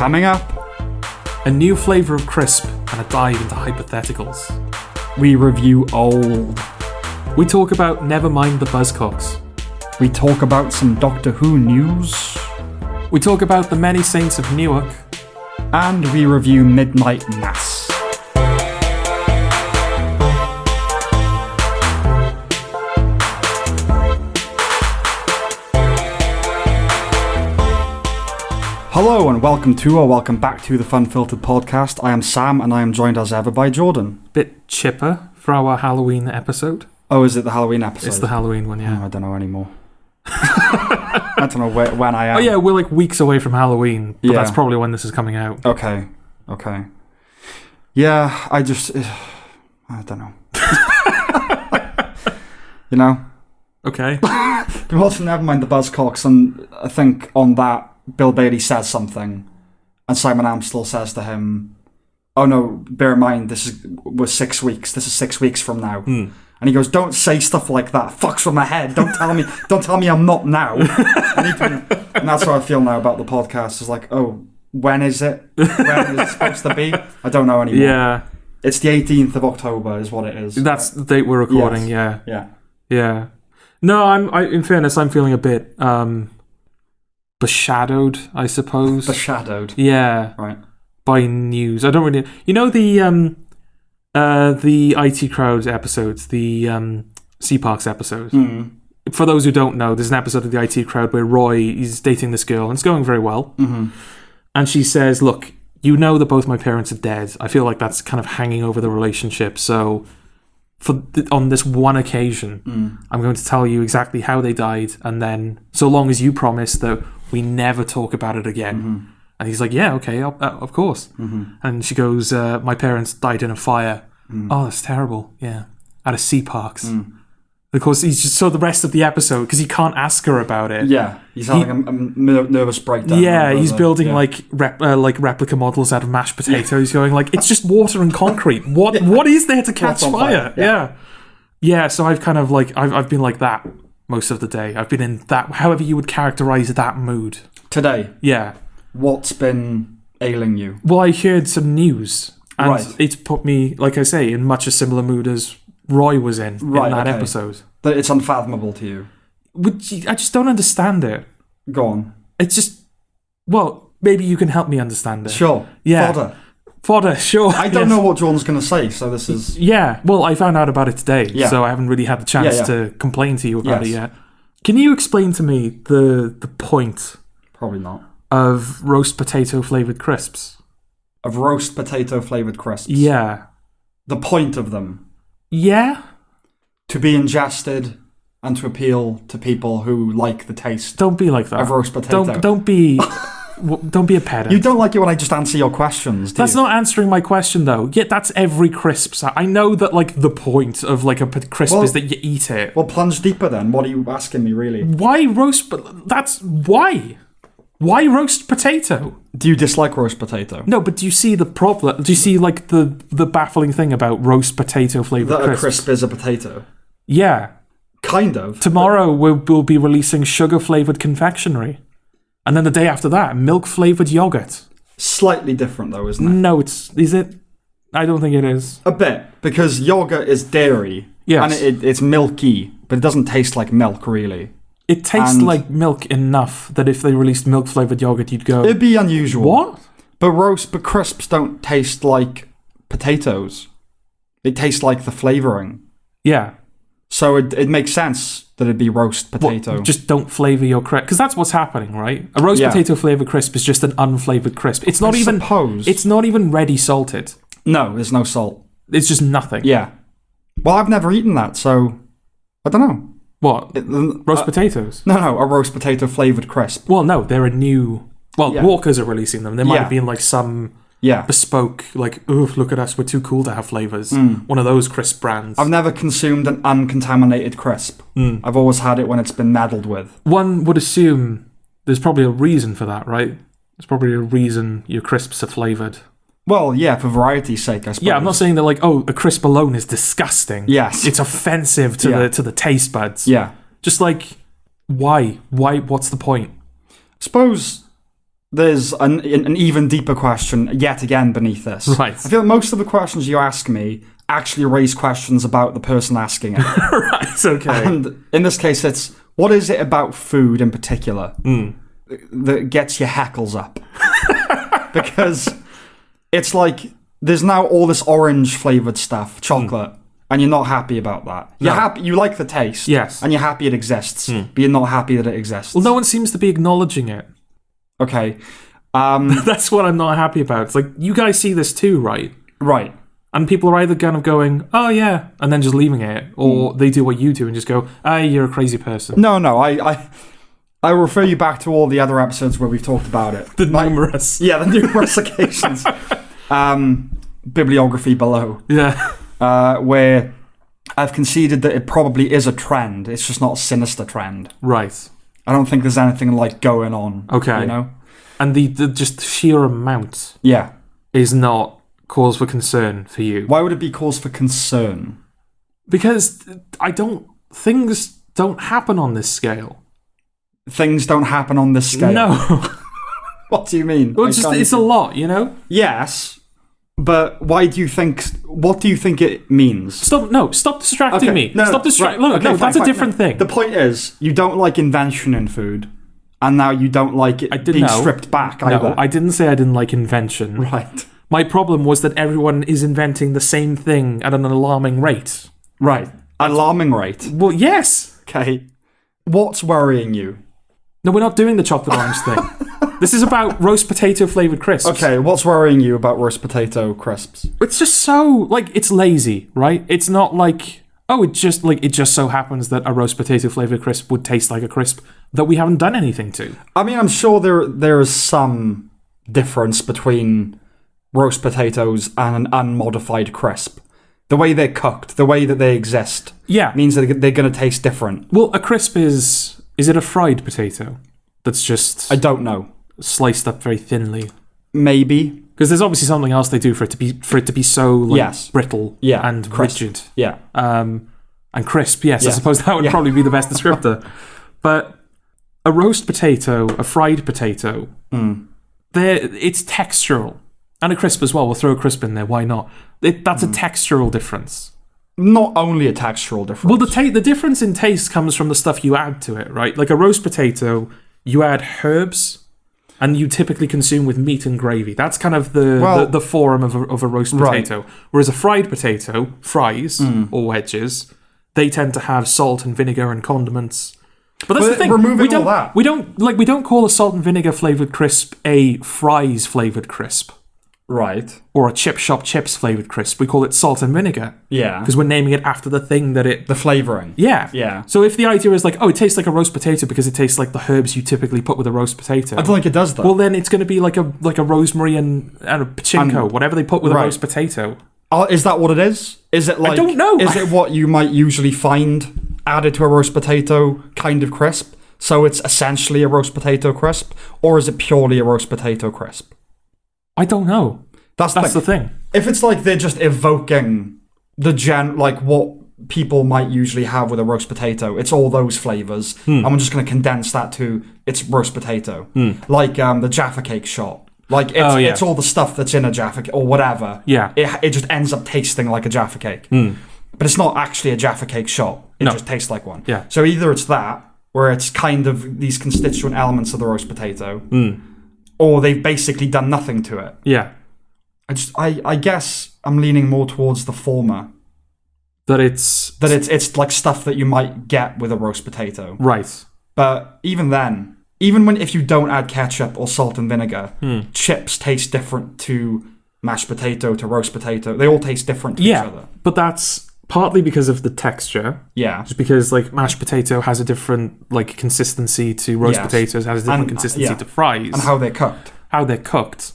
Coming up, a new flavour of crisp and a dive into hypotheticals. we review old. We talk about Never Mind the Buzzcocks. We talk about some Doctor Who news. We talk about the many saints of Newark. And we review Midnight Mass. Hello and welcome back to the Funfiltered podcast. I am Sam and I am joined as ever by Jordan. Bit chipper for our Halloween episode. Oh, is it the Halloween episode? It's the Halloween one, yeah. Oh, I don't know anymore. I don't know when I am. Oh yeah, we're like weeks away from Halloween, but Yeah. that's probably when this is coming out. Okay. Yeah, I don't know. You know? Okay. Been watching Never Mind the Buzzcocks, and I think on that, Bill Bailey says something, and Simon Amstel says to him, "Oh no, bear in mind, was 6 weeks. This is 6 weeks from now." And he goes, "Don't say stuff like that. Fucks with my head. Don't tell me I'm not now." And that's how I feel now about the podcast. It's like, oh, when is it? When is it supposed to be? I don't know anymore. Yeah. It's the 18th of October is what it is. That's the date we're recording, Yes. Yeah. No, in fairness, I'm feeling a bit beshadowed, I suppose. Beshadowed. Yeah. Right. By news. I don't really... You know the IT Crowd episodes, the C-Parks episodes? For those who don't know, there's an episode of the IT Crowd where Roy is dating this girl, and it's going very well. And she says, "Look, you know that both my parents are dead. I feel like that's kind of hanging over the relationship, so... on this one occasion, I'm going to tell you exactly how they died, and then so long as you promise that we never talk about it again." And he's like, "Yeah, okay, of course." And she goes, "My parents died in a fire." "Oh, that's terrible." "Yeah, at a C-Parks." Of course, he's just, so the rest of the episode, because he can't ask her about it. Yeah, he's having a nervous breakdown. Yeah, he's building like replica models out of mashed potatoes. He's going like, "It's just water and concrete. What is there to catch fire?" Yeah. So I've kind of like I've been like that most of the day. I've been in that, however you would characterize that mood Today. Yeah. What's been ailing you? Well, I heard some news, and Right. it's put me, like I say, in much a similar mood as Roy was in that episode. That it's unfathomable to you. I just don't understand it. Go on. It's just, well, maybe you can help me understand it. Sure. Yeah. Fodder, sure. I don't know what Jordan's going to say, so this is... Yeah, well, I found out about it today, so I haven't really had the chance to complain to you about it yet. Can you explain to me the point... Probably not. ...of roast potato flavoured crisps? Of roast potato flavoured crisps? Yeah. The point of them? Yeah? To be ingested and to appeal to people who like the taste. Don't be like that. Of roast potato. Don't be a pedant. You don't like it when I just answer your questions, do That's you? not answering my question, though. Yeah, that's every crisp. I know that, like, the point of, like, a crisp is that you eat it. Well, plunge deeper then. What are you asking me, really? Why roast... Why? Why roast potato? Do you dislike roast potato? No, but do you see the problem? Do you see, like, the baffling thing about roast potato flavoured That crisps? a crisp is a potato? Yeah. Kind of. Tomorrow we'll be releasing sugar-flavoured confectionery. And then the day after that, milk-flavoured yogurt. Slightly different, though, isn't it? No, is it? I don't think it is. A bit, because yogurt is dairy. Yes. And it's milky, but it doesn't taste like milk, really. It tastes like milk enough that if they released milk-flavoured yogurt, you'd go... It'd be unusual. What? But crisps don't taste like potatoes. It tastes like the flavouring. Yeah. So it makes sense that it'd be roast potato. Well, just don't flavour your crisp. Because that's what's happening, right? A roast potato flavoured crisp is just an unflavoured crisp. It's not even... Suppose. It's not even ready salted. No, there's no salt. It's just nothing. Yeah. Well, I've never eaten that, so... I don't know. What? Roast potatoes? No, a roast potato flavoured crisp. Well, no, they're a new... Well, Walkers are releasing them. There might have been like some bespoke, like, oof, look at us, we're too cool to have flavours. One of those crisp brands. I've never consumed an uncontaminated crisp. I've always had it when it's been meddled with. One would assume there's probably a reason for that, right? There's probably a reason your crisps are flavoured. Well, yeah, for variety's sake, I suppose. Yeah, I'm not saying that, like, oh, a crisp alone is disgusting. Yes. It's offensive to the taste buds. Yeah. Just like, why? What's the point? Suppose there's an even deeper question yet again beneath this. Right. I feel most of the questions you ask me actually raise questions about the person asking it. Right, okay. And in this case, it's, what is it about food in particular that gets your hackles up? Because it's like, there's now all this orange-flavoured stuff, chocolate, and you're not happy about that. You're happy, you like the taste, yes, and you're happy it exists, but you're not happy that it exists. Well, no one seems to be acknowledging it. Okay. That's what I'm not happy about. It's like, you guys see this too, right? Right. And people are either kind of going, oh yeah, and then just leaving it, or they do what you do and just go, you're a crazy person. No, I refer you back to all the other episodes where we've talked about it. The numerous occasions. Bibliography below. Yeah. Where I've conceded that it probably is a trend. It's just not a sinister trend. Right. I don't think there's anything like going on. Okay. You know? And the just sheer amount is not cause for concern for you. Why would it be cause for concern? Because things don't happen on this scale. Things don't happen on this scale? No. What do you mean? Well, it's a lot, you know? Yes. But what do you think it means? Stop distracting me. Stop distracting. Right. Look, that's a different thing. The point is, you don't like invention in food, and now you don't like it being stripped back either. No, I didn't say I didn't like invention. Right. My problem was that everyone is inventing the same thing at an alarming rate. Right. Alarming rate? Well, yes. Okay. What's worrying you? No, we're not doing the chocolate orange thing. This is about roast potato flavoured crisps. Okay, what's worrying you about roast potato crisps? It's just so, it's lazy, right? It's not like, it just so happens that a roast potato flavoured crisp would taste like a crisp that we haven't done anything to. I mean, I'm sure there is some difference between roast potatoes and an unmodified crisp. The way they're cooked, the way that they exist, means that they're going to taste different. Well, a crisp is it a fried potato? That's just... I don't know. Sliced up very thinly. Maybe. Because there's obviously something else they do for it to be so brittle and crisp. rigid. Yeah. And crisp, yes. I suppose that would probably be the best descriptor. But a roast potato, a fried potato, it's textural. And a crisp as well. We'll throw a crisp in there. Why not? That's a textural difference. Not only a textural difference. Well, the difference in taste comes from the stuff you add to it, right? Like a roast potato, you add herbs, and you typically consume with meat and gravy. That's kind of the form of a roast potato. Right. Whereas a fried potato, fries or wedges, they tend to have salt and vinegar and condiments. But that's the thing. Removing all that. We don't call a salt and vinegar flavoured crisp a fries flavoured crisp. Right. Or a chip shop chips flavoured crisp. We call it salt and vinegar. Yeah. Because we're naming it after the thing that it... The flavouring. Yeah. Yeah. So if the idea is like, it tastes like a roast potato because it tastes like the herbs you typically put with a roast potato. I don't think it does, though. Well, then it's going to be like a rosemary and a pachinko, whatever they put with a roast potato. Is that what it is? Is it like... I don't know. Is it what you might usually find added to a roast potato kind of crisp? So it's essentially a roast potato crisp? Or is it purely a roast potato crisp? I don't know. That's the thing. If it's like they're just evoking what people might usually have with a roast potato, it's all those flavours, and we're just going to condense that to it's roast potato. Like the Jaffa Cake shot. Like it's all the stuff that's in a Jaffa Cake or whatever. Yeah. It just ends up tasting like a Jaffa Cake. But it's not actually a Jaffa Cake shot. It just tastes like one. Yeah. So either it's that, where it's kind of these constituent elements of the roast potato, or they've basically done nothing to it. Yeah. I guess I'm leaning more towards the former. That it's like stuff that you might get with a roast potato. Right. But even then, if you don't add ketchup or salt and vinegar, chips taste different to mashed potato, to roast potato. They all taste different to each other. But that's partly because of the texture. Yeah. Just because mashed potato has a different consistency to roast potatoes, has a different consistency to fries. And how they're cooked.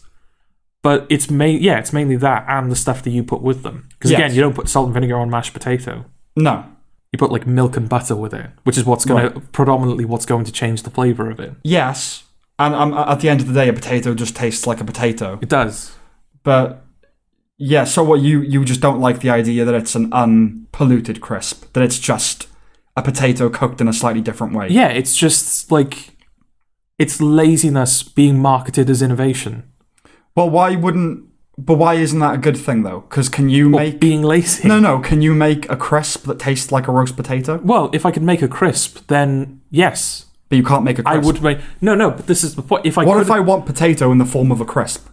But it's mainly that and the stuff that you put with them. Because again, you don't put salt and vinegar on mashed potato. No. You put milk and butter with it, which is predominantly what's going to change the flavour of it. Yes. And at the end of the day, a potato just tastes like a potato. It does. But yeah, so what you just don't like the idea that it's an unpolluted crisp, that it's just a potato cooked in a slightly different way. Yeah, it's just It's laziness being marketed as innovation. Well, why isn't that a good thing, though? Because can you make... being lazy? No. Can you make a crisp that tastes like a roast potato? Well, if I could make a crisp, then yes. But you can't make a crisp. I would make... No, but this is the point. If I want potato in the form of a crisp?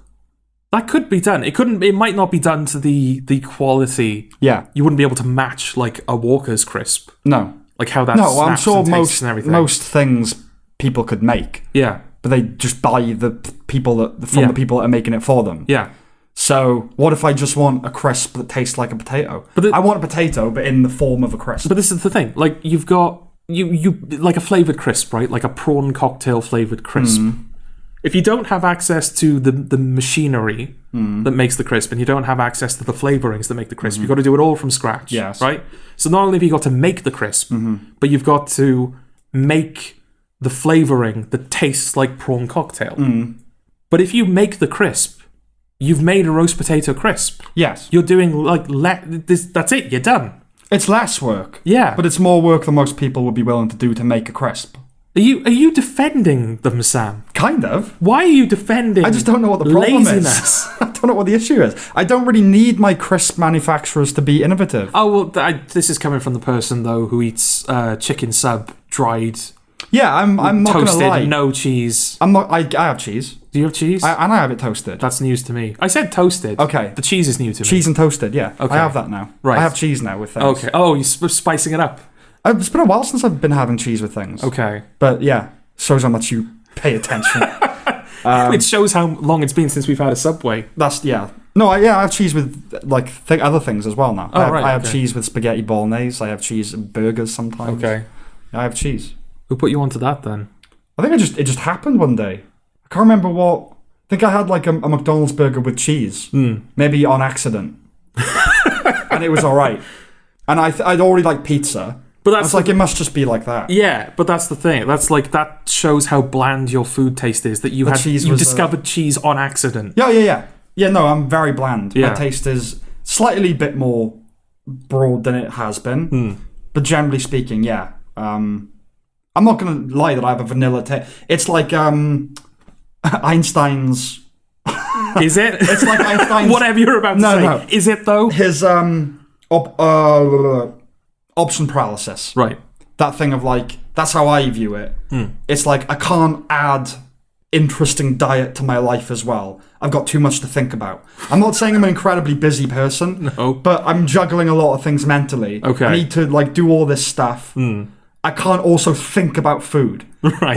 That could be done. It might not be done to the quality. Yeah. You wouldn't be able to match, like, a Walker's crisp. No. Like how that snaps I'm sure and tastes and everything. most things people could make. Yeah. But they just buy the people the people that are making it for them. Yeah. So what if I just want a crisp that tastes like a potato? I want a potato, but in the form of a crisp. But this is the thing. Like, you've got you like a flavored crisp, right? Like a prawn cocktail flavored crisp. If you don't have access to the machinery that makes the crisp, and you don't have access to the flavorings that make the crisp, you've got to do it all from scratch. Yes. Right? So not only have you got to make the crisp, but you've got to make the flavoring that tastes like prawn cocktail. But if you make the crisp, you've made a roast potato crisp. Yes. You're doing like that's it, you're done. It's less work. Yeah. But it's more work than most people would be willing to do to make a crisp. Are you defending them, Sam? Kind of. Why are you defending I just don't know what the problem laziness? is. I don't know what the issue is. I don't really need my crisp manufacturers to be innovative. Oh, well, this is coming from the person, though, who eats chicken sub dried. Yeah, I'm not going to toasted, lie. no cheese. I have cheese. Do you have cheese? And I have it toasted. That's news to me. I said toasted. Okay. The cheese is new to me. Cheese and toasted, yeah. Okay. I have that now. Right. I have cheese now with things. Okay. Oh, you're spicing it up. It's been a while since I've been having cheese with things. Okay. But yeah, shows how much you pay attention. It shows how long it's been since we've had a Subway. Yeah. No, I have cheese with like other things as well now. I have cheese with spaghetti bolognese. I have cheese in burgers sometimes. Okay. Yeah, I have cheese. Who put you onto that then? I think it just happened one day. I can't remember what. I think I had like a McDonald's burger with cheese, maybe on accident, and it was all right. And I'd already like pizza, but I was like, it must just be like that. Yeah, but that's the thing. That's like that shows how bland your food taste is. That you discovered cheese on accident. Yeah. No, I'm very bland. Yeah. My taste is slightly bit more broad than it has been, but generally speaking, yeah. I'm not going to lie that I have a vanilla taste. It's like Einstein's... Is it? It's like Einstein's... Whatever you're about to say. No. Is it, though? His option paralysis. Right. That thing of like... That's how I view it. It's like I can't add interesting diet to my life as well. I've got too much to think about. I'm not saying I'm an incredibly busy person, but I'm juggling a lot of things mentally. Okay. I need to like do all this stuff. I can't also think about food. Right.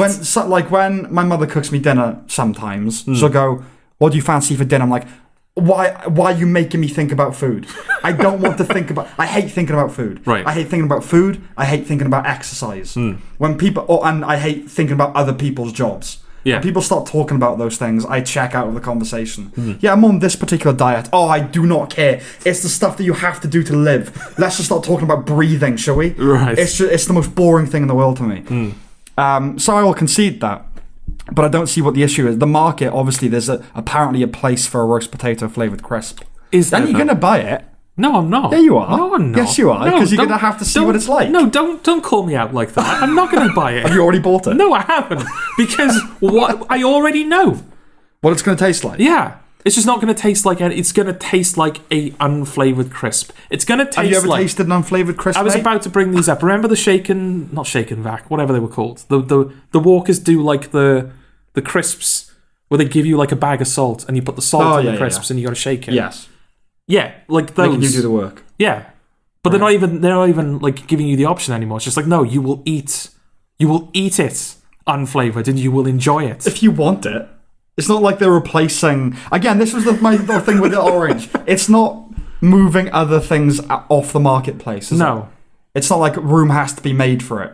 When my mother cooks me dinner sometimes, she'll go, "What do you fancy for dinner?" I'm like, why are you making me think about food? I don't want to think about... I hate thinking about food. Right. I hate thinking about food. I hate thinking about exercise. When people... and I hate thinking about other people's jobs. Yeah. When people start talking about those things, I check out of the conversation. Yeah, I'm on this particular diet. Oh, I do not care. It's the stuff that you have to do to live. Let's just start talking about breathing, shall we? Right. It's the most boring thing in the world to me. So I will concede that. But I don't see what the issue is. The market, obviously, there's apparently a place for a roast potato flavoured crisp. Is there? Then you're going to buy it. No, I'm not. Yeah, you are. No, I'm not. Yes, you are, because you're going to have to see what it's like. No, don't call me out like that. I'm not going to buy it. Have you already bought it? No, I haven't. Because what I already know. What it's going to taste like? Yeah. It's just not going to taste like it's going to taste like a unflavoured crisp. It's going to taste like... Have you ever tasted an unflavoured crisp, I was about to bring these up. Remember the not shaken vac, whatever they were called. The Walkers do like the crisps where they give you like a bag of salt and you put the salt on the crisps and you got to shake it. Yes. Yeah, like those. Making you do the work. Yeah. But they're not even like giving you the option anymore. It's just like, no, you will eat it unflavoured and you will enjoy it. If you want it. It's not like they're replacing... Again, this was my thing with the orange. It's not moving other things off the marketplace, is it? It's not like room has to be made for it.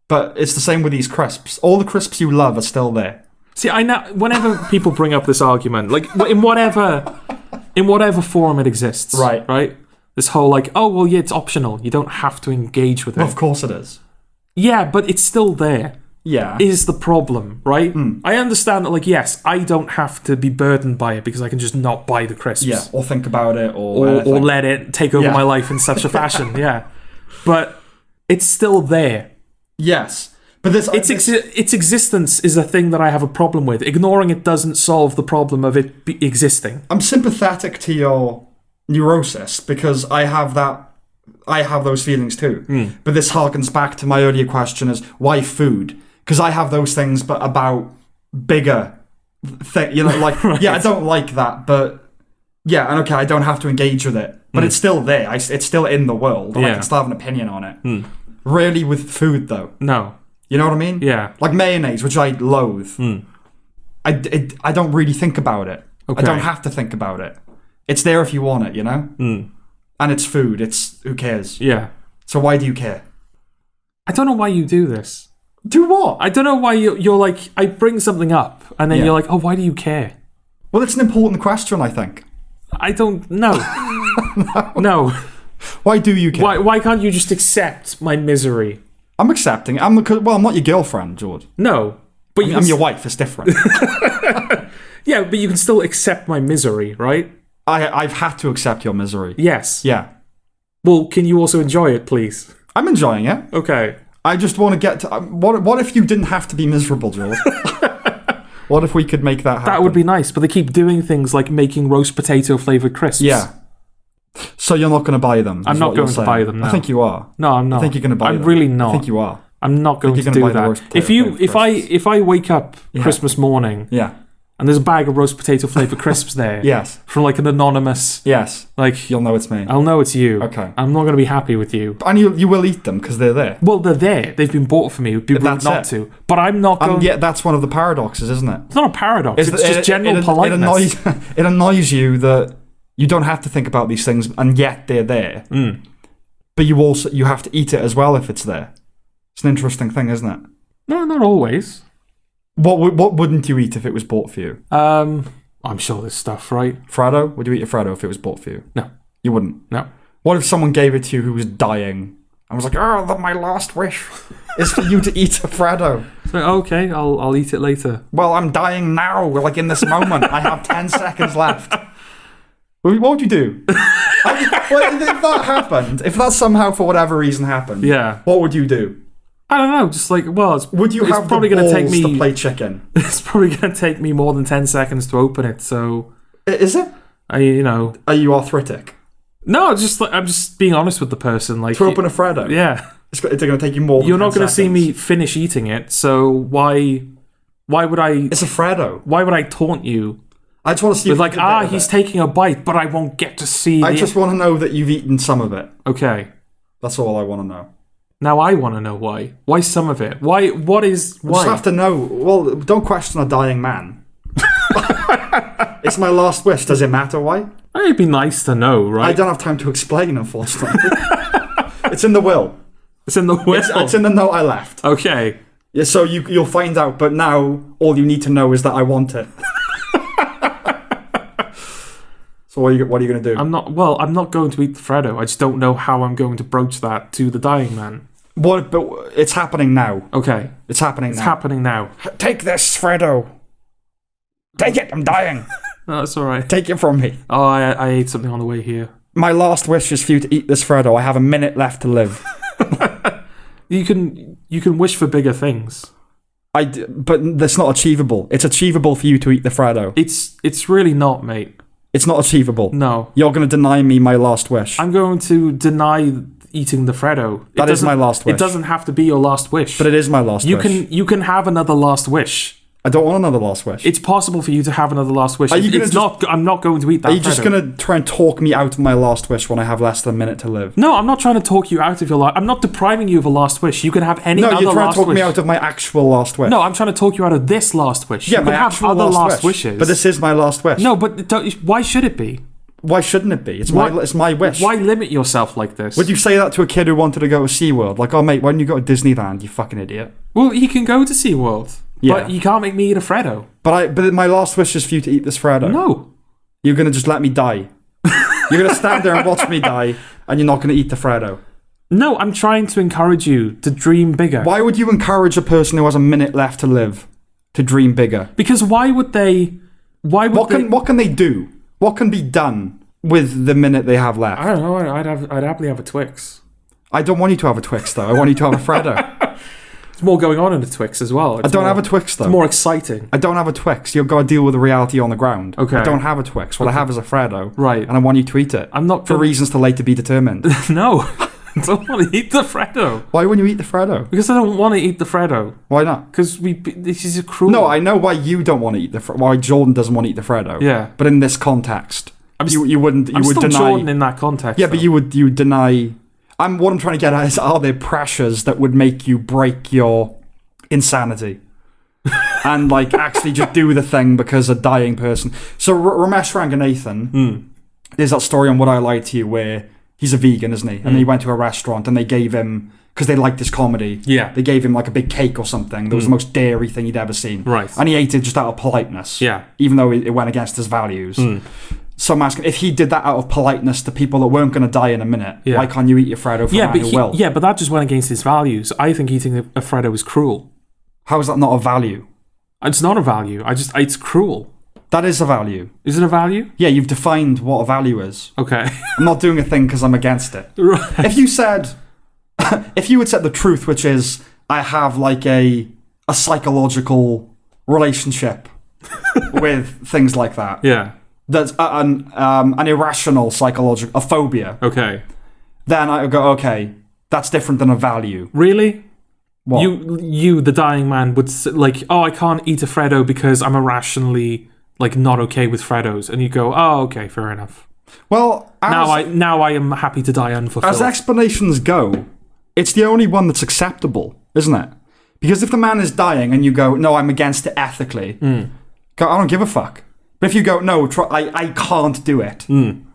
But it's the same with these crisps. All the crisps you love are still there. See, I know whenever people bring up this argument, like in whatever forum it exists, right? This whole like, oh, well, yeah, it's optional. You don't have to engage with it. Well, of course it is. Yeah, but it's still there. Yeah. Is the problem, right? I understand that, like, yes, I don't have to be burdened by it because I can just not buy the crisps. Yeah, or think about it, or let it take over my life in such a fashion, yeah. But it's still there. Yes. But its existence is a thing that I have a problem with. Ignoring it doesn't solve the problem of it existing. I'm sympathetic to your neurosis because I have those feelings too. But this harkens back to my earlier question: is why food? Because I have those things, but about bigger thing. Like right. I don't like that, but and okay, I don't have to engage with it, but it's still there. It's still in the world, and I can still have an opinion on it. Rarely with food, though. No. You know what I mean? Yeah. Like mayonnaise, which I loathe. I don't really think about it. Okay. I don't have to think about it. It's there if you want it, And it's food. Who cares? Yeah. So why do you care? I don't know why you do this. Do what? I don't know why you're like, I bring something up, and then you're like, oh, why do you care? Well, it's an important question, I think. I don't know. No. Why do you care? Why can't you just accept my misery? I'm accepting. I'm not your girlfriend, George. No. But I'm your wife. It's different. Yeah, but you can still accept my misery, right? I've had to accept your misery. Yes. Yeah. Well, can you also enjoy it, please? I'm enjoying it. Okay. I just want to get to... What if you didn't have to be miserable, George? What if we could make that happen? That would be nice, but they keep doing things like making roast potato flavoured crisps. Yeah. So you're not going to buy them? I'm not going to buy them, no. I think you are. No, I'm not. I think you're going to buy them. I'm really not. I think you are. I'm not going to do that. If I wake up Christmas morning... Yeah. And there's a bag of roast potato flavoured crisps there. Yes. From like an anonymous... Yes. Like... You'll know it's me. I'll know it's you. Okay. I'm not going to be happy with you. And you will eat them because they're there. Well, they're there. They've been bought for me. It would be rude not to. But I'm not going... Yeah, that's one of the paradoxes, isn't it? It's not a paradox. It's just general politeness. It annoys you that you don't have to think about these things and yet they're there. But you have to eat it as well if it's there. It's an interesting thing, isn't it? No, not always. What wouldn't you eat if it was bought for you? I'm sure there's stuff, right? Freddo? Would you eat a Freddo if it was bought for you? No. You wouldn't? No. What if someone gave it to you who was dying and was like, my last wish is for you to eat a Freddo? So, okay, I'll eat it later. Well, I'm dying now, like in this moment. I have 10 seconds left. What would you do? If that happened, if that somehow for whatever reason happened, what would you do? I don't know, just like, would you have probably the balls to play chicken? It's probably going to take me more than 10 seconds to open it, so... Is it? Are you arthritic? No, I'm just being honest with the person. Like, to open a Freddo? Yeah. It's going to take you more than 10 seconds. You're not going to see me finish eating it, so why would I... It's a Freddo. Why would I taunt you? I just want to see... With he's taking a bite, but I won't get to see... I just want to know that you've eaten some of it. Okay. That's all I want to know. Now I want to know why. Why some of it? Why? What is... Why? I just have to know. Well, don't question a dying man. It's my last wish. Does it matter why? It'd be nice to know, right? I don't have time to explain, unfortunately. It's in the will. It's in the will? It's in the note I left. Okay. Yeah, so you'll find out, but now all you need to know is that I want it. So what are you going to do? I'm not going to eat the Freddo. I just don't know how I'm going to broach that to the dying man. But it's happening now. Okay. It's happening now. Take this, Freddo. Take it, I'm dying. No, that's all right. Take it from me. Oh, I ate something on the way here. My last wish is for you to eat this Freddo. I have a minute left to live. You can wish for bigger things. But that's not achievable. It's achievable for you to eat the Freddo. It's really not, mate. It's not achievable. No. You're going to deny me my last wish. I'm going to deny eating the Freddo. That is my last wish. It doesn't have to be your last wish. But it is my last wish. You can have another last wish. I don't want another last wish. It's possible for you to have another last wish. I'm not going to eat that. Are you just going to try and talk me out of my last wish when I have less than a minute to live? No, I'm not trying to talk you out of your last... I'm not depriving you of a last wish. You can have any other last wish. No, you're trying to talk me out of my actual last wish. No, I'm trying to talk you out of this last wish. Yeah, you can have other last wishes. But this is my last wish. No, but why should it be? Why shouldn't it be? It's my wish. Why limit yourself like this? Would you say that to a kid who wanted to go to SeaWorld? Like, oh, mate, why don't you go to Disneyland, you fucking idiot? Well, he can go to SeaWorld. Yeah. But you can't make me eat a Freddo. But my last wish is for you to eat this Freddo. No. You're going to just let me die. You're going to stand there and watch me die, and you're not going to eat the Freddo. No, I'm trying to encourage you to dream bigger. Why would you encourage a person who has a minute left to live to dream bigger? Because why would they... What can they do? What can be done with the minute they have left? I don't know. I'd happily have a Twix. I don't want you to have a Twix, though. I want you to have a Freddo. There's more going on in the Twix as well. I don't have a Twix, though. It's more exciting. I don't have a Twix. You've got to deal with the reality on the ground. Okay. I don't have a Twix. What I have is a Freddo. Right. And I want you to eat it. I'm not... For reasons to later be determined. No. I don't want to eat the Freddo. Why wouldn't you eat the Freddo? Because I don't want to eat the Freddo. Why not? Because this is a cruel... No, I know why you don't want to eat the Freddo. Why Jordan doesn't want to eat the Freddo. Yeah. But in this context, you wouldn't... You I'm would still deny... Jordan in that context. Yeah, though. but you would deny... What I'm trying to get at is, are there pressures that would make you break your insanity? And, like, actually just do the thing because a dying person... So, Ramesh Ranganathan, there's that story on What I Lied to You where... He's a vegan, isn't he? And he went to a restaurant and they gave him, because they liked his comedy, they gave him like a big cake or something that was the most dairy thing he'd ever seen. Right. And he ate it just out of politeness. Yeah. Even though it went against his values. So I'm asking, if he did that out of politeness to people that weren't going to die in a minute, why can't you eat your Freddo for that who will? Yeah, but that just went against his values. I think eating a Freddo is cruel. How is that not a value? It's not a value. It's cruel. That is a value. Is it a value? Yeah, you've defined what a value is. Okay. I'm not doing a thing because I'm against it. Right. If you had said the truth, which is, I have like a psychological relationship with things like that. Yeah. That's an irrational psychological, a phobia. Okay. Then I go, okay, that's different than a value. Really? What? You, the dying man, would like, oh, I can't eat a Freddo because I'm irrationally like not okay with Freddos, and you go, oh, okay, fair enough. Well, now I am happy to die unfulfilled. As explanations go, it's the only one that's acceptable, isn't it? Because if the man is dying and you go, no, I'm against it ethically, go, I don't give a fuck. But if you go, no, I can't do it, then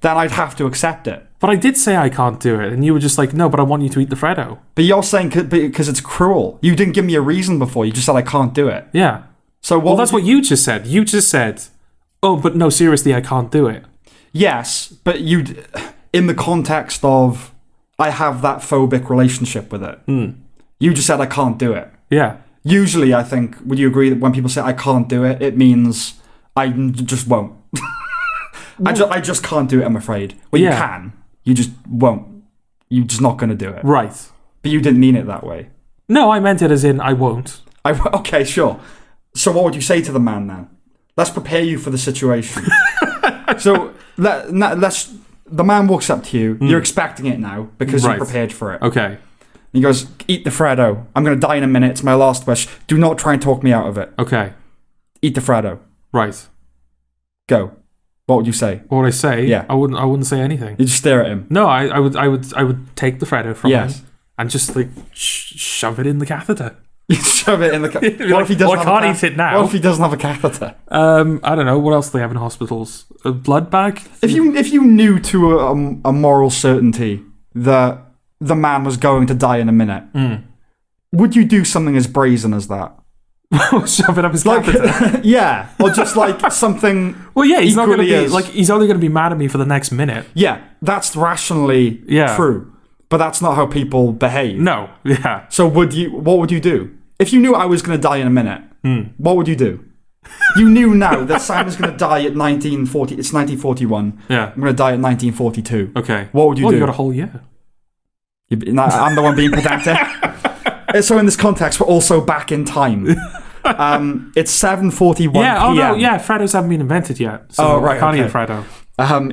I'd have to accept it. But I did say I can't do it, and you were just like, no, but I want you to eat the Freddo. But you're saying because it's cruel. You didn't give me a reason before. You just said I can't do it. Yeah. So well, that's what you just said. You just said, oh, but no, seriously, I can't do it. Yes, but in the context of I have that phobic relationship with it. You just said I can't do it. Yeah. Usually, I think, would you agree that when people say I can't do it, it means I just won't. I just can't do it, I'm afraid. Well, you can. You just won't. You're just not going to do it. Right. But you didn't mean it that way. No, I meant it as in I won't. Okay, sure. So what would you say to the man now? Let's prepare you for the situation. So the man walks up to you. You're expecting it now because you're prepared for it. Okay. He goes, eat the Freddo. I'm going to die in a minute. It's my last wish. Do not try and talk me out of it. Okay. Eat the Freddo. Right. Go. What would you say? What would I say? Yeah. I wouldn't say anything. You just stare at him. No, I would take the Freddo from him and just like shove it in the catheter. You shove it in the catheter. What if he doesn't? I can't eat it now. What if he doesn't have a catheter? I don't know. What else do they have in hospitals? A blood bag? If you knew to a moral certainty that the man was going to die in a minute, would you do something as brazen as that? Shove it up his catheter. Yeah, or just like something. Well, yeah, he's not going to be like he's only going to be mad at me for the next minute. Yeah, that's rationally true, but that's not how people behave. No, yeah. So what would you do if you knew I was going to die in a minute? What would you do? You knew now that Simon's going to die at 1940. It's 1941. Yeah, I'm going to die at 1942. Okay, what would you do? You got a whole year. I'm the one being pedantic. So in this context, we're also back in time. It's 7:41 Yeah, PM. oh no, yeah, Freddos haven't been invented yet. So I can't eat a Freddo.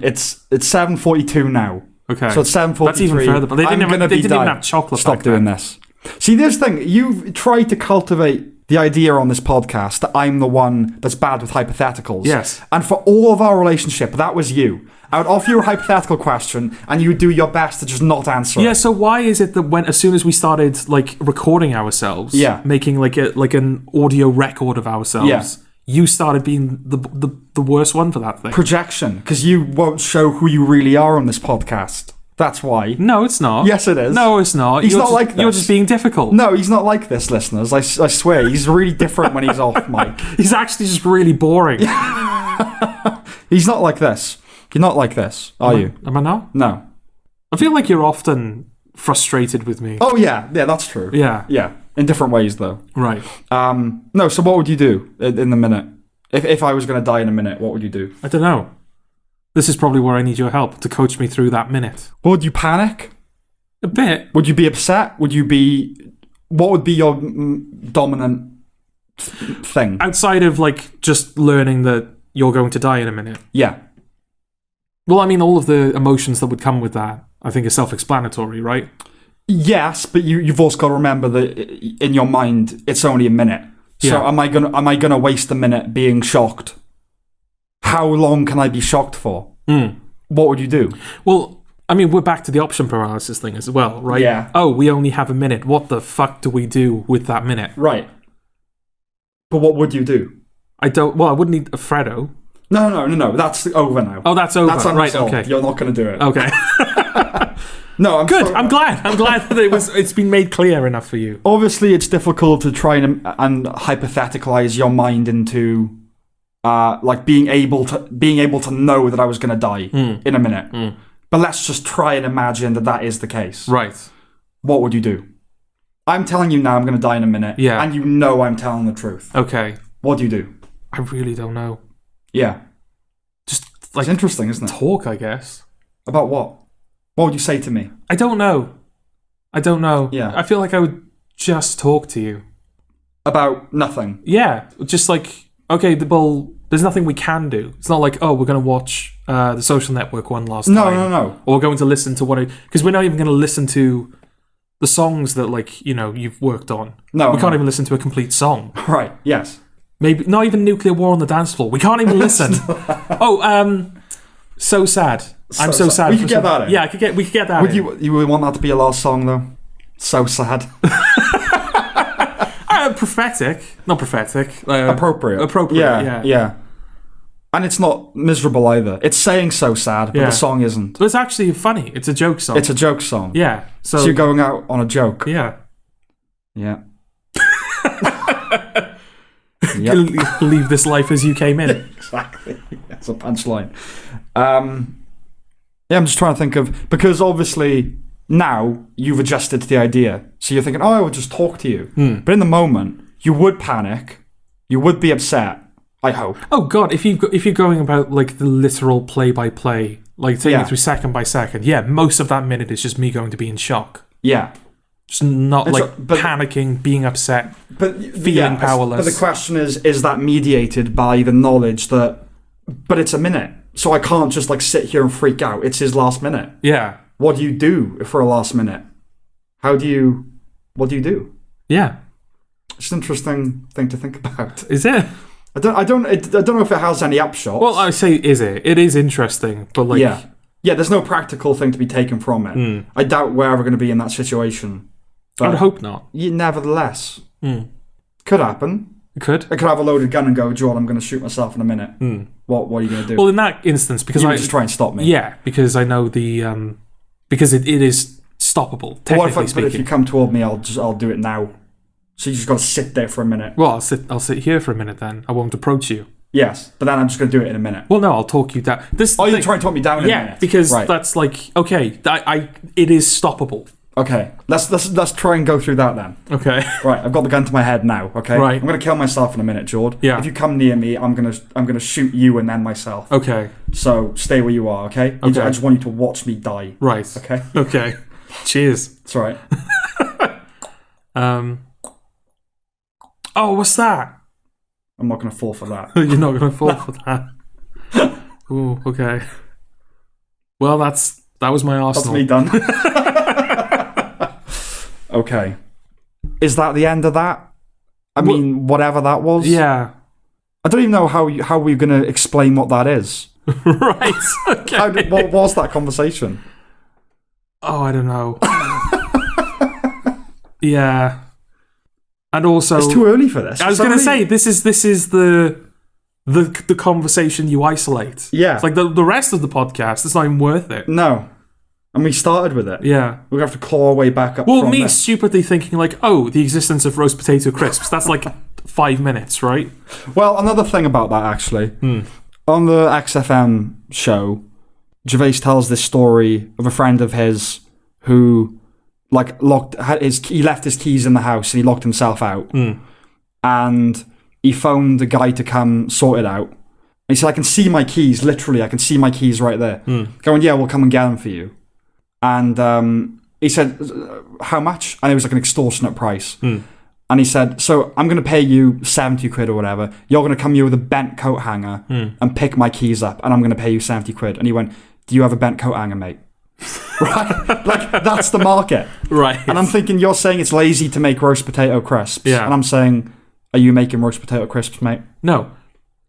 It's 7:42 now. Okay. So it's 7:43. That's even further, but they didn't even have chocolate. Stop doing this. See, this thing, you've tried to cultivate the idea on this podcast that I'm the one that's bad with hypotheticals. Yes. And for all of our relationship, that was you. I would offer you a hypothetical question, and you would do your best to just not answer it. Yeah, so why is it that as soon as we started like recording ourselves, making like an audio record of ourselves, you started being the worst one for that thing? Projection, because you won't show who you really are on this podcast. That's why. No, it's not. Yes, it is. No, it's not. He's not like this. You're just being difficult. No, he's not like this, listeners. I swear, he's really different when he's off mic. He's actually just really boring. He's not like this. You're not like this, are you? Am I not? No. I feel like you're often frustrated with me. Oh, yeah. Yeah, that's true. Yeah. Yeah. In different ways, though. Right. No, so what would you do in the minute? If I was going to die in a minute, what would you do? I don't know. This is probably where I need your help to coach me through that minute. Would you panic? A bit. Would you be upset? Would you be what would be your dominant thing? Outside of, like, just learning that you're going to die in a minute. Yeah. Well, I mean, all of the emotions that would come with that, I think, is self-explanatory, right? Yes, but you've also got to remember that in your mind, it's only a minute. So Yeah. am I gonna waste a minute being shocked? How long can I be shocked for? What would you do? Well, I mean, we're back to the option paralysis thing as well, right? Yeah. Oh, we only have a minute. What the fuck do we do with that minute? Right. But what would you do? I wouldn't need a Freddo. No. That's over now. Oh, that's over. That's unresolved. Right, okay. You're not going to do it. Okay. No, I'm Good. sorry. I'm glad that it's been made clear enough for you. Obviously, it's difficult to try and hypotheticalize your mind into like being able to know that I was going to die in a minute. But let's just try and imagine that is the case. Right. What would you do? I'm telling you now I'm going to die in a minute. Yeah. And you know I'm telling the truth. Okay. What do you do? I really don't know. Yeah. Just like It's interesting, isn't it? talk, I guess. About what? What would you say to me? I don't know. Yeah. I feel like I would just talk to you. About nothing. Yeah. Just like, okay, well, there's nothing we can do. It's not like, oh, we're going to watch The Social Network one last time. No. Or we're going to listen to because we're not even going to listen to the songs that, like, you know, you've worked on. No. We can't even listen to a complete song. Right, yes. Maybe not even Nuclear War on the Dance Floor. We can't even listen. So sad. I'm so sad. We could get that in. Yeah, we could get that in. You would want that to be your last song, though? So sad. Prophetic. Not prophetic. Appropriate. Appropriate, yeah. And it's not miserable either. It's saying so sad, but the song isn't. But it's actually funny. It's a joke song. It's a joke song. Yeah. So you're going out on a joke. Yeah. Yeah. Yep. Leave this life as you came in. Exactly. That's a punchline. Yeah, I'm just trying to think of... Because obviously now you've adjusted to the idea. So you're thinking, oh, I would just talk to you. But in the moment, you would panic. You would be upset. I hope. Oh God! If you're going about like the literal play-by-play, like taking it through second by second, most of that minute is just me going to be in shock. Yeah. Just not panicking, being upset, feeling powerless. But the question is that mediated by the knowledge that... But it's a minute. So I can't just like sit here and freak out. It's his last minute. Yeah. What do you do for a last minute? What do you do? Yeah. It's an interesting thing to think about. Is it? I don't know if it has any upshots. Well, I say, is it? It is interesting, but like... Yeah, there's no practical thing to be taken from it. I doubt we're ever going to be in that situation. I would hope not. Nevertheless. Could happen. It could. I could have a loaded gun and go, Jordan, I'm going to shoot myself in a minute. What are you going to do? Well, in that instance, because you just try and stop me. Yeah, because I know the... because it is stoppable, technically speaking. But if you come toward me, I'll do it now. So you just got to sit there for a minute. Well, I'll sit here for a minute then. I won't approach you. Yes, but then I'm just going to do it in a minute. Well, no, I'll talk you down. You're trying to talk me down in a minute? Yeah, because that's like, okay, it is stoppable. Okay, let's try and go through that then. Okay. Right, I've got the gun to my head now, okay? Right. I'm going to kill myself in a minute, Jord. Yeah. If you come near me, I'm gonna shoot you and then myself. Okay. So stay where you are, okay? Okay. I just want you to watch me die. Right. Okay? Okay. Cheers. It's all right. Oh, what's that? I'm not going to fall for that. You're not going to fall for that. Ooh, okay. Well, that was my arsenal. That's me done. Okay. Is that the end of that? I mean, whatever that was? Yeah. I don't even know how we're going to explain what that is. Right. Okay. What was that conversation? Oh, I don't know. Yeah. And also, it's too early for this. I was going to say this is the conversation you isolate. Yeah, it's like the rest of the podcast. It's not even worth it. No, and we started with it. Yeah, we're gonna have to claw our way back up. Well, from me this. stupidly thinking like, oh, the existence of roast potato crisps. That's like 5 minutes, right? Well, another thing about that actually, on the XFM show, Gervais tells this story of a friend of his who. Like he left his keys in the house and he locked himself out. And he phoned the guy to come sort it out. And he said, I can see my keys, literally, I can see my keys right there. Going, yeah, we'll come and get them for you. And he said, how much? And it was like an extortionate price. And he said, so I'm going to pay you 70 quid or whatever. You're going to come here with a bent coat hanger and pick my keys up, and I'm going to pay you 70 quid. And he went, do you have a bent coat hanger, mate? Right? Like, that's the market. Right. And I'm thinking, you're saying it's lazy to make roast potato crisps. Yeah. And I'm saying, are you making roast potato crisps, mate? No.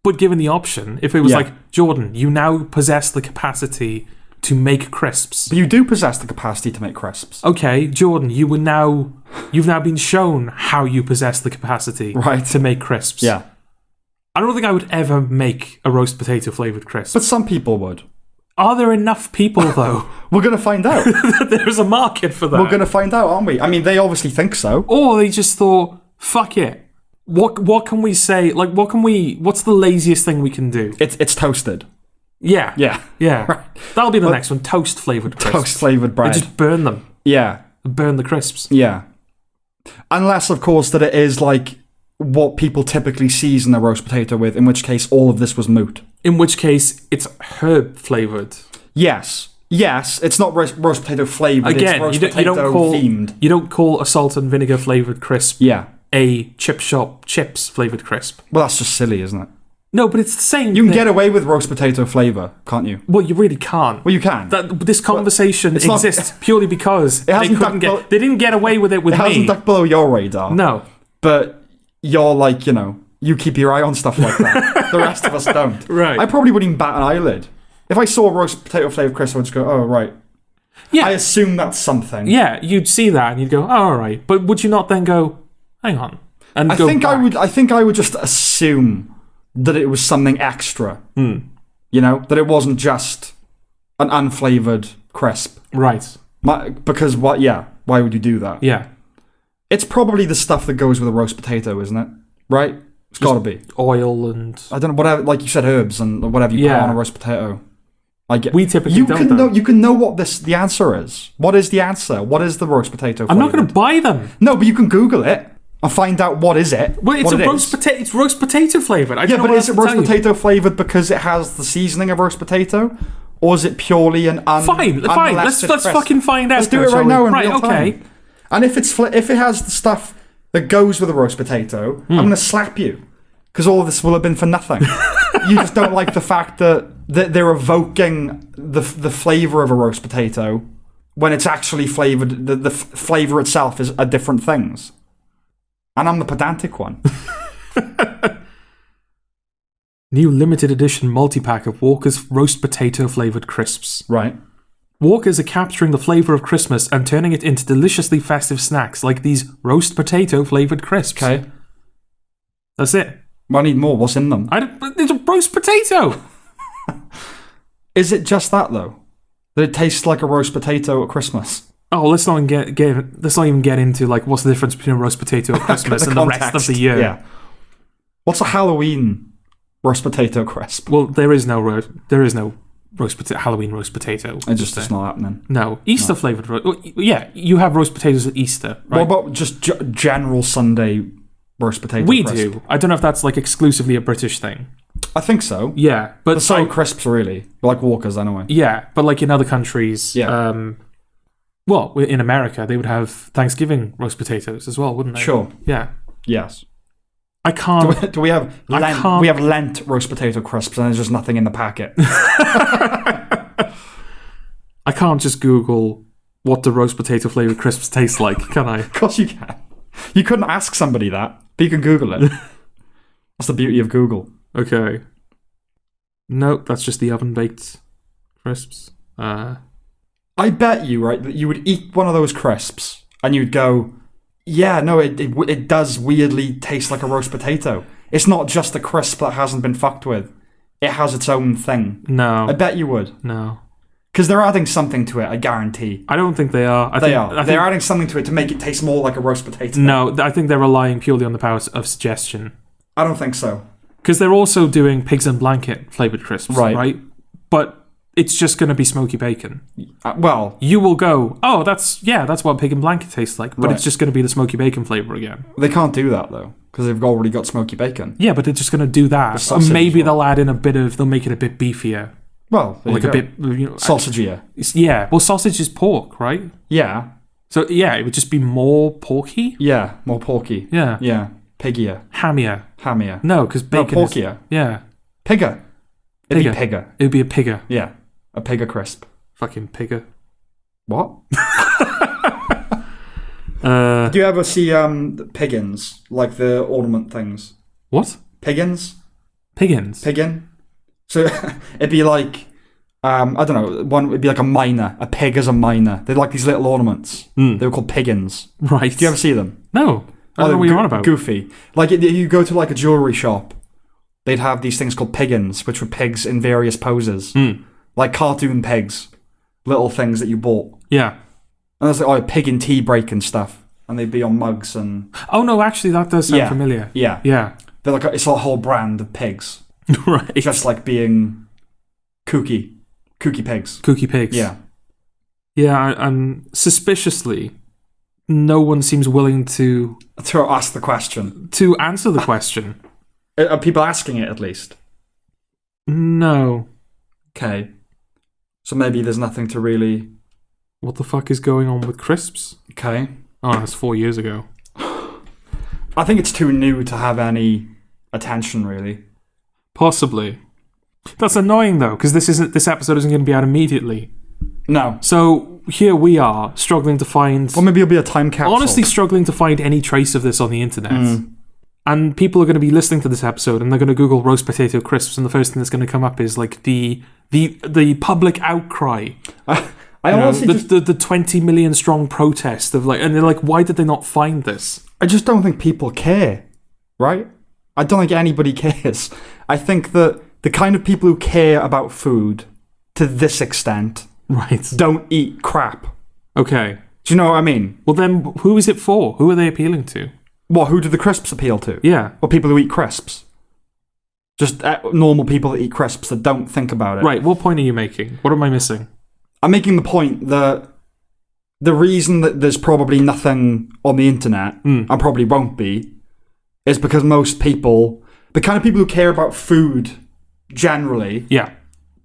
But given the option, if it was like, Jordan, you now possess the capacity to make crisps. But you do possess the capacity to make crisps. Okay, Jordan, you've now been shown how you possess the capacity to make crisps. Yeah. I don't think I would ever make a roast potato flavoured crisp. But some people would. Are there enough people, though? We're going to find out. There's a market for that. We're going to find out, aren't we? I mean, they obviously think so. Or they just thought, fuck it. What can we say? Like, what's the laziest thing we can do? It's toasted. Yeah. Yeah. Yeah. Right. That'll be the next one. Toast flavoured crisps. Toast flavoured bread. And just burn them. Yeah. Burn the crisps. Yeah. Unless, of course, that it is like what people typically season a roast potato with, in which case all of this was moot. In which case, it's herb flavoured. Yes. Yes, it's not roast potato flavoured. Again, it's roast you potato don't call themed. You don't call a salt and vinegar flavoured crisp a chip shop chips flavoured crisp. Well, that's just silly, isn't it? No, but it's the same. You can get away with roast potato flavour, can't you? Well, you really can't. Well, you can. This conversation exists purely because they didn't get away with it with me. It hasn't ducked below your radar. No. But you're like, you keep your eye on stuff like that. The rest of us don't. Right. I probably wouldn't even bat an eyelid. If I saw a roast potato flavoured crisp, I would just go, oh, right. Yeah. I assume that's something. Yeah, you'd see that and you'd go, oh, all right. But would you not then go, hang on, and I think I would just assume that it was something extra. That it wasn't just an unflavoured crisp. Right. Because what? Yeah. Why would you do that? Yeah. It's probably the stuff that goes with a roast potato, isn't it? Right? It's got to be oil and I don't know, whatever. Like you said, herbs and whatever you put on a roast potato. We typically don't. You can know what the answer is. What is the answer? What is the roast potato? I'm not going to buy them. No, but you can Google it and find out what is it. Well, it's roast potato flavoured. But is it roast potato flavoured because it has the seasening of roast potato, or is it purely an fine? Let's fucking find out. Let's do it right now in real time. Okay. And if it has the stuff that goes with a roast potato, I'm going to slap you because all of this will have been for nothing. You just don't like the fact that they're evoking the flavour of a roast potato when it's actually flavoured. The flavour itself are different things. And I'm the pedantic one. New limited edition multi-pack of Walker's roast potato flavoured crisps. Right. Walkers are capturing the flavour of Christmas and turning it into deliciously festive snacks like these roast potato flavoured crisps. Okay. That's it. I need more. What's in them? It's a roast potato. Is it just that, though? That it tastes like a roast potato at Christmas? Oh, let's not even get into like what's the difference between a roast potato at Christmas and the rest of the year. Yeah. What's a Halloween roast potato crisp? Well, there is no Halloween roast potato. It's just not happening. No, Easter flavoured roast. Yeah, you have roast potatoes at Easter, right? What about just general Sunday roast potato We crisp? do. I don't know if that's like exclusively a British thing. I think so. Yeah, but the same crisps, really. Like Walkers, anyway. Yeah, but like in other countries, well, in America, they would have Thanksgiving roast potatoes as well, wouldn't they? Sure. Yeah. Yes. I can't. Do we have Lent? We have Lent roast potato crisps, and there's just nothing in the packet. I can't just Google what the roast potato flavoured crisps taste like, can I? Of course you can. You couldn't ask somebody that, but you can Google it. That's the beauty of Google. Okay. Nope, that's just the oven-baked crisps. I bet you, right, that you would eat one of those crisps, and you'd go, yeah, no, it does weirdly taste like a roast potato. It's not just a crisp that hasn't been fucked with. It has its own thing. No. I bet you would. No. Because they're adding something to it, I guarantee. I don't think they are. They're adding something to it to make it taste more like a roast potato. No, I think they're relying purely on the power of suggestion. I don't think so. Because they're also doing pigs in blanket flavoured crisps, right? But it's just going to be smoky bacon. Well, you will go, oh, that's what pig in blanket tastes like, but it's just going to be the smoky bacon flavour again. They can't do that, though, because they've already got smoky bacon. Yeah, but they're just going to do that. Or maybe they'll add in they'll make it a bit beefier. Well, like a bit... sausagier. Yeah, well, sausage is pork, right? Yeah. So, yeah, it would just be more porky? Yeah, more porky. Yeah. Yeah, piggier. Hammier. No, because bacon is... porkier. Yeah. Pigger. It'd be pigger. It would be a pigger. Yeah, a pigger crisp. Fucking pigger. What? Do you ever see piggins, like the ornament things? What? Piggins? Piggin? So it'd be like, I don't know, one would be like a miner. A pig as a miner. They're like these little ornaments. They were called piggins. Right. Do you ever see them? No. I don't know what you're on about. Goofy. Like, you go to like a jewellery shop, they'd have these things called piggins, which were pigs in various poses. Like cartoon pigs. Little things that you bought. Yeah. And there's like, pig in tea break and stuff. And they'd be on mugs and... Oh, no, actually, that does sound familiar. Yeah. Yeah. They're like it's a whole brand of pigs. Right. Just like being kooky. Kooky pigs. Kooky pigs. Yeah. Yeah, and suspiciously, no one seems willing to ask the question. To answer the question. Are people asking it, at least? No. Okay. So maybe there's nothing to really... What the fuck is going on with crisps? Okay. Oh, that's 4 years ago. I think it's too new to have any attention, really. Possibly. That's annoying, though, because this episode isn't going to be out immediately. No. So here we are, struggling to find... Well, maybe it'll be a time capsule. Honestly, struggling to find any trace of this on the internet. And people are going to be listening to this episode, and they're going to Google roast potato crisps, and the first thing that's going to come up is like the public outcry. I honestly the 20 million strong protest of like, and they're like, why did they not find this? I just don't think people care, right? I don't think anybody cares. I think that the kind of people who care about food to this extent, right, don't eat crap. Okay. Do you know what I mean? Well, then who is it for? Who are they appealing to? What? Who do the crisps appeal to? Yeah. Or people who eat crisps? Just normal people that eat crisps that don't think about it. Right. What point are you making? What am I missing? I'm making the point that the reason that there's probably nothing on the internet, and probably won't be, is because most people, the kind of people who care about food generally,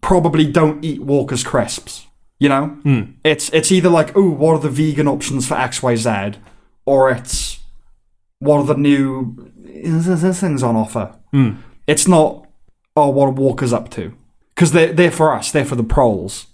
probably don't eat Walker's crisps. You know? It's either like, oh, what are the vegan options for XYZ? Or it's, what are the new things on offer? It's not, oh, what are Walker's up to? Because they're for us, they're for the proles.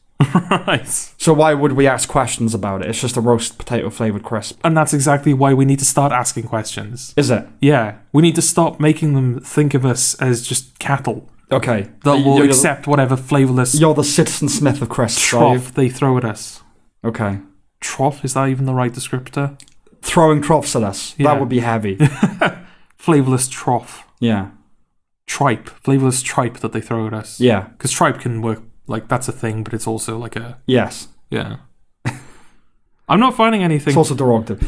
Right. So why would we ask questions about it? It's just a roast potato flavoured crisp. And that's exactly why we need to start asking questions. Is it? Yeah. We need to stop making them think of us as just cattle. Okay. That will accept whatever flavourless... You're the Citizen Smith of crisps, trough they throw at us. Okay. Trough? Is that even the right descriptor? Throwing troughs at us. Yeah. That would be heavy. Flavourless trough. Yeah. Tripe. Flavourless tripe that they throw at us. Yeah. Because tripe can work... Like, that's a thing, but it's also like a... Yes. Yeah. I'm not finding anything... It's also derogative.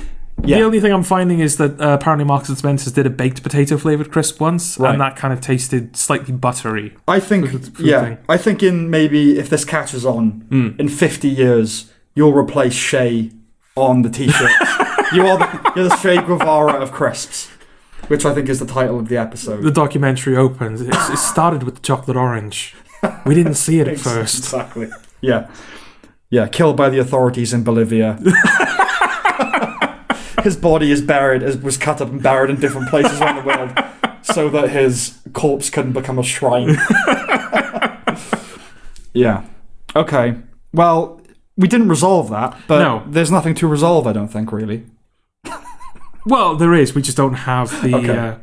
Yeah. The only thing I'm finding is that apparently Marks & Spencer's did a baked potato flavoured crisp once, and that kind of tasted slightly buttery. I think, I think in maybe, if this catches on, in 50 years, you'll replace Shay on the t-shirt. you're the Che Guevara of crisps, which I think is the title of the episode. The documentary opens. It started with the chocolate orange. We didn't see it at first. Exactly. Yeah. Yeah, killed by the authorities in Bolivia. His body was cut up and buried in different places around the world so that his corpse couldn't become a shrine. Yeah. Okay. Well, we didn't resolve that, but there's nothing to resolve, I don't think, really. Well, there is. We just don't have the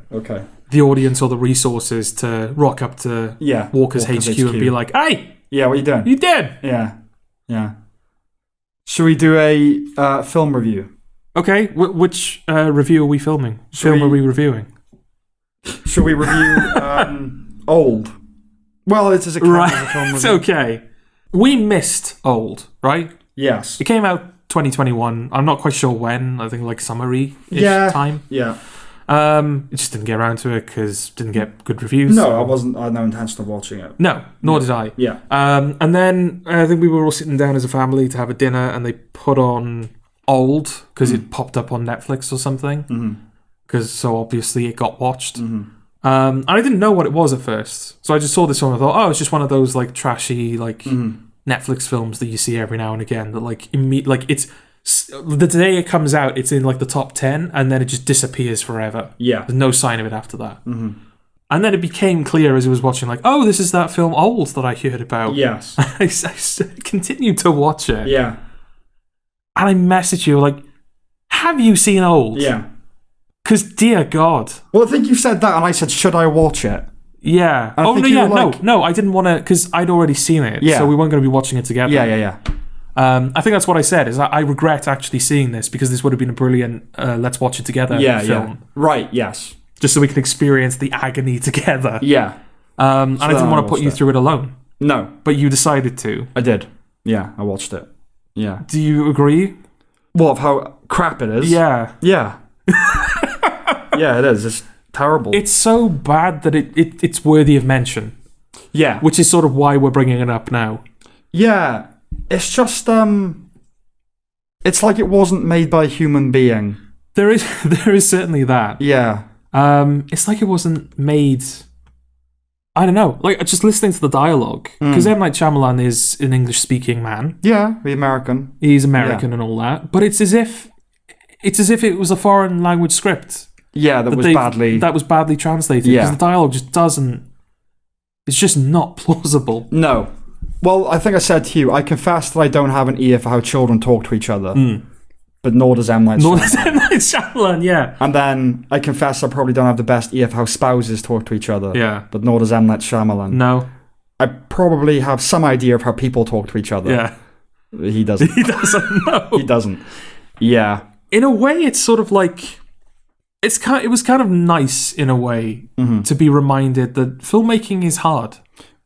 the audience or the resources to rock up to Walker's HQ and be like, "Hey, yeah, what are you doing? You did." Yeah. Should we do a film review? Okay. Which review are we filming? Film are we reviewing? Should we review Old? Well, it is a film review. It's okay. We missed Old, right? Yes. It came out 2021. I'm not quite sure when. I think like summery-ish time. Yeah. It just didn't get around to it because didn't get good reviews. No, I had no intention of watching it. No, nor did I. Yeah. And then I think we were all sitting down as a family to have a dinner, and they put on Old because it popped up on Netflix or something. So obviously it got watched. And I didn't know what it was at first, so I just saw this one and I thought, oh, it's just one of those like trashy like Netflix films that you see every now and again that like it's The day it comes out, it's in like the top 10, and then it just disappears forever. Yeah. There's no sign of it after that. Mm-hmm. And then it became clear as I was watching, like, oh, this is that film Old that I heard about. Yes. I continued to watch it. Yeah. And I messaged you, like, have you seen Old? Yeah. Because, dear God. Well, I think you said that, and I said, should I watch it? Yeah. And No, I didn't want to, because I'd already seen it. Yeah. So we weren't going to be watching it together. Yeah. I think that's what I said, is I regret actually seeing this, because this would have been a brilliant let's watch it together film. Yeah. Right, yes. Just so we can experience the agony together. Yeah. And I didn't want to put you through it alone. No. But you decided to. I did. Yeah, I watched it. Yeah. Do you agree? What, of how crap it is? Yeah. Yeah. Yeah, it is. It's terrible. It's so bad that it's worthy of mention. Yeah. Which is sort of why we're bringing it up now. Yeah. It's just, it's like it wasn't made by a human being. There is certainly that. Yeah. It's like it wasn't made... I don't know. Like, just listening to the dialogue, because M. Night Shyamalan is an English-speaking man. Yeah, the American. He's American and all that. But it's as if it was a foreign language script. Yeah, that was badly translated. Yeah. Because the dialogue just doesn't... It's just not plausible. No. Well, I think I said to you, I confess that I don't have an ear for how children talk to each other. But nor does M. Night Shyamalan. Nor does M. Night Shyamalan, yeah. And then I confess I probably don't have the best ear for how spouses talk to each other. Yeah. But nor does M. Night Shyamalan. No. I probably have some idea of how people talk to each other. Yeah. He doesn't. He doesn't know. He doesn't. Yeah. In a way, it's sort of like... It was kind of nice, in a way, to be reminded that filmmaking is hard.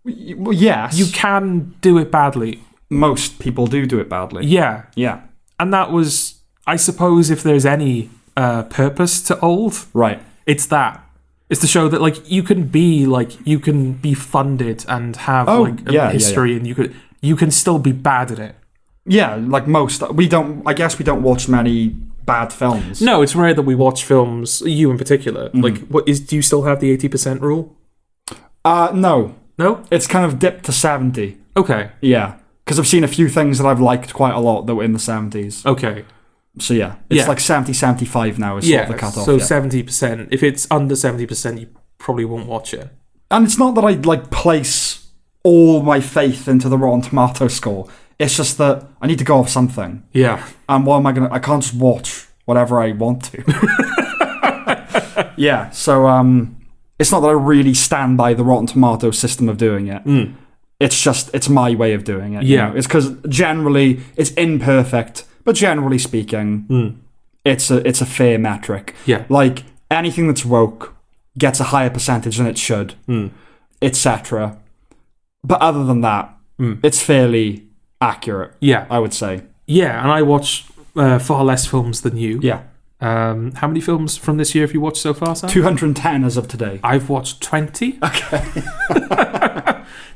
Well, yes. You can do it badly. Most people do it badly. Yeah. Yeah. And that was, I suppose, if there's any purpose to Old, right, it's that. It's to show that, like, you can be funded and have a history, and you can still be bad at it. Yeah, like most. I guess we don't watch many bad films. No, it's rare that we watch films. You in particular. Like, do you still have the 80% rule? No. No? It's kind of dipped to 70. Okay. Yeah. Because I've seen a few things that I've liked quite a lot that were in the 70s. Okay. So yeah, it's like 70, 75 now is sort of the cut-off. So 70%. If it's under 70%, you probably won't watch it. And it's not that I like place all my faith into the Rotten Tomato score. It's just that I need to go off something. Yeah. And what am I going to... I can't just watch whatever I want to. Yeah, so it's not that I really stand by the Rotten Tomato system of doing it. It's just, it's my way of doing it. Yeah. You know? It's because generally, it's imperfect, but generally speaking, it's a fair metric. Yeah. Like, anything that's woke gets a higher percentage than it should, etc. But other than that, it's fairly accurate. Yeah. I would say. Yeah, and I watch far less films than you. Yeah. How many films from this year have you watched so far, Sam? 210 as of today. I've watched 20. Okay.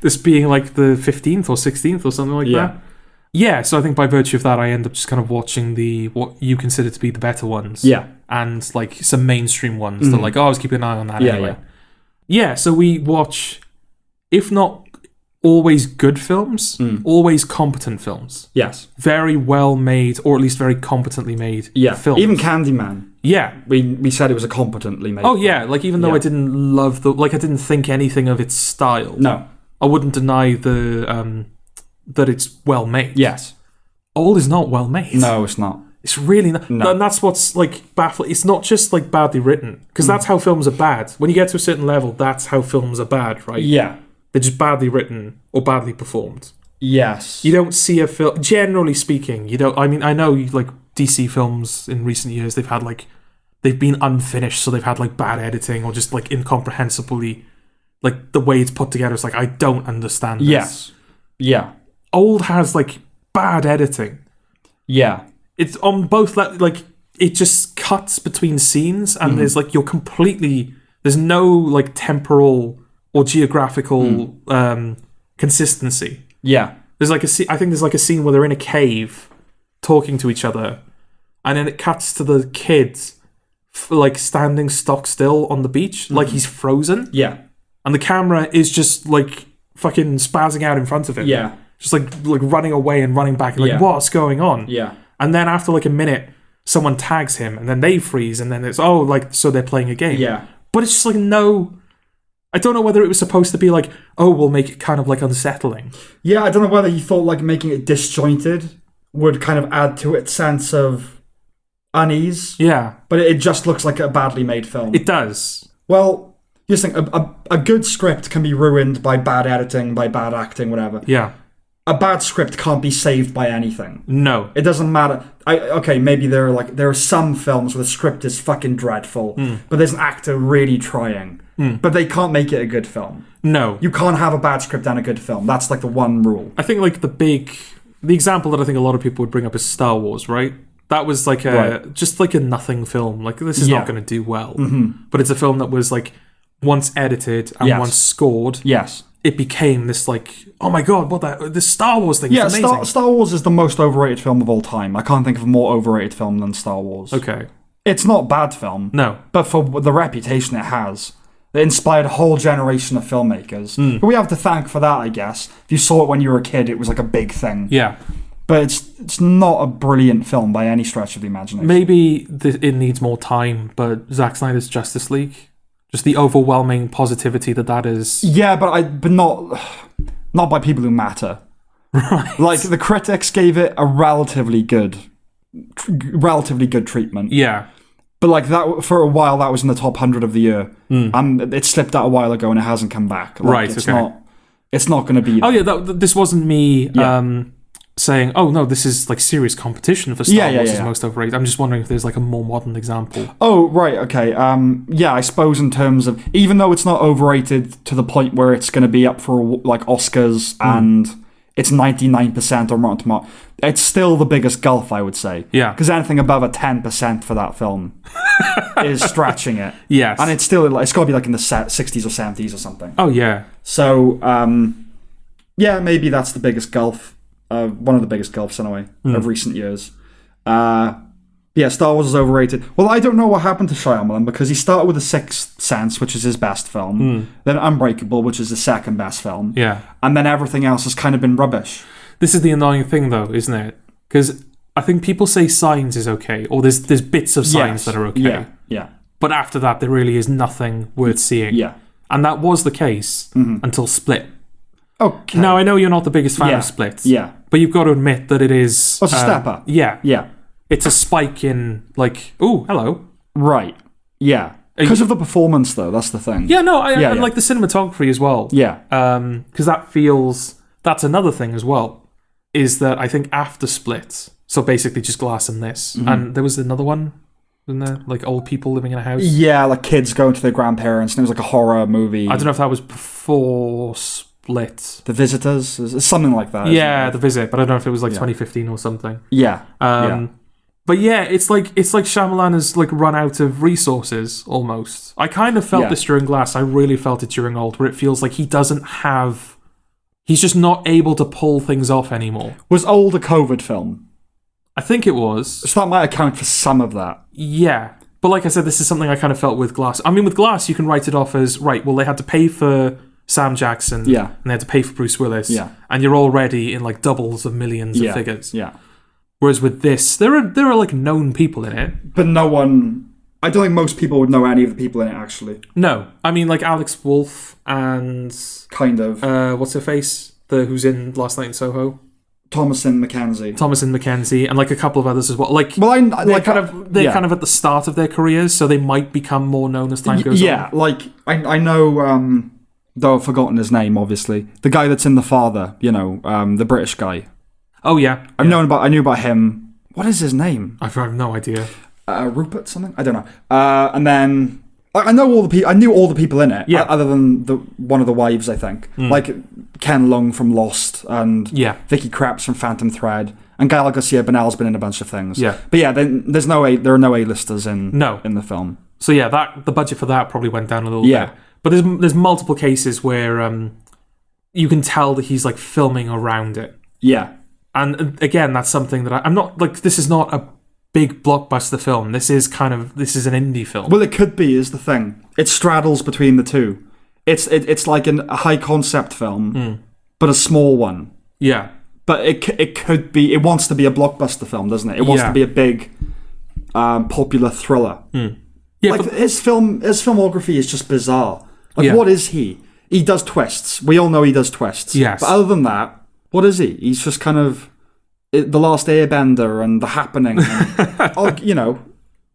This being like the 15th or 16th or something like that. Yeah, so I think by virtue of that, I end up just kind of watching what you consider to be the better ones. Yeah. And like some mainstream ones that like, I was keeping an eye on that anyway. Yeah, so we watch, if not always good films, always competent films. Yes. Very well made, or at least very competently made films. Even Candyman. Yeah. We said it was a competently made film. Yeah, like even though I didn't love I didn't think anything of its style. No. I wouldn't deny that it's well made. Yes. Old is not well made. No, it's not. It's really not. No. And that's what's like baffling. It's not just like badly written, because that's how films are bad. When you get to a certain level, that's how films are bad, right? Yeah. They're just badly written or badly performed. Yes. You don't see a film, generally speaking, you don't, I mean, I know like DC films in recent years, they've been unfinished, so they've had like bad editing or just like incomprehensibly, like the way it's put together, it's like, I don't understand this. Yes. Yeah. Old has like bad editing. Yeah. It's on both, like, it just cuts between scenes and there's like, there's no like temporal or geographical consistency. Yeah. There's like I think there's like a scene where they're in a cave talking to each other, and then it cuts to the kid like standing stock still on the beach, like he's frozen. Yeah. And the camera is just like fucking spazzing out in front of him. Yeah. Just like running away and running back. Like, what's going on? Yeah. And then after like a minute, someone tags him, and then they freeze, and then it's, oh, like, so they're playing a game. Yeah. But it's just like, no... I don't know whether it was supposed to be like, oh, we'll make it kind of like unsettling. Yeah, I don't know whether he thought like making it disjointed would kind of add to its sense of unease. Yeah. But it just looks like a badly made film. It does. Well, you just think a good script can be ruined by bad editing, by bad acting, whatever. Yeah. A bad script can't be saved by anything. No. It doesn't matter. Okay, maybe there are some films where the script is fucking dreadful, but there's an actor really trying. But they can't make it a good film. No. You can't have a bad script and a good film. That's like the one rule. I think like the example that I think a lot of people would bring up is Star Wars, right? That was like just like a nothing film. Like, this is not going to do well. But it's a film that was like once edited and once scored. Yes. It became this like, oh my god, this Star Wars thing is amazing. Star Wars is the most overrated film of all time. I can't think of a more overrated film than Star Wars. Okay. It's not a bad film. No. But for the reputation it has, it inspired a whole generation of filmmakers. But we have to thank for that, I guess. If you saw it when you were a kid, it was like a big thing. Yeah. But it's not a brilliant film by any stretch of the imagination. Maybe it needs more time, but Zack Snyder's Justice League, just the overwhelming positivity that is. Yeah, but not by people who matter. Right. Like, the critics gave it a relatively good treatment. Yeah. But like that, for a while, that was in the top 100 of the year. And it slipped out a while ago and it hasn't come back. Like, right, okay. It's not going to be... Oh yeah, this wasn't me saying, oh no, this is like serious competition for Star Wars is most overrated. I'm just wondering if there's like a more modern example. Oh, right, okay. Yeah, I suppose in terms of... Even though it's not overrated to the point where it's going to be up for like Oscars and it's 99% on Rotten Tomatoes, it's still the biggest gulf, I would say. Yeah. Because anything above a 10% for that film is stretching it. Yes. And it's still... It's got to be like in the 60s or 70s or something. Oh, yeah. So, yeah, maybe that's the biggest gulf. One of the biggest gulfs, anyway, of recent years. Yeah, Star Wars is overrated. Well, I don't know what happened to Shyamalan, because he started with The Sixth Sense, which is his best film, then Unbreakable, which is his second best film, and then everything else has kind of been rubbish. This is the annoying thing, though, isn't it? Because I think people say Signs is okay, or there's bits of Signs that are okay. Yeah. But after that, there really is nothing worth seeing. Yeah. And that was the case until Split. Okay. Now, I know you're not the biggest fan of Split. Yeah. But you've got to admit that it is... Oh, it's a step up. Yeah. Yeah. It's a spike in, like, ooh, hello. Right. Yeah. Because of the performance, though, that's the thing. Yeah, no, I like the cinematography as well. Yeah. Because that feels... That's another thing as well, is that I think after Split, so basically just Glass and this, and there was another one, wasn't there? Like old people living in a house? Yeah, like kids going to their grandparents, and it was like a horror movie. I don't know if that was before Split. The Visitors? Something like that. Yeah, The Visit, but I don't know if it was like 2015 or something. Yeah. But yeah, it's like Shyamalan has like run out of resources almost. I kind of felt this during Glass. I really felt it during Old, where it feels like he doesn't have... He's just not able to pull things off anymore. Was Old a COVID film? I think it was. So that might account for some of that. Yeah. But like I said, this is something I kind of felt with Glass. I mean, with Glass, you can write it off as, right, well, they had to pay for Sam Jackson. Yeah. And they had to pay for Bruce Willis. Yeah. And you're already in like doubles of millions of figures. Yeah. Whereas with this, there are like known people in it. But no one... I don't think most people would know any of the people in it, actually. No. I mean, like Alex Wolff and... Kind of. What's her face? Who's in Last Night in Soho? Thomasin McKenzie. And like a couple of others as well. Like, well, they're kind of at the start of their careers, so they might become more known as time goes on. Yeah, like, I know, though I've forgotten his name, obviously. The guy that's in The Father, you know, the British guy. Oh, yeah. I knew about him. What is his name? I have no idea. Rupert something? I don't know. And then I knew all the people in it. Yeah. Other than one of the wives, I think. Like Ken Leung from Lost and Vicky Krieps from Phantom Thread, and Gael Garcia Bernal's been in a bunch of things. Yeah. But yeah, there are no A-listers in the film. So yeah, the budget for that probably went down a little bit. But there's multiple cases where you can tell that he's like filming around it. Yeah. And again, that's something that I'm not like. This is not a big blockbuster film. This is an indie film. Well, it could be, is the thing. It straddles between the two. It's like a high concept film, but a small one. Yeah. But it could be. It wants to be a blockbuster film, doesn't it? It wants to be a big, popular thriller. Yeah, like his filmography is just bizarre. Like, what is he? He does twists. We all know he does twists. Yes. But other than that, what is he? He's just kind of The Last Airbender and The Happening. And,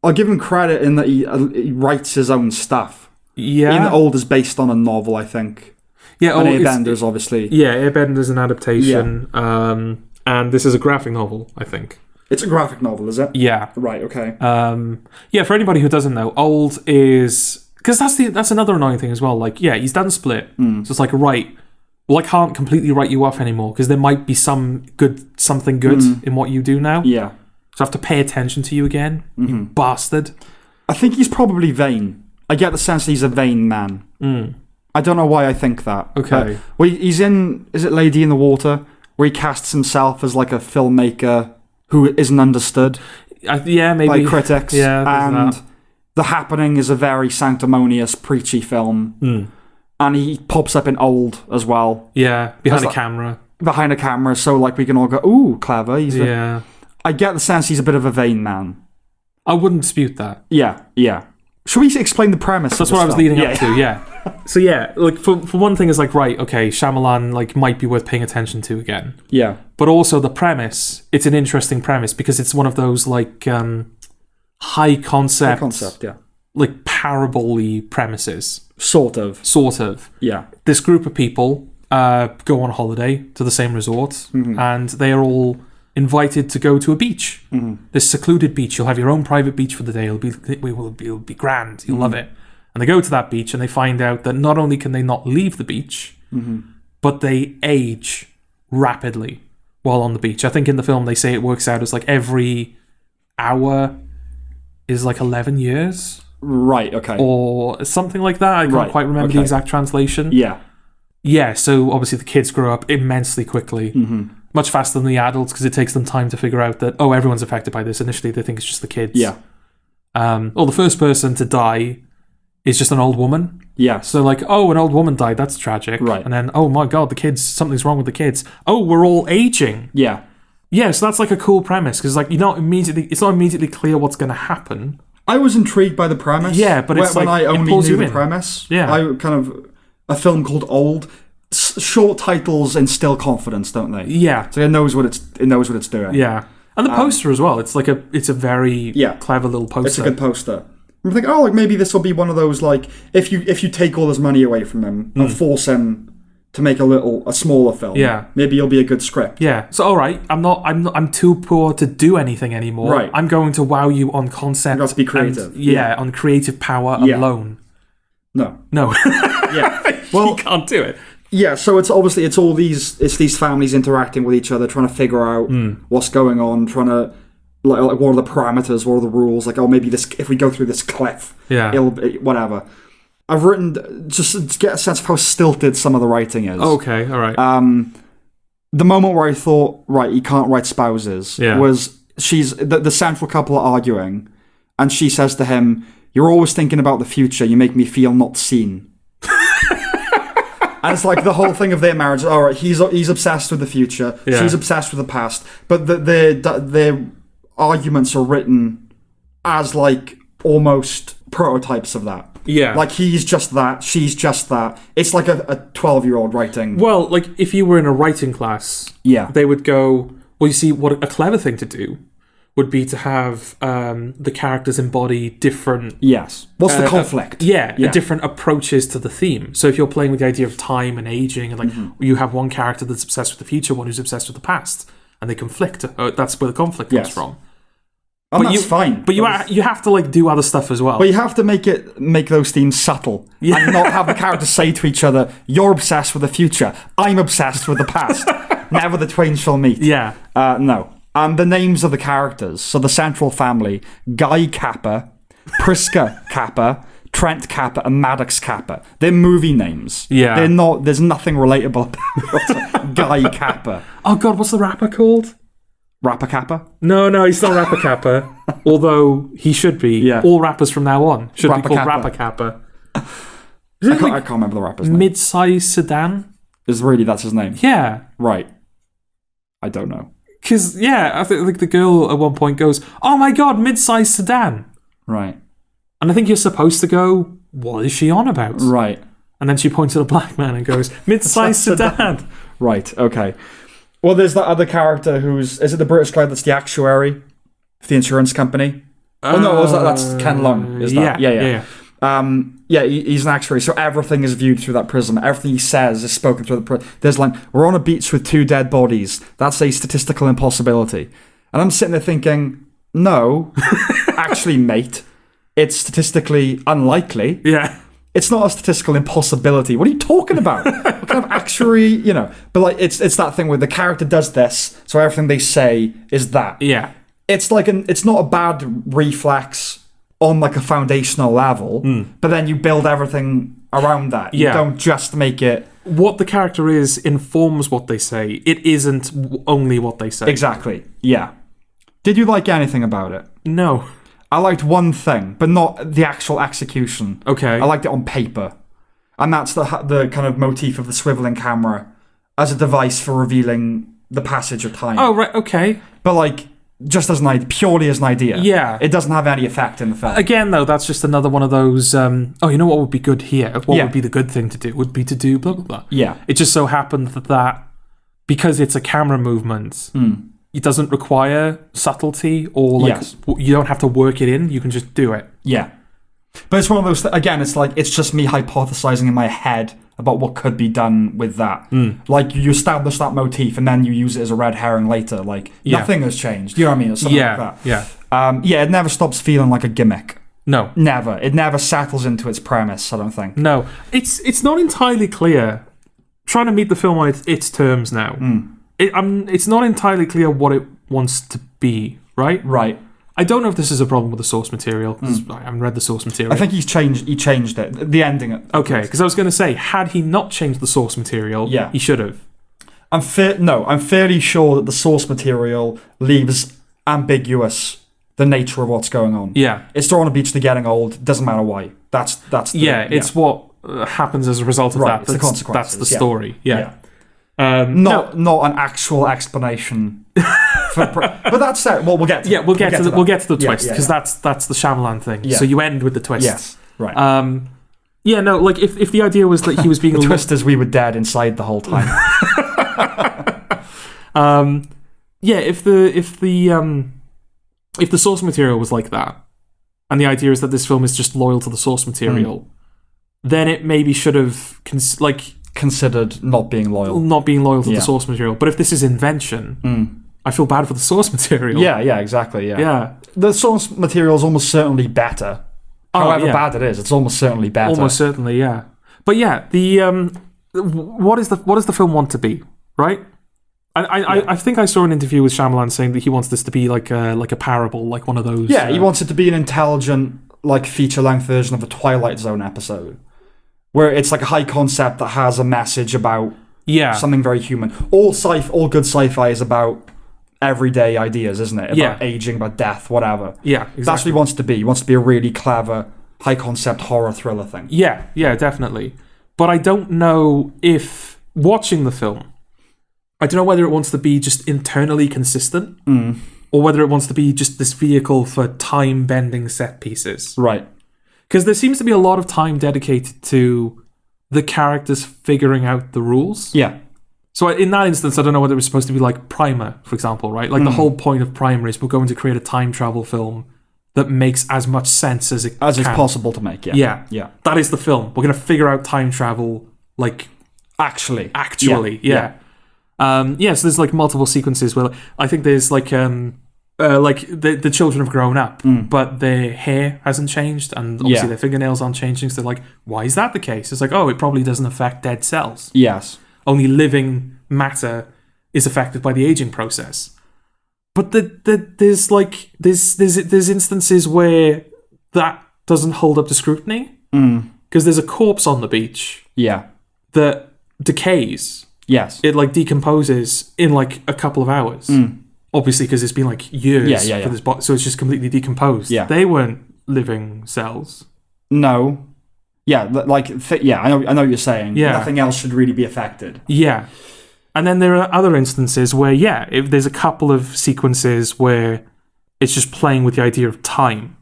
I'll give him credit in that he writes his own stuff. Yeah. Even Old is based on a novel, I think. Yeah, and Airbender's obviously. Yeah, Airbender's an adaptation. Yeah. And this is a graphic novel, I think. It's a graphic novel, is it? Yeah. Right, okay. Yeah, for anybody who doesn't know, Old is... Because that's another annoying thing as well. Like, yeah, he's done Split. So it's like, right, well, I can't completely write you off anymore because there might be something good in what you do now. Yeah. So I have to pay attention to you again, you bastard. I think he's probably vain. I get the sense that he's a vain man. I don't know why I think that. Okay. Well, he's in, is it Lady in the Water, where he casts himself as like a filmmaker who isn't understood. Yeah, maybe. By critics. Yeah, and that. The Happening is a very sanctimonious, preachy film. And he pops up in Old as well. Yeah, behind a camera. Behind a camera, so like we can all go, ooh, clever. I get the sense he's a bit of a vain man. I wouldn't dispute that. Yeah. Should we explain the premise? That's what I was leading up to, yeah. So yeah, like for one thing is like, right, okay, Shyamalan like might be worth paying attention to again. Yeah. But also the premise, it's an interesting premise because it's one of those like high concept, yeah. Like parable-y premises. Sort of. Yeah. This group of people go on holiday to the same resort and they are all invited to go to a beach. This secluded beach. You'll have your own private beach for the day. It'll be grand. You'll love it. And they go to that beach and they find out that not only can they not leave the beach, but they age rapidly while on the beach. I think in the film they say it works out as like every hour is like 11 years. Right, okay. Or something like that. I can't quite remember the exact translation. Yeah. Yeah, so obviously the kids grow up immensely quickly. Much faster than the adults because it takes them time to figure out that, everyone's affected by this. Initially, they think it's just the kids. Yeah. The first person to die is just an old woman. Yeah. So like, an old woman died. That's tragic. Right. And then, oh my God, the kids, something's wrong with the kids. Oh, we're all aging. Yeah. Yeah, so that's like a cool premise because like, it's not immediately clear what's going to happen. I was intrigued by the premise. Yeah, but it's when like, I only knew the premise. Yeah. I kind of, a film called Old. Short titles instill confidence, don't they? Yeah. So it knows what it's doing. Yeah. And the poster as well. It's like it's a very clever little poster. It's a good poster. I'm thinking, like maybe this will be one of those like if you take all his money away from him and force him to make a smaller film. Yeah. Maybe it'll be a good script. Yeah. So all right, I'm too poor to do anything anymore. Right. I'm going to wow you on concept. You got to be creative. And, on creative power alone. No. Yeah. Well, you can't do it. Yeah, so it's all these families interacting with each other, trying to figure out what's going on, trying to like what are the parameters, what are the rules? Like, maybe this if we go through this cliff, it'll be whatever. I've written just to get a sense of how stilted some of the writing is. Okay, all right. The moment where I thought, right, you can't write spouses was the central couple are arguing, and she says to him, "You're always thinking about the future. You make me feel not seen." And it's like the whole thing of their marriage. All right, he's obsessed with the future. Yeah. She's obsessed with the past. But their arguments are written as like almost prototypes of that. Yeah. Like he's just that, she's just that. It's like a 12-year-old writing. Well, like if you were in a writing class, they would go, well, you see, what a clever thing to do would be to have the characters embody different... Yes. What's the conflict? Different approaches to the theme. So if you're playing with the idea of time and aging, and like you have one character that's obsessed with the future, one who's obsessed with the past, and they conflict. That's where the conflict comes from. And that's fine. But you have to like do other stuff as well. But you have to make those themes subtle. Yeah. And not have the characters say to each other, "You're obsessed with the future. I'm obsessed with the past. Never the twain shall meet." Yeah. No. And the names of the characters, so the central family, Guy Kappa, Priska Kappa, Trent Kappa, and Maddox Kappa. They're movie names. Yeah. They're not, there's nothing relatable about Guy Kappa. Oh God, what's the rapper called? Rapper Kappa? No, he's not Rapper Kappa. Although he should be. Yeah. All rappers from now on should be called Rapper Kappa. I can't remember the rapper's name. Mid-size sedan? That's his name? Yeah. Right. I don't know. Because, I think like the girl at one point goes, "Oh my god, mid-sized sedan." Right. And I think you're supposed to go, "What is she on about?" Right. And then she points at a black man and goes, "Mid-sized sedan." Right, okay. Well, there's that other character who's... Is it the British guy that's the actuary for the insurance company? Oh, no, that's Ken Lung, is that? Yeah. He's an actuary, so everything is viewed through that prism. Everything he says is spoken through the prism. There's like, we're on a beach with 2 dead bodies. That's a statistical impossibility. And I'm sitting there thinking, no, actually, mate, it's statistically unlikely. Yeah. It's not a statistical impossibility. What are you talking about? What kind of actuary, But like, it's that thing where the character does this, so everything they say is that. Yeah. It's like it's not a bad reflex on like a foundational level, but then you build everything around that. You don't just make it... What the character is informs what they say. It isn't only what they say. Exactly, yeah. Did you like anything about it? No. I liked one thing, but not the actual execution. Okay. I liked it on paper. And that's the kind of motif of the swiveling camera as a device for revealing the passage of time. Oh, right, okay. But like... just as an idea, purely as an idea. Yeah. It doesn't have any effect in the film. Again, though, that's just another one of those, you know what would be good here? What would be the good thing to do? Would be to do blah, blah, blah. Yeah. It just so happened that because it's a camera movement, it doesn't require subtlety or, like, you don't have to work it in. You can just do it. Yeah. But it's one of those, again, it's like, it's just me hypothesizing in my head about what could be done with that. Like, you establish that motif and then you use it as a red herring later. Like, nothing has changed. You know what I mean? Or something like that. Yeah. It never stops feeling like a gimmick. No. Never. It never settles into its premise, I don't think. No. It's not entirely clear. Trying to meet the film on its terms now. It's not entirely clear what it wants to be, right? Right. I don't know if this is a problem with the source material, because I haven't read the source material. I think he changed it. The ending. Okay, because I was going to say, had he not changed the source material, he should have. I'm fairly sure that the source material leaves ambiguous the nature of what's going on. Yeah. It's they're on a beach, they're getting old, doesn't matter why. It's what happens as a result of that. It's the consequences. That's the story. Yeah. Not an actual explanation. But that's it. Well, we'll get to we'll get to the twist, because that's the Shyamalan thing. Yeah. So you end with the twist. Yes. Right. Like if the idea was that he was being the twist is we were dead inside the whole time. If the source material was like that, and the idea is that this film is just loyal to the source material, then it maybe should have considered not being loyal to the source material. But if this is invention, I feel bad for the source material. Yeah, exactly. Yeah. The source material is almost certainly better. However bad it is, it's almost certainly better. Almost certainly, yeah. But yeah, the what does the film want to be, right? I think I saw an interview with Shyamalan saying that he wants this to be like a parable, like one of those. Yeah, he wants it to be an intelligent, like feature-length version of a Twilight Zone episode, where it's like a high concept that has a message about something very human. All good sci-fi is about everyday ideas, isn't it? About aging, about death, whatever. Yeah, exactly. That's what he wants to be. He wants to be a really clever, high-concept horror thriller thing. Yeah, definitely. But I don't know if, watching the film, I don't know whether it wants to be just internally consistent, or whether it wants to be just this vehicle for time-bending set pieces. Right. Because there seems to be a lot of time dedicated to the characters figuring out the rules. Yeah. So in that instance, I don't know whether it was supposed to be like Primer, for example, right? Like the whole point of Primer is we're going to create a time travel film that makes as much sense as it is possible to make. Yeah. That is the film. We're going to figure out time travel, like actually. Yeah. So there's like multiple sequences where I think there's like the children have grown up, but their hair hasn't changed, and obviously their fingernails aren't changing. So they're like, why is that the case? It's like, oh, it probably doesn't affect dead cells. Yes. Only living matter is affected by the aging process. But there's instances where that doesn't hold up to scrutiny, because there's a corpse on the beach. Yeah. That decays. Yes. It like decomposes in like a couple of hours. Obviously, because it's been like years for this body, so it's just completely decomposed. Yeah. They weren't living cells. No. Yeah, I know what you're saying. Yeah. Nothing else should really be affected. Yeah. And then there are other instances where, if there's a couple of sequences where it's just playing with the idea of time.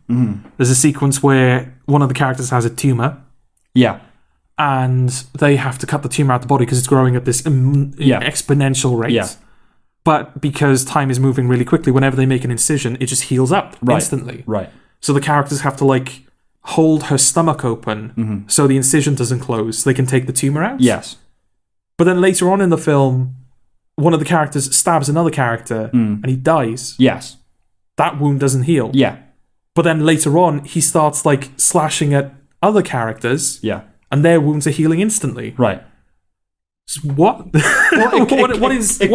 There's a sequence where one of the characters has a tumor. Yeah. And they have to cut the tumor out the body because it's growing at this exponential rate. Yeah. But because time is moving really quickly, whenever they make an incision, it just heals up instantly. Right. So the characters have to, like, hold her stomach open so the incision doesn't close, so they can take the tumor out. Yes. But then later on in the film, one of the characters stabs another character and he dies. Yes. That wound doesn't heal. Yeah. But then later on, he starts, like, slashing at other characters. Yeah. And their wounds are healing instantly. Right. So what? What does he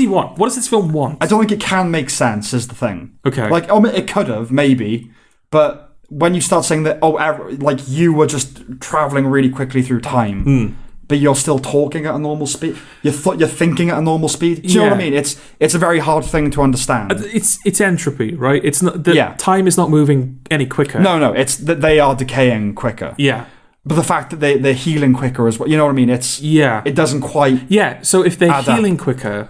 want? What does this film want? I don't think it can make sense, is the thing. Okay. Like, it could have, maybe, but when you start saying that, like, you were just traveling really quickly through time, but you're still talking at a normal speed, you're thinking at a normal speed. Do you know what I mean? It's a very hard thing to understand. It's entropy, right? It's not time is not moving any quicker. No, it's that they are decaying quicker. Yeah. But the fact that they're healing quicker as well, you know what I mean? It doesn't quite. Yeah. So if they're healing quicker,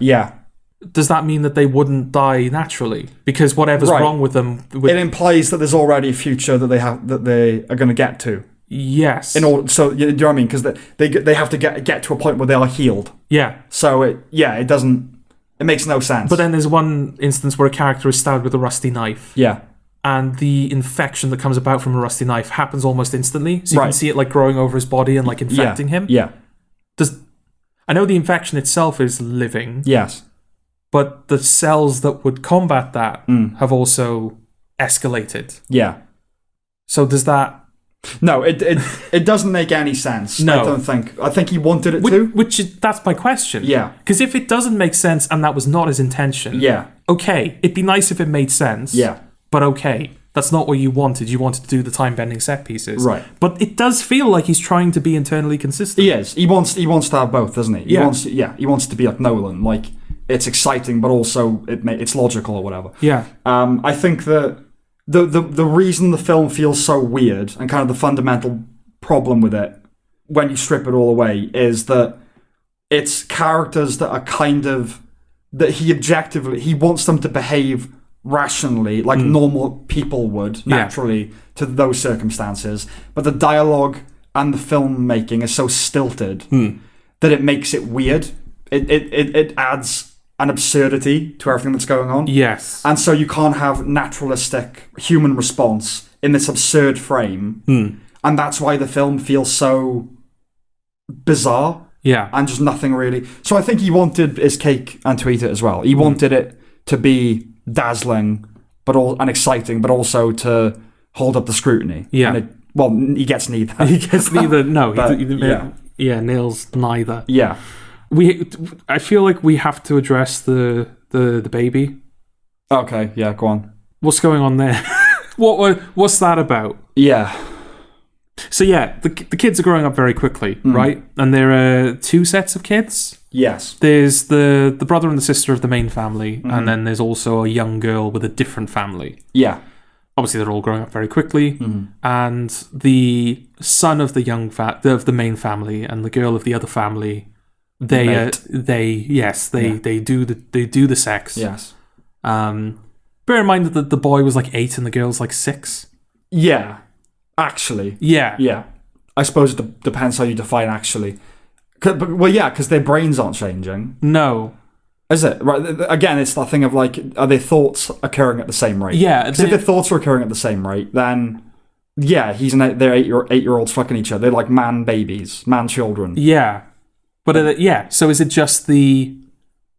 does that mean that they wouldn't die naturally? Because whatever's wrong with them, it implies that there's already a future that they are going to get to. Yes. In order, so you know what I mean? Because they have to get to a point where they are healed. Yeah. So it doesn't. It makes no sense. But then there's one instance where a character is stabbed with a rusty knife. Yeah. And the infection that comes about from a rusty knife happens almost instantly. So you can see it, like, growing over his body and, like, infecting him. Yeah. I know the infection itself is living. Yes. But the cells that would combat that have also escalated. Yeah. So does that... No, it doesn't make any sense. No. I don't think. I think he wanted it to. That's my question. Yeah. Because if it doesn't make sense and that was not his intention... Yeah. Okay, it'd be nice if it made sense. Yeah. But okay, that's not what you wanted. You wanted to do the time-bending set pieces. Right. But it does feel like he's trying to be internally consistent. He is. He wants to have both, doesn't he? He wants to be like Nolan. Like, it's exciting, but also it's logical or whatever. Yeah. I think that the reason the film feels so weird and kind of the fundamental problem with it, when you strip it all away, is that it's characters that are kind of that he wants them to behave rationally, like normal people would naturally to those circumstances, but the dialogue and the filmmaking is so stilted that it makes it weird. It adds an absurdity to everything that's going on. Yes. And so you can't have naturalistic human response in this absurd frame. And that's why the film feels so bizarre. Yeah. And just nothing really. So I think he wanted his cake and to eat it as well. He wanted it to be dazzling and exciting, but also to hold up the scrutiny. Yeah. And he gets neither. He gets neither. No. But, nails neither. Yeah. I feel like we have to address the baby. Okay. Yeah. Go on. What's going on there? What's that about? Yeah. So the kids are growing up very quickly, right? And there are two sets of kids. Yes. There's the brother and the sister of the main family, and then there's also a young girl with a different family. Yeah. Obviously, they're all growing up very quickly, and the son of the of the main family and the girl of the other family, they do the sex. Yes. Bear in mind that the boy was like 8 and the girl's like 6. Yeah. Actually. Yeah. Yeah. I suppose it depends how you define actually. Because their brains aren't changing. No. Is it? Right. Again, it's that thing of like, are their thoughts occurring at the same rate? Yeah. Because if their thoughts are occurring at the same rate, then they're 8-year-olds fucking each other. They're like man babies, man children. Yeah. But so is it just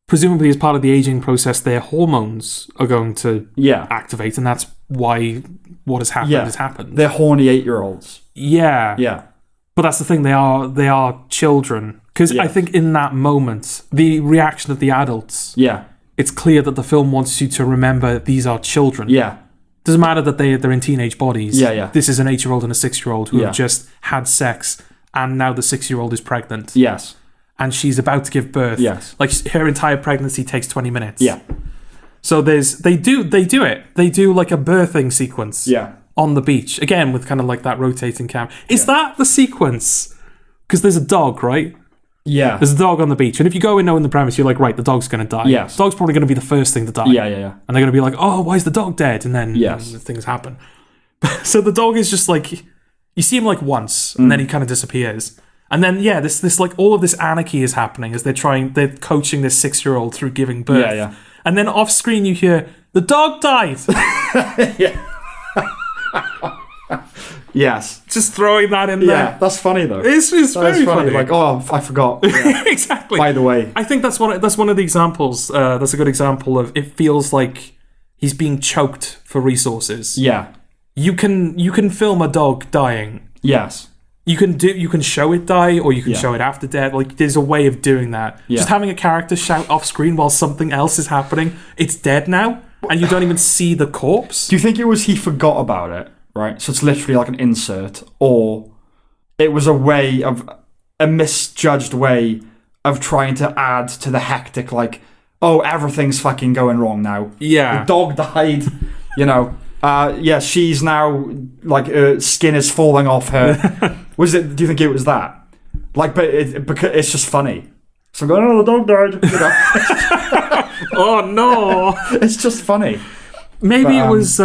presumably as part of the aging process, their hormones are going to activate, and that's why what has happened has happened. They're horny 8-year-olds. Yeah. Yeah. But that's the thing, they are children. Because I think in that moment, the reaction of the adults, it's clear that the film wants you to remember these are children. Yeah. Doesn't matter that they're in teenage bodies. Yeah. This is an 8-year-old and a 6-year-old who have just had sex, and now the 6-year-old is pregnant. Yes. And she's about to give birth. Yes. Like, her entire pregnancy takes 20 minutes. Yeah. So they do it. They do like a birthing sequence. Yeah. On the beach. Again, with kind of like that rotating camera. Is that the sequence? Because there's a dog, right? Yeah. There's a dog on the beach, and if you go in knowing the premise, you're like, right, the dog's going to die. Yes. The dog's probably going to be the first thing to die. Yeah. And they're going to be like, oh, why is the dog dead? And then things happen. So the dog is just like, you see him like once, and then he kind of disappears. And then, this like, all of this anarchy is happening as they're coaching this 6-year-old through giving birth. Yeah. And then off screen you hear, the dog died! Yeah. Yes. Just throwing that in there. Yeah, that's funny though. It's very funny. Like, oh, I forgot. Yeah. Exactly. By the way. I think that's one of the examples, that's a good example of, it feels like he's being choked for resources. Yeah. You can film a dog dying. Yes. You can show it die, or you can show it after death. Like, there's a way of doing that. Yeah. Just having a character shout off screen while something else is happening, it's dead now, and you don't even see the corpse. Do you think it was he forgot about it, right? So it's literally like an insert, or it was a misjudged way of trying to add to the hectic, like, oh, everything's fucking going wrong now. Yeah. The dog died, she's now, like, her skin is falling off her. Do you think it was that? Like, because it's just funny. So I'm going, oh, the dog died. Oh, no. It's just funny. Maybe it was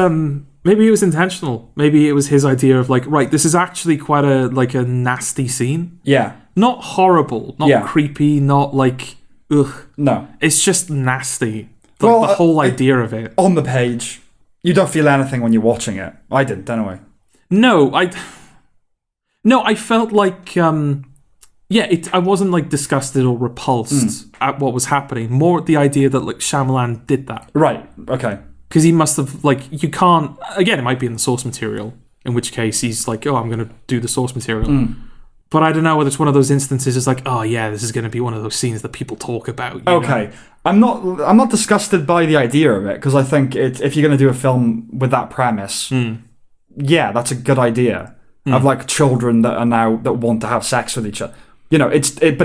intentional. Maybe it was his idea of, like, right, this is actually quite a nasty scene. Yeah. Not horrible, not creepy, not like, ugh. No. It's just nasty. The whole idea of it. On the page, you don't feel anything when you're watching it. I didn't, anyway. No, I felt like, I wasn't like disgusted or repulsed at what was happening. More at the idea that like Shyamalan did that. Right, okay. Because he must have, like, you can't, again, it might be in the source material, in which case he's like, oh, I'm going to do the source material. But I don't know whether it's one of those instances, it's like, oh yeah, this is going to be one of those scenes that people talk about. Okay. Know? I'm not disgusted by the idea of it, because I think if you're going to do a film with that premise, that's a good idea. Of like children that want to have sex with each other. But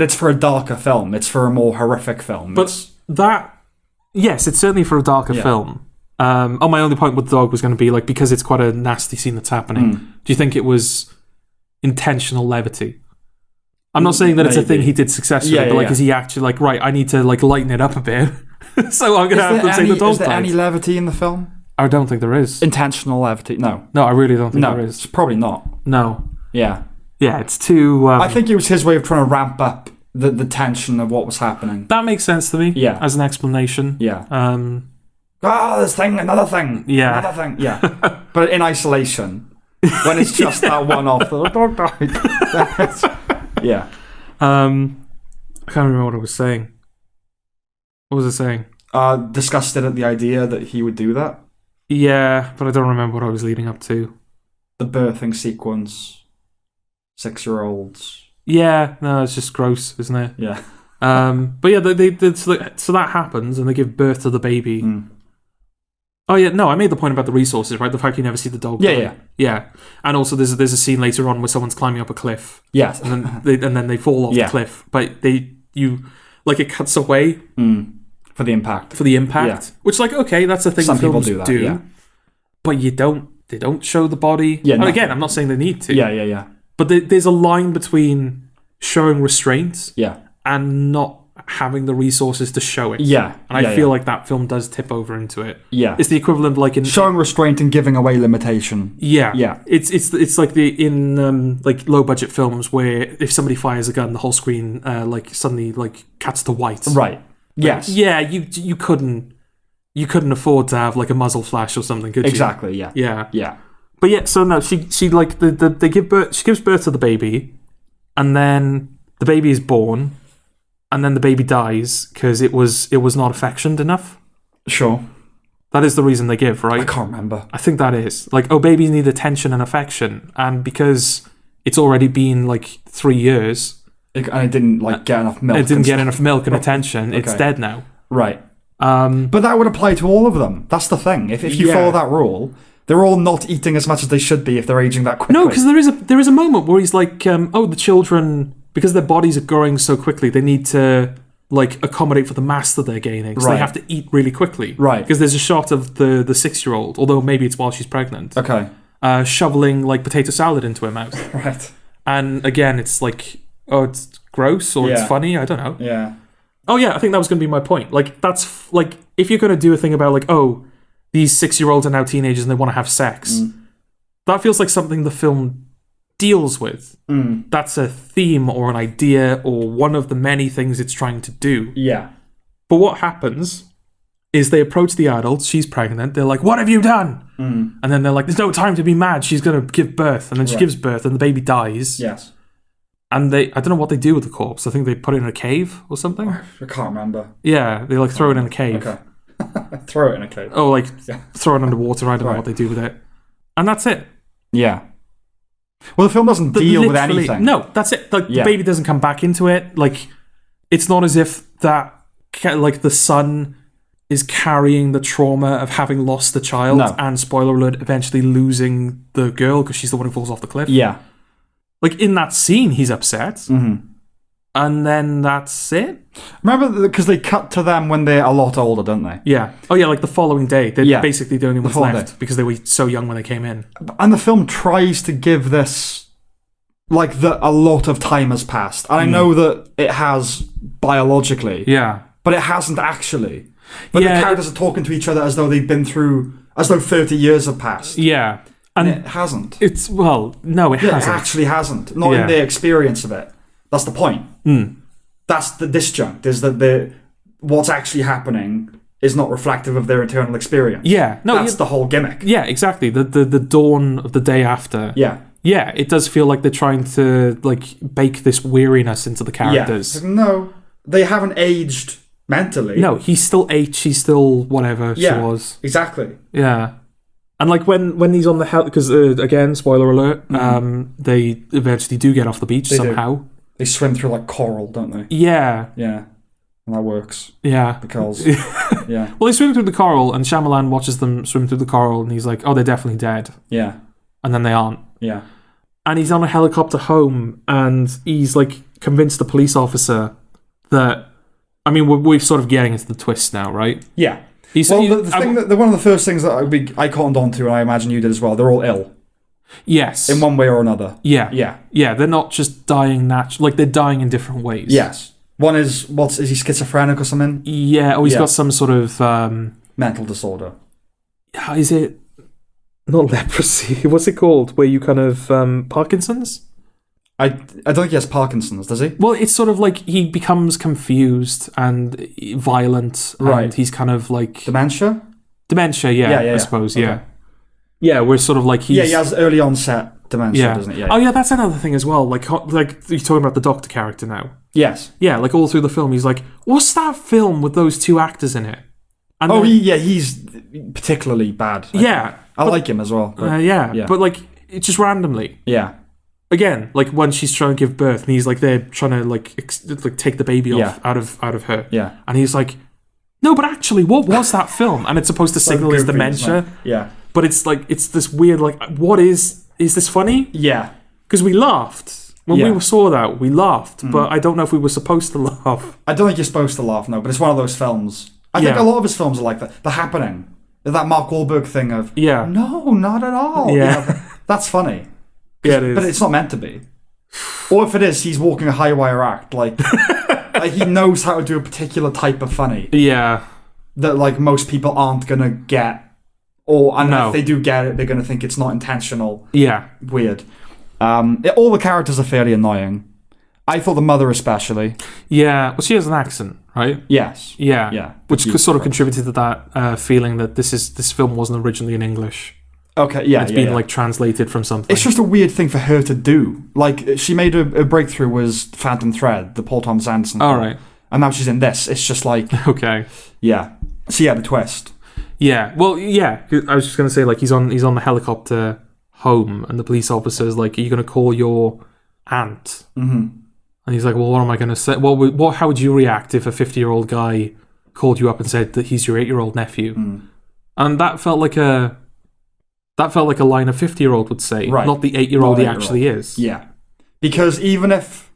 it's for a darker film. It's for a more horrific film. But yes, it's certainly for a darker film. My only point with the dog was going to be like, because it's quite a nasty scene that's happening. Do you think it was intentional levity? I'm not saying that it's a thing he did successfully, but like, is he actually like, right, I need to like lighten it up a bit, so I'm going to have to say the dog died. Is there any levity in the film? I don't think there is. Intentional levity? No. No, I really don't think there is. It's probably not. No. Yeah. Yeah, it's too... I think it was his way of trying to ramp up the tension of what was happening. That makes sense to me. Yeah. As an explanation. Yeah. This thing, another thing. Yeah. Another thing. Yeah. But in isolation, when it's just that one off, the dog died. Yeah. I can't remember what I was saying. What was I saying? Disgusted at the idea that he would do that. Yeah, but I don't remember what I was leading up to. The birthing sequence. 6-year-olds. Yeah, no, it's just gross, isn't it? Yeah. But yeah, so that happens, and they give birth to the baby. Oh yeah, no, I made the point about the resources, right? The fact you never see the dog. Yeah. And also, there's a scene later on where someone's climbing up a cliff. Yes. And then they fall off the cliff, but it cuts away. For the impact. Yeah. Which, like, okay, that's a thing some films people do. Yeah. But they don't show the body. Yeah. And again, I'm not saying they need to. Yeah. But there's a line between showing restraint and not having the resources to show it. Yeah. And I feel like that film does tip over into it. Yeah. It's the equivalent of like in showing restraint and giving away limitation. Yeah. Yeah. It's like in like low budget films where if somebody fires a gun, the whole screen like suddenly like cuts to white. Right. Yes. Yeah, you couldn't afford to have like a muzzle flash or something, could you? Exactly, yeah. Yeah. But yeah, so no, she like they give birth. She gives birth to the baby, and then the baby is born, and then the baby dies because it was not affectioned enough. Sure. That is the reason they give, right? I can't remember. I think that is like, babies need attention and affection, and because it's already been like 3 years. And it didn't get enough milk. It didn't get enough milk and attention. Okay. It's dead now. Right. But that would apply to all of them. That's the thing. If you follow that rule, they're all not eating as much as they should be if they're aging that quickly. No, because there is a moment where he's like, the children, because their bodies are growing so quickly, they need to like accommodate for the mass that they're gaining. So they have to eat really quickly. Right. Because there's a shot of the 6-year-old, although maybe it's while she's pregnant. Okay. Shoveling like potato salad into her mouth. Right. And again, it's like oh, it's gross or it's funny. I don't know. Yeah. Oh yeah, I think that was going to be my point. Like that's like if you're going to do a thing about like, oh, these 6-year-olds are now teenagers and they want to have sex, that feels like something the film deals with. That's a theme or an idea or one of the many things it's trying to do. Yeah. But what happens is they approach the adults, she's pregnant, they're like, what have you done? And then they're like, there's no time to be mad, she's going to give birth. And then she gives birth and the baby dies. Yes. And I don't know what they do with the corpse. I think they put it in a cave or something. I can't remember. Yeah, they like throw it in a cave. Okay. Throw it in a cave. Oh, like throw it underwater. I don't know what they do with it. And that's it. Yeah. Well, the film doesn't deal with anything. No, that's it. Like, the baby doesn't come back into it. Like, it's not as if that, like, the son is carrying the trauma of having lost the child and, spoiler alert, eventually losing the girl because she's the one who falls off the cliff. Yeah. Like, in that scene, he's upset. And then that's it. Remember, because they cut to them when they're a lot older, don't they? Yeah. Oh, yeah, like the following day. They're basically the only ones left day. because they were so young when they came in. And the film tries to give this, like, a lot of time has passed. And I know that it has biologically. Yeah. But it hasn't actually. But the characters are talking to each other as though they've been through, as though 30 years have passed. Yeah. And it hasn't. No, it hasn't. It actually hasn't. Not in their experience of it. That's the point. That's the disjunct, is that what's actually happening is not reflective of their eternal experience. Yeah. No, that's the whole gimmick. Yeah, exactly. The dawn of the day after. Yeah. Yeah, it does feel like they're trying to like bake this weariness into the characters. Yeah. No, they haven't aged mentally. No, he's still 8, she's still whatever she was. Exactly. Yeah. And like when he's on the because again, spoiler alert, they eventually do get off the beach somehow. They swim through like coral, don't they? Yeah. Yeah. And that works. Yeah. Because, Well, they swim through the coral and Shyamalan watches them swim through the coral and he's like, oh, they're definitely dead. Yeah. And then they aren't. Yeah. And he's on a helicopter home and he's like convinced the police officer that, I mean, we're sort of getting into the twist now, right? Yeah. The thing that one of the first things that I cottoned onto, and I imagine you did as well, they're all ill. Yes. In one way or another. Yeah. Yeah. Yeah, they're not just dying naturally, like they're dying in different ways. Yes. One is, is he schizophrenic or something? Yeah, or he's got some sort of... mental disorder. Is it... Not leprosy, what's it called? Where you kind of... Parkinson's? I don't think he has Parkinson's, does he? Well, it's sort of like he becomes confused and violent, and he's kind of like... Dementia? Dementia, I suppose, okay. Yeah, we're sort of like he's... Yeah, he has early onset dementia, doesn't he? Yeah. Oh yeah, that's another thing as well. Like you're talking about the Doctor character now. Yes. Yeah, like all through the film, he's like, what's that film with those 2 actors in it? And he's particularly bad. I like him as well. But, but like, it's just randomly. Yeah. Again, like when she's trying to give birth, and he's like there trying to like take the baby off out of her. Yeah. And he's like, no, but actually, what was that film? And it's supposed to signal his dementia. Yeah. But it's like, it's this weird, like, what is this funny? Yeah. Because we laughed. When we saw that, we laughed. But I don't know if we were supposed to laugh. I don't think you're supposed to laugh, no, but it's one of those films. I think a lot of his films are like that. The Happening. That Mark Wahlberg thing of, no, not at all. Yeah. That's funny. Yeah, it is. But it's not meant to be. Or if it is, he's walking a high wire act. Like, like he knows how to do a particular type of funny. Yeah. That, like, most people aren't going to get. If they do get it, they're going to think it's not intentional. Yeah. Weird. All the characters are fairly annoying. I thought the mother especially. Yeah. Well, she has an accent, right? Yes. Yeah. Yeah. Which sort of contributed to that feeling that this film wasn't originally in English. Okay, yeah. It's been, like, translated from something. It's just a weird thing for her to do. Like, she made a breakthrough was Phantom Thread, the Paul Thomas Anderson film. All right. And now she's in this. It's just like... Okay. Yeah. So, yeah, the twist. Yeah, well, yeah. I was just going to say, like, he's on the helicopter home, and the police officer's like, "Are you going to call your aunt?" Mm-hmm. And he's like, "Well, what am I going to say? How would you react if a 50-year-old guy called you up and said that he's your 8-year-old nephew?" Mm. And that felt like a line a 50-year-old would say, not the 8-year-old he actually is. Yeah, because even if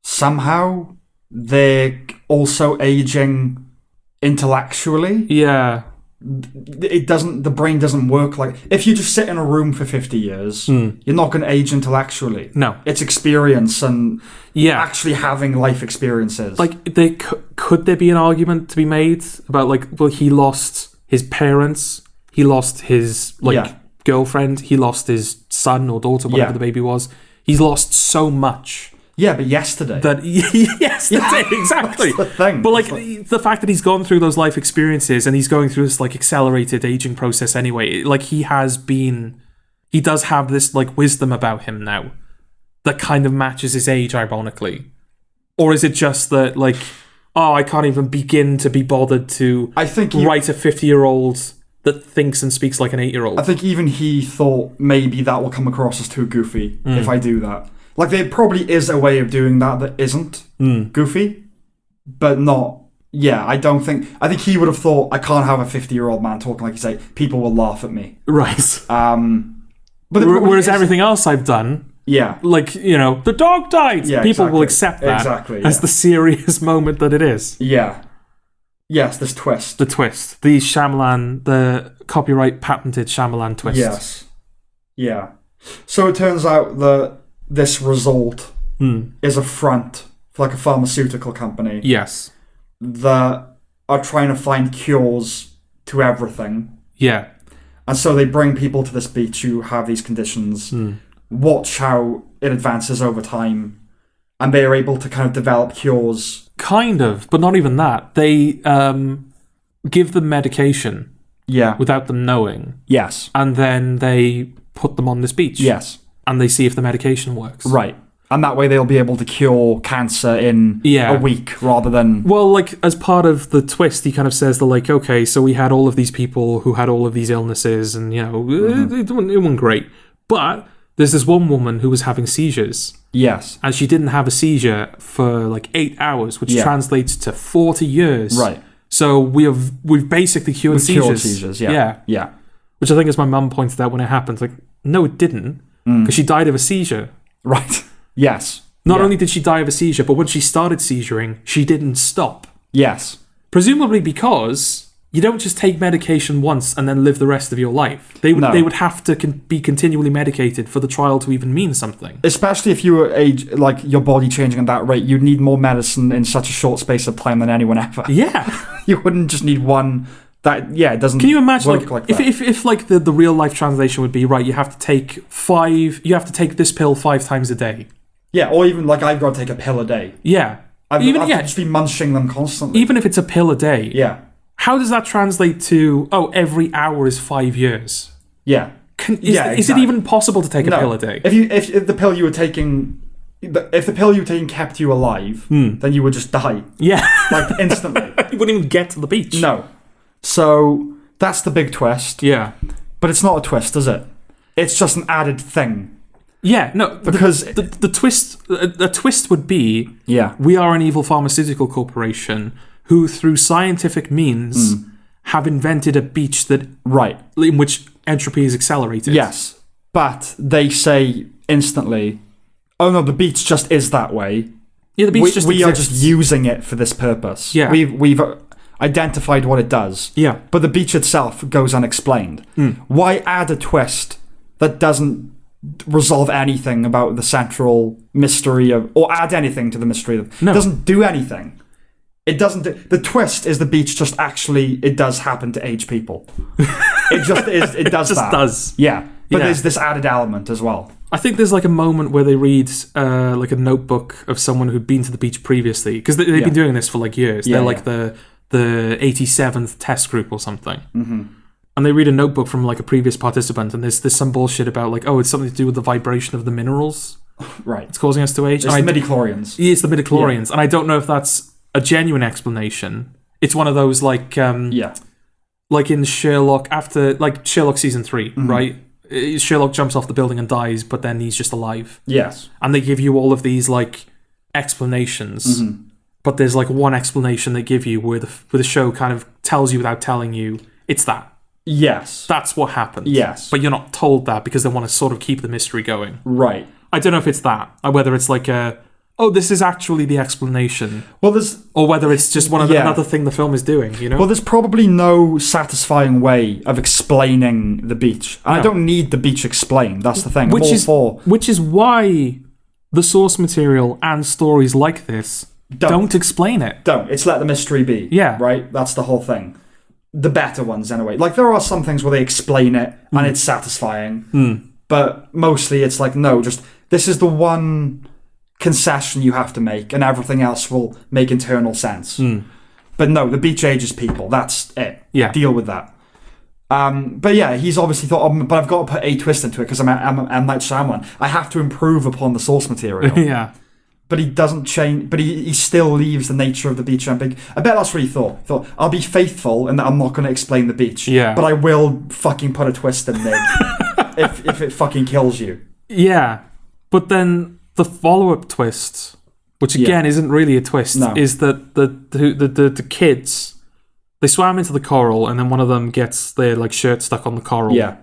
somehow they're also aging intellectually, the brain doesn't work like... If you just sit in a room for 50 years, you're not going to age intellectually. No. It's experience and actually having life experiences. Like, could there be an argument to be made about, like, well, he lost his parents, he lost his, girlfriend, he lost his son or daughter, whatever the baby was. He's lost so much. Yeah, but yesterday. Exactly. That's the thing. But the fact that he's gone through those life experiences and he's going through this like accelerated aging process anyway, like he does have this like wisdom about him now that kind of matches his age, ironically. Or is it just that like, oh, I can't even begin to be bothered to write a 50-year-old that thinks and speaks like an 8-year-old? I think even he thought maybe that will come across as too goofy if I do that. Like, there probably is a way of doing that isn't goofy, but not... Yeah, I think he would have thought, I can't have a 50-year-old man talking like he's 8. People will laugh at me. Right. But whereas everything else I've done... Yeah. Like, the dog died. Yeah, People will accept that as the serious moment that it is. Yeah. Yes, this twist. The twist. The Shyamalan, the copyright patented Shyamalan twist. Yes. Yeah. So it turns out that this result is a front for like a pharmaceutical company. Yes. That are trying to find cures to everything. Yeah. And so they bring people to this beach who have these conditions, watch how it advances over time, and they are able to kind of develop cures. Kind of, but not even that. They give them medication without them knowing. Yes. And then they put them on this beach. Yes. And they see if the medication works. Right. And that way they'll be able to cure cancer in a week rather than... Well, like, as part of the twist, he kind of says, okay, so we had all of these people who had all of these illnesses and, it wasn't great. But there's this one woman who was having seizures. Yes. And she didn't have a seizure for, like, 8 hours, which translates to 40 years. Right. So we've basically cured seizures. Cured seizures, yeah. Yeah. Which I think, as my mum pointed out when it happened, like, no, it didn't. Because she died of a seizure. Right. Yes. Not only did she die of a seizure, but when she started seizuring, she didn't stop. Yes. Presumably because you don't just take medication once and then live the rest of your life. They would have to be continually medicated for the trial to even mean something. Especially if you were like your body changing at that rate, you'd need more medicine in such a short space of time than anyone ever. Yeah. You wouldn't just need one... it doesn't. Can you imagine, like if like the real life translation would be right? You have to take this pill 5 times a day. Yeah, or even like I've got to take a pill a day. Yeah, I've just be munching them constantly. Even if it's a pill a day. Yeah. How does that translate to? Oh, every hour is 5 years. Yeah. Is it even possible to take a pill a day? If the pill you were taking. If the pill you were taking kept you alive, then you would just die. Yeah, like instantly. You wouldn't even get to the beach. No. So that's the big twist. Yeah. But it's not a twist, is it? It's just an added thing. Yeah, no, because the twist would be we are an evil pharmaceutical corporation who, through scientific means, have invented a beach in which entropy is accelerated. Yes, but they say instantly, oh no, the beach just is that way. Yeah, the beach we are just using it for this purpose. Yeah, we've identified what it does. Yeah, but the beach itself goes unexplained. Why add a twist that doesn't resolve anything about the central mystery or add anything to the mystery it doesn't do anything. It doesn't the twist is the beach just actually it does happen to age people. It just is it does just that. Does. Yeah. But there's this added element as well. I think there's like a moment where they read like a notebook of someone who'd been to the beach previously, because they've been doing this for like years. They're like the 87th test group or something. And they read a notebook from like a previous participant, and there's some bullshit about like, oh, it's something to do with the vibration of the minerals. Right. It's causing us to age. It's the midichlorians. Yeah, it's the midichlorians. And I don't know if that's a genuine explanation. It's one of those like like in Sherlock, after like Sherlock season 3, right? Sherlock jumps off the building and dies, but then he's just alive. Yes. And they give you all of these like explanations. But there's like one explanation they give you where the show kind of tells you without telling you it's that. Yes. That's what happened. Yes. But you're not told that because they want to sort of keep the mystery going. Right. I don't know if it's that, or whether it's like a oh, this is actually the explanation. Well, there's... Or whether it's just another thing the film is doing, you know? Well, there's probably no satisfying way of explaining the beach. I don't need the beach explained. That's the thing. Which is why the source material and stories like this don't explain it. It's let the mystery be. Yeah. Right? That's the whole thing. The better ones, anyway. Like, there are some things where they explain it, and it's satisfying. But mostly it's like, no, just... This is the one concession you have to make, and everything else will make internal sense. But no, the beach ages people. That's it. Yeah. Deal with that. But yeah, he's obviously thought, but I've got to put a twist into it because I'm M. Night Shyamalan. I have to improve upon the source material. Yeah. But he doesn't change. But he still leaves the nature of the beach ambiguous. I bet that's what he thought. He thought, I'll be faithful and that I'm not going to explain the beach. Yeah. But I will fucking put a twist in there if it fucking kills you. Yeah. But then the follow-up twist, which again isn't really a twist, is that the kids, they swam into the coral and then one of them gets their like shirt stuck on the coral. Yeah.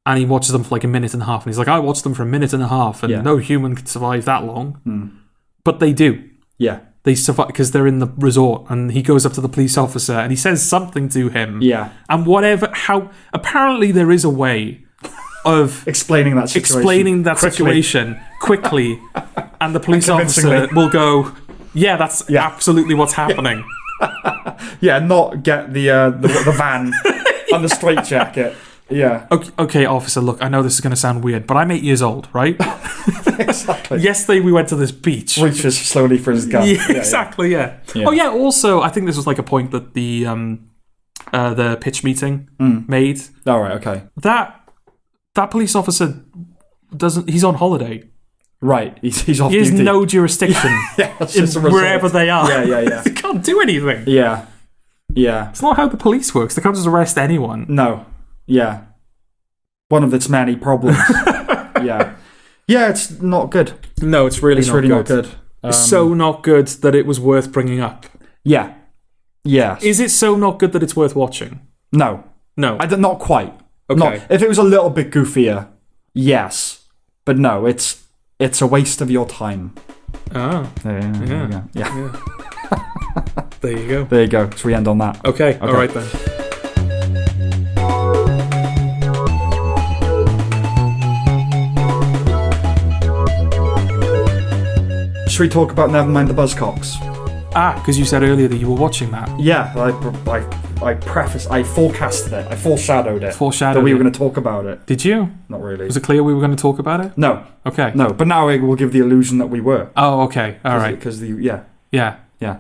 And he watches them for like a minute and a half. And he's like, I watched them for a minute and a half and no human could survive that long. But they do. Yeah. They survive because they're in the resort and he goes up to the police officer and he says something to him. Yeah. And apparently there is a way of explaining that situation quickly, and the police officer will go, yeah, that's absolutely what's happening. Not get the van on the straitjacket. Yeah. Okay, officer, look, I know this is going to sound weird, but I'm 8 years old, right? Exactly. Yesterday we went to this beach. Reaches slowly for his gun. Yeah, exactly, yeah. Oh yeah, also, I think this was like a point that the pitch meeting made. All right, okay. That police officer he's on holiday. Right, he's off duty. He has no jurisdiction wherever they are. Yeah. They can't do anything. Yeah. It's not how the police works. They can't just arrest anyone. No. Yeah. One of its many problems. Yeah, it's not good. No, it's really not good. It's so not good that it was worth bringing up. Yeah. Is it so not good that it's worth watching? No. Not quite. Okay. If it was a little bit goofier, yes. But no, it's a waste of your time. Oh. Yeah. There you go. There you go. So we end on that. Okay. All right then. Should we talk about Nevermind the Buzzcocks? Because you said earlier that you were watching that. Yeah, I forecasted it. I foreshadowed it. That we were going to talk about it. Did you? Not really. Was it clear we were going to talk about it? No. Okay. No, but now it will give the illusion that we were. Oh, okay. All right. Because Yeah.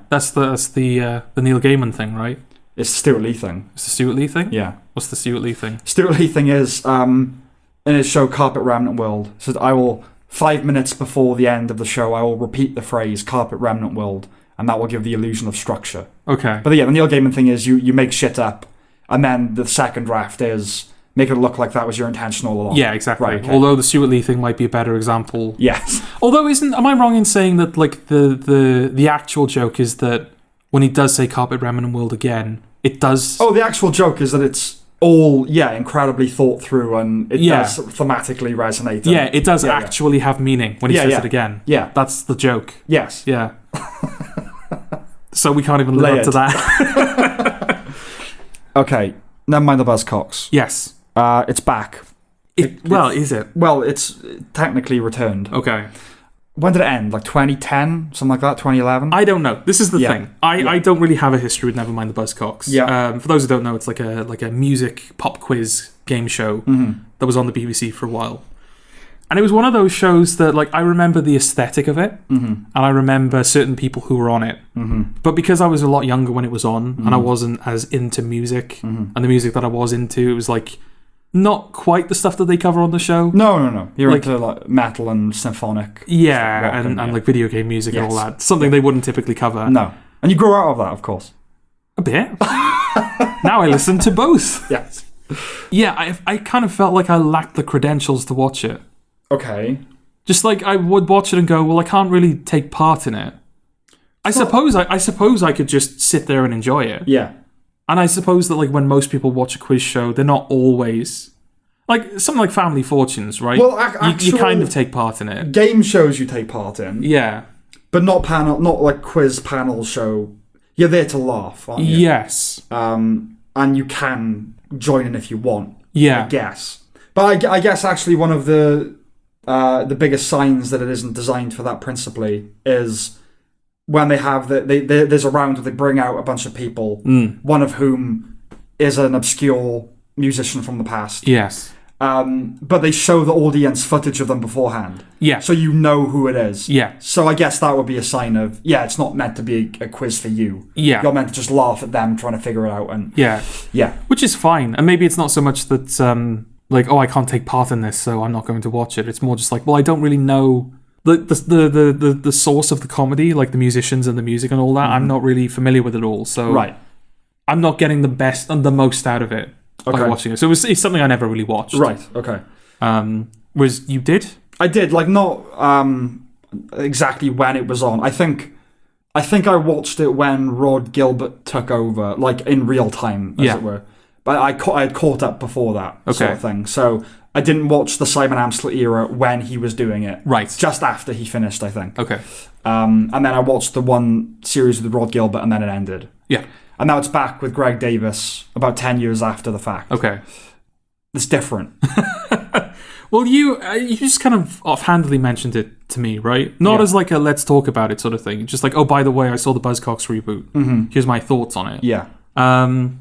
That's the Neil Gaiman thing, right? It's the Stuart Lee thing. It's the Stuart Lee thing? Yeah. What's the Stuart Lee thing? Stuart Lee thing is, in his show Carpet Remnant World, says I will, 5 minutes before the end of the show, I will repeat the phrase Carpet Remnant World, and that will give the illusion of structure. Okay. But yeah, the Neil Gaiman thing is you make shit up, and then the second draft is make it look like that was your intention all along. Yeah, exactly. Right, okay. Although the Stuart Lee thing might be a better example. Yes. Although am I wrong in saying that like the actual joke is that when he does say Carpet Remnant World again, it does... Oh, the actual joke is that it's all, incredibly thought through, and it does thematically resonate. Yeah, it does actually have meaning when he says it again. Yeah. That's the joke. Yes. Yeah. So we can't even live up to that. Okay, never mind the Buzzcocks. Yes. It's back. Is it? Well, it's technically returned. Okay. When did it end? Like 2010? Something like that? 2011? I don't know. This is the thing. I don't really have a history with Nevermind the Buzzcocks. Yeah. For those who don't know, it's like a music pop quiz game show that was on the BBC for a while. And it was one of those shows that, like, I remember the aesthetic of it, and I remember certain people who were on it. But because I was a lot younger when it was on, and I wasn't as into music, and the music that I was into, it was like not quite the stuff that they cover on the show. No. You're into like metal and symphonic. Yeah, and like video game music and all that. Something they wouldn't typically cover. No. And you grow out of that, of course. A bit. Now I listen to both. Yes. Yeah, I kind of felt like I lacked the credentials to watch it. Okay. Just like I would watch it and go, well, I can't really take part in it. I suppose I could just sit there and enjoy it. Yeah. And I suppose that like when most people watch a quiz show, they're not always like something like Family Fortunes, right? Well, you kind of take part in it. Game shows you take part in. Yeah. But not like quiz panel show. You're there to laugh, aren't you? Yes. And you can join in if you want. Yeah. I guess. But I guess actually one of the biggest signs that it isn't designed for that principally is when they have there's a round where they bring out a bunch of people, one of whom is an obscure musician from the past. Yes. But they show the audience footage of them beforehand. Yeah. So you know who it is. Yeah. So I guess that would be a sign of, it's not meant to be a quiz for you. Yeah. You're meant to just laugh at them trying to figure it out. And yeah. Which is fine. And maybe it's not so much that, I can't take part in this, so I'm not going to watch it. It's more just like, well, I don't really know the source of the comedy, like the musicians and the music and all that. I'm not really familiar with it all. So right. I'm not getting the best and the most out of it. By watching it. So it's something I never really watched. Right, okay. Whereas you did? I did, not exactly when it was on. I think I watched it when Rod Gilbert took over, like in real time, as it were. But I had caught up before that sort of thing. So I didn't watch the Simon Amstel era when he was doing it. Right. Just after he finished, I think. Okay. And then I watched the one series with Rod Gilbert and then it ended. Yeah. And now it's back with Greg Davies about 10 years after the fact. Okay. It's different. Well, you just kind of offhandedly mentioned it to me, right? Not as like a let's talk about it sort of thing. Just like, oh, by the way, I saw the Buzzcocks reboot. Mm-hmm. Here's my thoughts on it. Yeah. And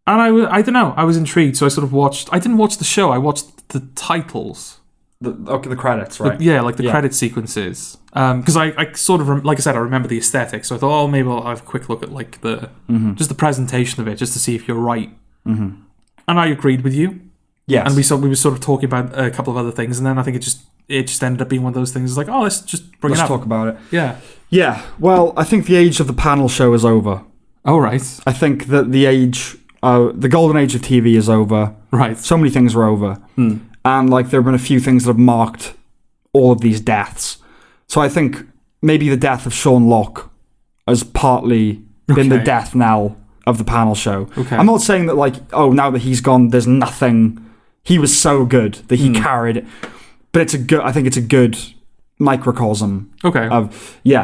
I don't know. I was intrigued, so I sort of watched. I didn't watch the show. I watched the titles. The credits, right? The credit sequences. Because I sort of, like I said, I remember the aesthetic. So I thought, maybe I'll have a quick look at like just the presentation of it, just to see if you're right. Mm-hmm. And I agreed with you. Yes. And we were sort of talking about a couple of other things, and then I think it just ended up being one of those things. It's like, let's just bring it up. Let's talk about it. Yeah. Yeah. Well, I think the age of the panel show is over. Oh, right. I think that the golden age of TV is over. Right. So many things are over. And like there have been a few things that have marked all of these deaths. So I think maybe the death of Sean Locke has partly been the death knell of the panel show. Okay. I'm not saying that like, now that he's gone, there's nothing. He was so good that he carried it. But I think it's a good microcosm. Okay.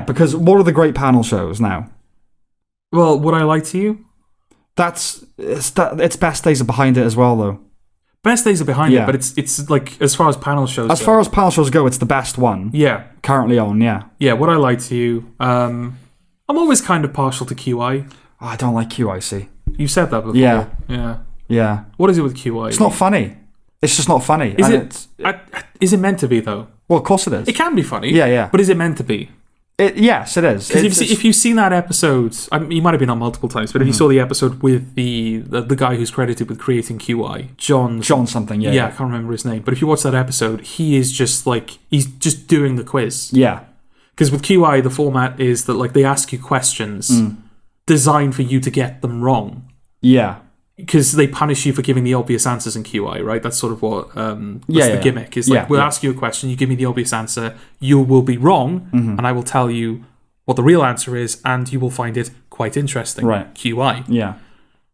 Because what are the great panel shows now? Well, Would I Lie to You? It's Best Days are behind it as well, though. Best Days are behind it, but it's like, as far as panel shows far as panel shows go, it's the best one. Yeah. Currently on, yeah. Yeah, Would I Lie to You? I'm always kind of partial to QI. Oh, I don't like QIC. You said that before. Yeah. Yeah. Yeah. What is it with QI? It's not funny. It's just not funny. Is it meant to be, though? Well, of course it is. It can be funny. Yeah. But is it meant to be? Yes, it is. Because if you've seen that episode, you might have been on multiple times, but if you saw the episode with the guy who's credited with creating QI, John something, yeah. Yeah, I can't remember his name. But if you watch that episode, he is just like, he's just doing the quiz. Yeah. Because with QI, the format is that like they ask you questions designed for you to get them wrong. Yeah. Because they punish you for giving the obvious answers in QI, right? That's sort of what the gimmick is. Like, we'll ask you a question, you give me the obvious answer, you will be wrong, and I will tell you what the real answer is, and you will find it quite interesting. Right. QI. Yeah.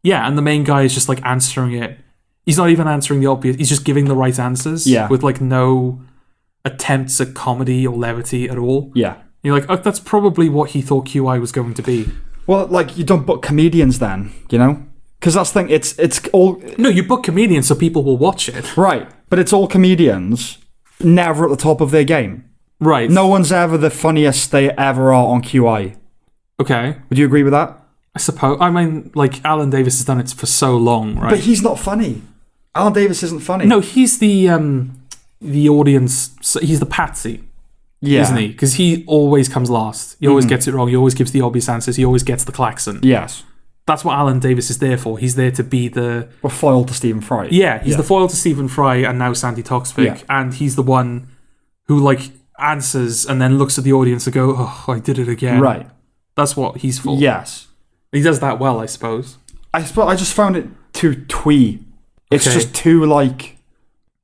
Yeah, and the main guy is just like answering it. He's not even answering the obvious, he's just giving the right answers with like no attempts at comedy or levity at all. Yeah. You're like, that's probably what he thought QI was going to be. Well, like, you don't book comedians then, you know? Because that's the thing, it's all... No, you book comedians so people will watch it. Right, but it's all comedians, never at the top of their game. Right. No one's ever the funniest they ever are on QI. Okay. Would you agree with that? I suppose. I mean, like, Alan Davis has done it for so long, right? But he's not funny. Alan Davis isn't funny. No, he's the audience... He's the patsy. Yeah. Isn't he? Because he always comes last. He always gets it wrong. He always gives the obvious answers. He always gets the klaxon. Yes. That's what Alan Davis is there for. He's there to be the... Well, foil to Stephen Fry. Yeah, he's the foil to Stephen Fry and now Sandy Toksvig. And he's the one who, like, answers and then looks at the audience and go, oh, I did it again. Right. That's what he's for. Yes. He does that well, I suppose. I just found it too twee. It's just too, like...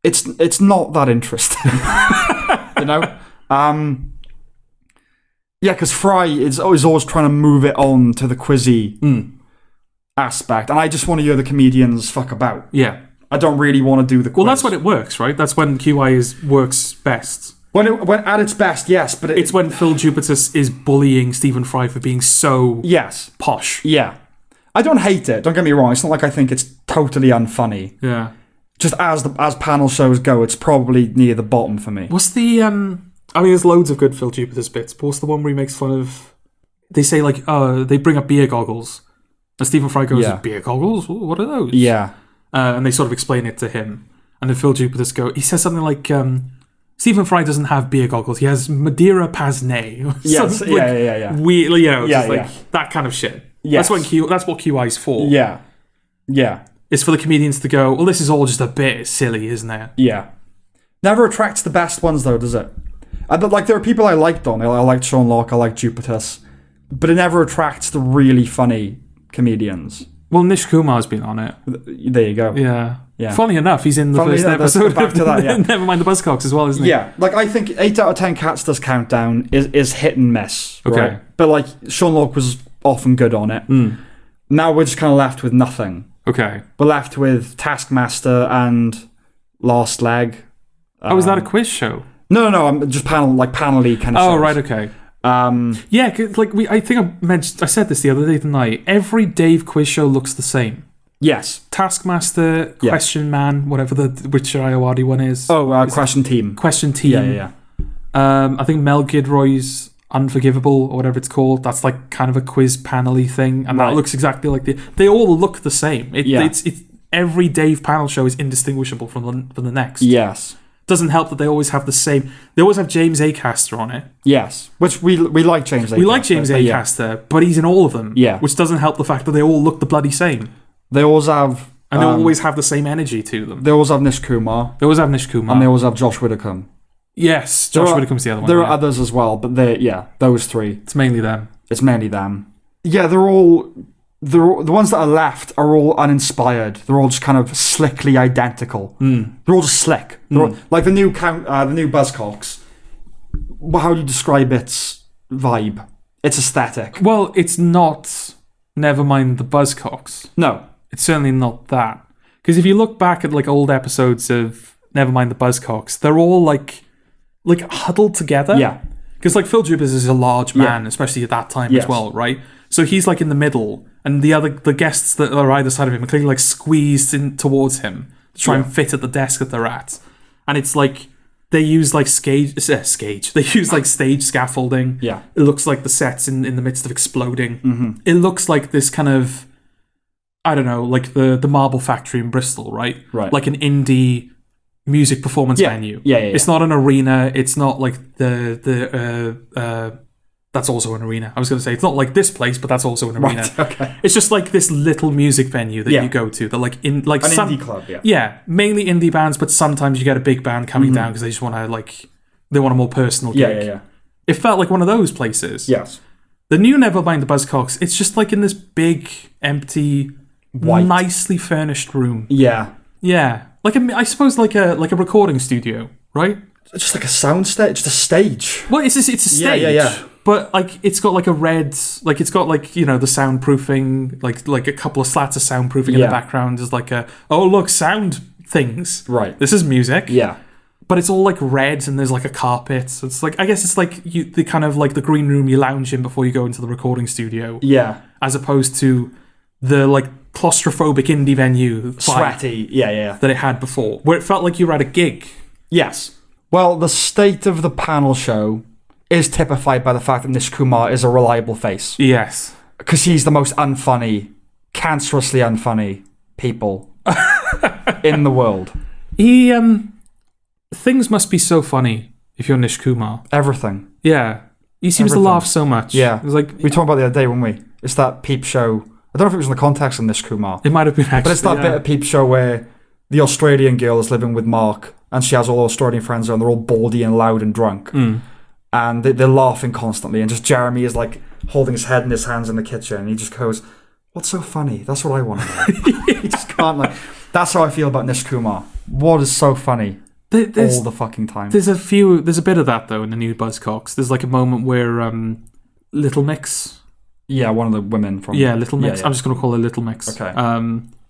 It's not that interesting. You know? Yeah, because Fry is always trying to move it on to the quizzy aspect, and I just want to hear the comedians fuck about. Yeah. I don't really want to do the quiz. Well, that's when it works, right? That's when QI works best. When at its best, yes, but it's when Phil Jupitus is bullying Stephen Fry for being so posh. Yeah. I don't hate it, don't get me wrong. It's not like I think it's totally unfunny. Yeah. Just as panel shows go, it's probably near the bottom for me. What's the I mean, there's loads of good Phil Jupitus bits, but what's the one where he makes fun of... They say, like, they bring up beer goggles. And Stephen Fry goes, beer goggles? What are those? Yeah. And they sort of explain it to him. And then Phil Jupitus he says something like, Stephen Fry doesn't have beer goggles. He has Madeira Pasnay. Yes, yeah. Weird, that kind of shit. Yes. That's what QI's for. Yeah. Yeah. It's for the comedians to go, well, this is all just a bit silly, isn't it? Yeah. Never attracts the best ones, though, does it? Like, there are people I liked on it. I liked Sean Locke, I liked Jupitus. But it never attracts the really funny comedians. Well, Nish Kumar's been on it. There you go. Yeah. Funny enough, he's in the first episode. Back to that, yeah. Never mind the Buzzcocks as well, isn't he? Yeah. Like, I think 8 out of 10 Cats Does Countdown is hit and miss. Okay. Right? But, like, Sean Locke was often good on it. Now we're just kind of left with nothing. Okay. We're left with Taskmaster and Last Leg. Was that a quiz show? No. I'm just panel-y kind of shows. Oh, right, okay. Yeah, like I think I said this the other day, didn't I? Every Dave quiz show looks the same. Yes. Taskmaster, Question Man, whatever the Richard Ayoade one is. Question Team. Question Team. Yeah. I think Mel Gilroy's Unforgivable, or whatever it's called. That's like kind of a quiz panel-y thing, and that looks exactly like they all look the same. It's every Dave panel show is indistinguishable from the next. Yes. Doesn't help that they always have the same. They always have James Acaster on it. Yes, which we like James Acaster. We like James Acaster, but he's in all of them. Yeah. Which doesn't help the fact that they all look the bloody same. They always have... And they always have the same energy to them. They always have Nish Kumar. They always have Nish Kumar. And they always have Josh Widdicombe. Yes, Josh Widdicombe's the other one. There are others as well, but those three. It's mainly them. Yeah, they're all... the ones that are left are all uninspired. They're all just kind of slickly identical. They're all just slick. Like the new Buzzcocks. How do you describe its vibe? Its aesthetic? Well, it's not... Never mind the Buzzcocks. No. It's certainly not that. Because if you look back at like old episodes of Never Mind the Buzzcocks, they're all like huddled together. Yeah. Because like Phil Jupitus is a large man, especially at that time as well, right? So he's like in the middle, and the guests that are either side of him are clearly like squeezed in towards him to try and fit at the desk that they're at. And it's like they use like They use like stage scaffolding. Yeah. It looks like the set's in the midst of exploding. It looks like this kind of, I don't know, like the Marble Factory in Bristol, right? Right. Like an indie music performance venue. Yeah. It's not an arena. It's not like that's also an arena. I was going to say, it's not like this place, but that's also an arena. Right, okay. It's just like this little music venue that you go to. That like in like an indie club, Yeah, mainly indie bands, but sometimes you get a big band coming down because they just want to they want a more personal gig. Yeah. It felt like one of those places. Yes. The new Never Mind the Buzzcocks, it's just like in this big, empty, white, nicely furnished room. Yeah. Yeah. I suppose like a recording studio, right? It's just like a sound stage, just a stage. Well, it's a stage. Yeah. But like it's got like a red, like it's got like, you know, the soundproofing, like a couple of slats of soundproofing in the background. There's like sound things. Right. This is music. Yeah. But it's all like red, and there's like a carpet. So it's like, I guess it's like the kind of like the green room you lounge in before you go into the recording studio. Yeah. As opposed to the like claustrophobic indie venue. Sweaty. Yeah. That it had before, where it felt like you were at a gig. Yes. Well, the state of the panel show is typified by the fact that Nish Kumar is a reliable face. Yes. Because he's the most unfunny, cancerously unfunny people in the world. Things must be so funny if you're Nish Kumar. Everything. Yeah. He seems to laugh so much. Yeah. It was like, we talked about it the other day, weren't we? It's that Peep Show. I don't know if it was in the context of Nish Kumar. It might have been actually. But it's that bit of Peep Show where the Australian girl is living with Mark, and she has all Australian friends, and they're all baldy and loud and drunk. And they're laughing constantly, and just Jeremy is like holding his head in his hands in the kitchen, and he just goes, "What's so funny? That's what I want to know." He just can't that's how I feel about Nish Kumar. What is so funny all the fucking time? There's a bit of that though in the new Buzzcocks. There's like a moment where Little Mix. Yeah, one of the women from... Yeah, Little Mix. Yeah. I'm just going to call her Little Mix. Okay.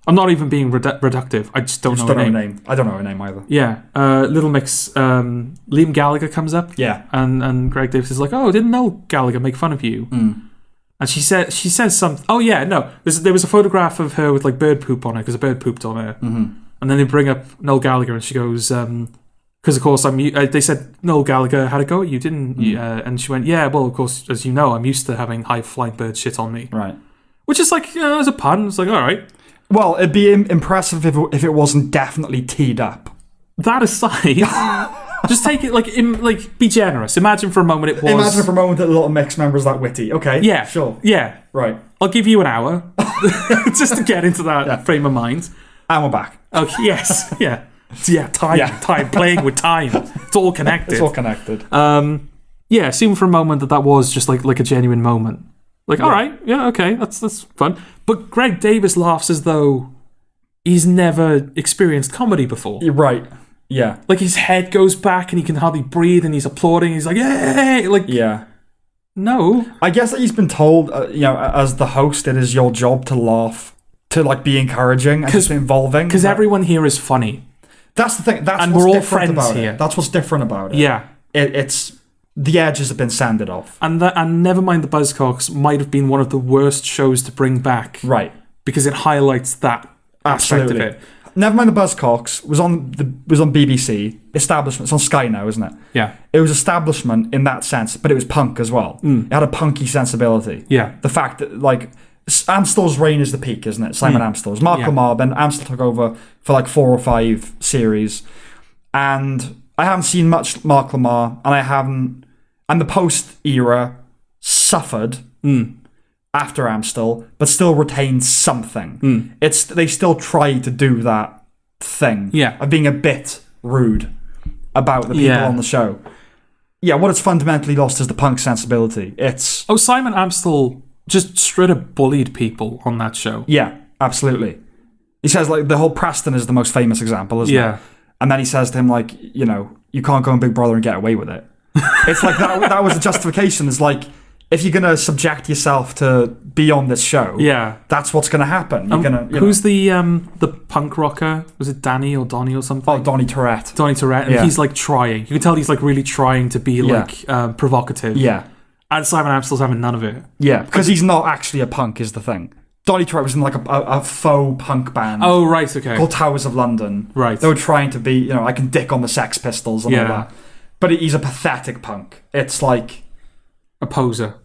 I'm not even being reductive. I just don't know her name. I don't know her name either. Yeah. Little Mix. Liam Gallagher comes up. Yeah. And Greg Davies is like, oh, didn't Noel Gallagher make fun of you? And she says something. Oh yeah, no. There was a photograph of her with like bird poop on her because a bird pooped on her. And then they bring up Noel Gallagher, and she goes, because of course they said Noel Gallagher had a go at you, didn't you? And she went, yeah. Well, of course, as you know, I'm used to having high flying bird shit on me. Right. Which is like, as a pun, it's like, all right. Well, it'd be impressive if it wasn't definitely teed up. That aside, just take it like be generous. Imagine for a moment it was. Imagine for a moment that the Little Mix member's that witty. Okay. Yeah. Sure. Yeah. Right. I'll give you an hour just to get into that frame of mind. And we're back. Okay. Yes. Yeah. Time. Playing with time. It's all connected. It's all connected. Yeah. Assume for a moment that was just like a genuine moment. Like, all right, yeah, okay, that's fun. But Greg Davies laughs as though he's never experienced comedy before. You're right. Yeah. Like his head goes back and he can hardly breathe and he's applauding. He's like, yay! Like, yeah. No. I guess that he's been told, as the host, it is your job to laugh, to like be encouraging and to be involving. Because everyone here is funny. That's the thing. And we're all friends here. That's what's different about it. Yeah. It's the edges have been sanded off. And never mind the Buzzcocks might have been one of the worst shows to bring back. Right. Because it highlights that aspect of it. Never mind the Buzzcocks was on BBC. Establishment. It's on Sky now, isn't it? Yeah. It was establishment in that sense, but it was punk as well. It had a punky sensibility. Yeah. The fact that like Amstel's reign is the peak, isn't it? Simon Amstel's. Mark Lamar, then Amstel took over for like 4 or 5 series. And I haven't seen much Mark Lamar, and the post-era suffered after Amstel, but still retained something. They still try to do that thing of being a bit rude about the people on the show. Yeah, what it's fundamentally lost is the punk sensibility. Simon Amstel just straight up bullied people on that show. Yeah, absolutely. He says like the whole Preston is the most famous example, isn't it? And then he says to him like, you can't go on Big Brother and get away with it. It's like that was a justification. It's like, if you're going to subject yourself to be on this show, that's what's going to happen. You're gonna, who's the punk rocker? Was it Danny or Donny or something? Oh, Donny Tourette. Donny Tourette. And he's like trying. You can tell he's like really trying to be like provocative. Yeah. And Simon Amstel's having none of it. Yeah, because he's not actually a punk is the thing. Donny Tourette was in like a faux punk band. Oh, right, okay. Called Towers of London. Right. They were trying to be, I can dick on the Sex Pistols and all that. But he's a pathetic punk. It's like... A poser.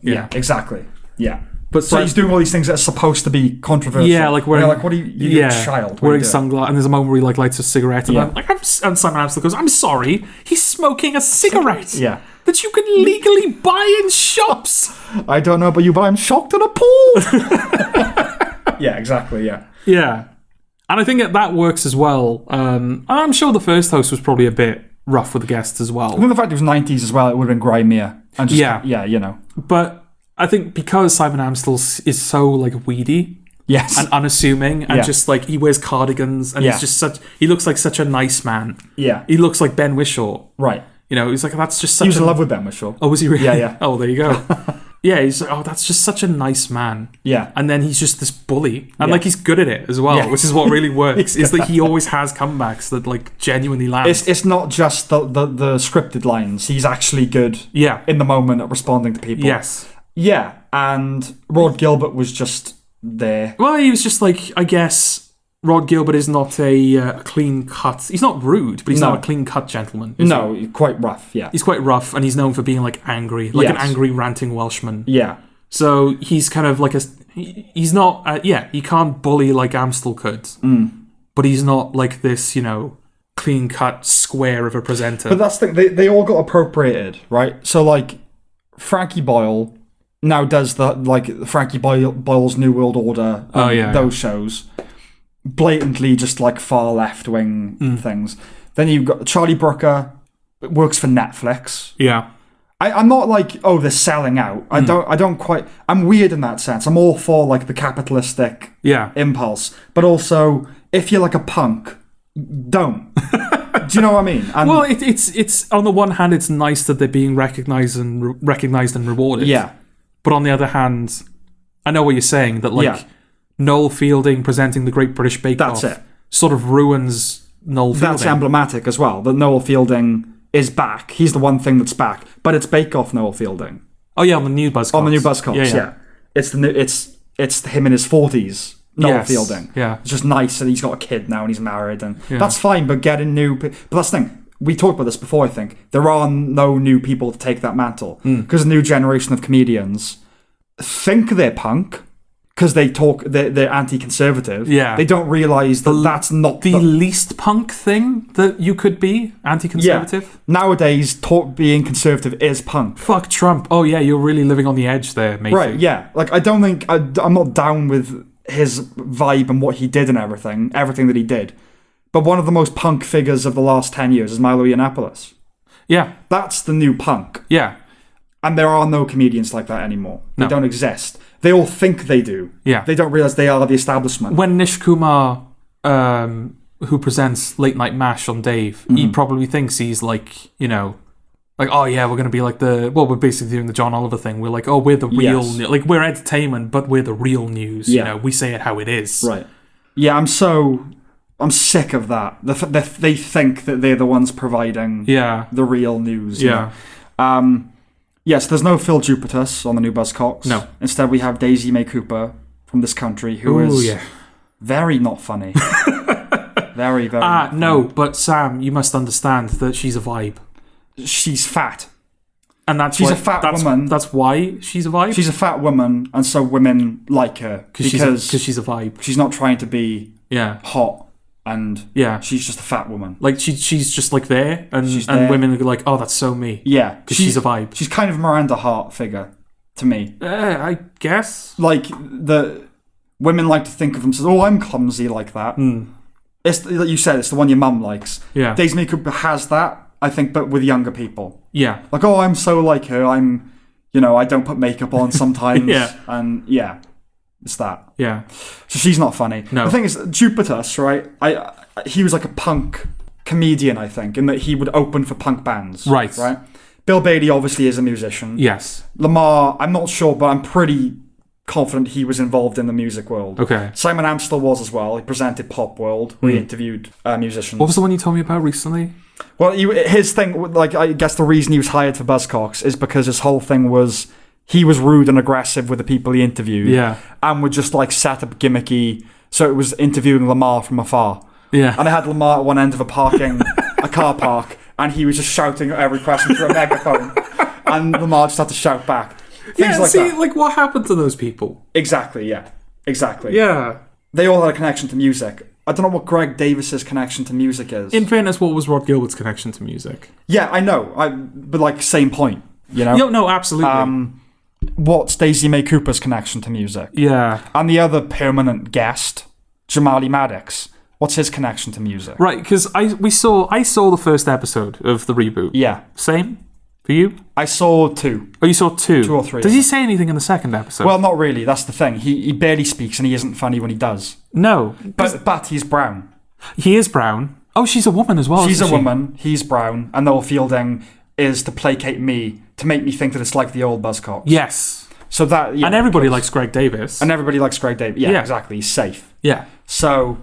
Yeah, exactly. Yeah. But so he's doing all these things that are supposed to be controversial. Yeah, like wearing... Like, what are you're a child. Wearing sunglasses. And there's a moment where he like lights a cigarette. And, and Simon Amstel goes, I'm sorry, he's smoking a cigarette. Yeah. That you can legally buy in shops. I don't know about you, but I'm shocked at a pool. Yeah, exactly, yeah. Yeah. And I think that works as well. I'm sure the first host was probably a bit rough with the guests as well. I think the fact it was 90s as well, it would have been grimier. And just, yeah. But I think because Simon Amstel is so like weedy, and unassuming, and just like he wears cardigans, and he's just he looks like such a nice man. Yeah, he looks like Ben Whishaw. Right. He's like that's just such. He was in love with Ben Whishaw. Oh, was he really? Yeah. Oh, there you go. Yeah, he's like, that's just such a nice man. Yeah. And then he's just this bully. And like he's good at it as well, which is what really works. Is that he always has comebacks that like genuinely land. It's not just the scripted lines. He's actually good in the moment at responding to people. Yes. Yeah. And Rod Gilbert was just there. Well, he was just like, I guess Rod Gilbert is not a clean cut. He's not rude, but he's not a clean cut gentleman. No, he's quite rough. Yeah, he's quite rough, and he's known for being like angry, like an angry ranting Welshman. Yeah. So he's kind of like he's not. He can't bully like Amstel could, but he's not like this, clean cut square of a presenter. But that's the thing. They all got appropriated, right? So like Frankie Boyle now does Frankie Boyle's New World Order. Those shows. Blatantly just like far left wing things. Then you've got Charlie Brooker, works for Netflix. Yeah. I'm not like, they're selling out. I don't quite. I'm weird in that sense. I'm all for like the capitalistic impulse, but also if you're like a punk, don't. Do you know what I mean? And, well, it's on the one hand, it's nice that they're being recognized and rewarded. Yeah. But on the other hand, I know what you're saying, that like Noel Fielding presenting the Great British Bake Off. That's it. Sort of ruins Noel Fielding. That's emblematic as well, that Noel Fielding is back. He's the one thing that's back. But it's Bake Off Noel Fielding. Oh yeah, on the new Buzzcocks. On the new Buzzcocks, yeah. It's him in his 40s, Noel Fielding. Yeah. It's just nice that he's got a kid now and he's married. And that's fine, but getting new... But that's the thing. We talked about this before, I think. There are no new people to take that mantle. Because a new generation of comedians think they're punk because they're anti-conservative. Yeah. They don't realise that that's not the least punk thing that you could be, anti-conservative. Yeah. Nowadays, being conservative is punk. Fuck Trump. Oh yeah, you're really living on the edge there, mate. Right, yeah. Like, I don't think... I'm not down with his vibe and what he did and everything that he did. But one of the most punk figures of the last 10 years is Milo Yiannopoulos. Yeah. That's the new punk. Yeah. And there are no comedians like that anymore. They No. don't exist. They all think they do. Yeah. They don't realise they are the establishment. When Nish Kumar, who presents Late Night MASH on Dave, he probably thinks he's like, oh yeah, we're going to be like we're basically doing the John Oliver thing. We're like, oh, we're the real, like we're entertainment, but we're the real news. Yeah. We say it how it is. Right. Yeah, I'm sick of that. They think that they're the ones providing the real news. Yeah. Yes, there's no Phil Jupitus on the new Buzzcocks. No. Instead, we have Daisy May Cooper from this country, who is very not funny. Very, very not funny. No, but Sam, you must understand that she's a vibe. She's fat. And that's She's a fat woman. That's why she's a vibe? She's a fat woman, and so women like her. Because she's a vibe. She's not trying to be hot. And yeah, she's just a fat woman. Like she's just like there, and there. Women are like, oh, that's so me. Yeah, because she's a vibe. She's kind of a Miranda Hart figure to me. I guess. Like the women like to think of themselves. Oh, I'm clumsy like that. It's like you said. It's the one your mum likes. Yeah, Daisy May Cooper has that, I think, but with younger people. Yeah, like, oh, I'm so like her. I'm, I don't put makeup on sometimes. Yeah, and yeah. It's that. Yeah. So she's not funny. No. The thing is, Jupitus, right? He was like a punk comedian, I think, in that he would open for punk bands. Right. Right? Bill Bailey obviously is a musician. Yes. Lamar, I'm not sure, but I'm pretty confident he was involved in the music world. Okay. Simon Amstel was as well. He presented Pop World, where he interviewed musicians. What was the one you told me about recently? Well, his thing, like, I guess the reason he was hired for Buzzcocks is because his whole thing was... He was rude and aggressive with the people he interviewed. Yeah. And would just like set up gimmicky. So it was interviewing Lamar from afar. Yeah. And they had Lamar at one end of a car park, and he was just shouting at every question through a megaphone. And Lamar just had to shout back. Things like that. Like what happened to those people? Exactly, yeah. Exactly. Yeah. They all had a connection to music. I don't know what Greg Davis's connection to music is. In fairness, what was Rod Gilbert's connection to music? Yeah, I know. But like, same point, No, absolutely. What's Daisy May Cooper's connection to music? Yeah. And the other permanent guest, Jamali Maddox, what's his connection to music? Right, because I saw the first episode of the reboot. Yeah. Same for you? I saw 2. Oh, you saw 2? 2 or 3. Does he say anything in the second episode? Well, not really. That's the thing. He barely speaks, and he isn't funny when he does. No. But he's brown. He is brown. Oh, she's a woman as well. She's a woman. He's brown. And Noel Fielding is to placate me, to make me think that it's like the old Buzzcocks. Yes. So that... and everybody likes Greg Davies. And everybody likes Greg Davies. Yeah, exactly. He's safe. Yeah. So,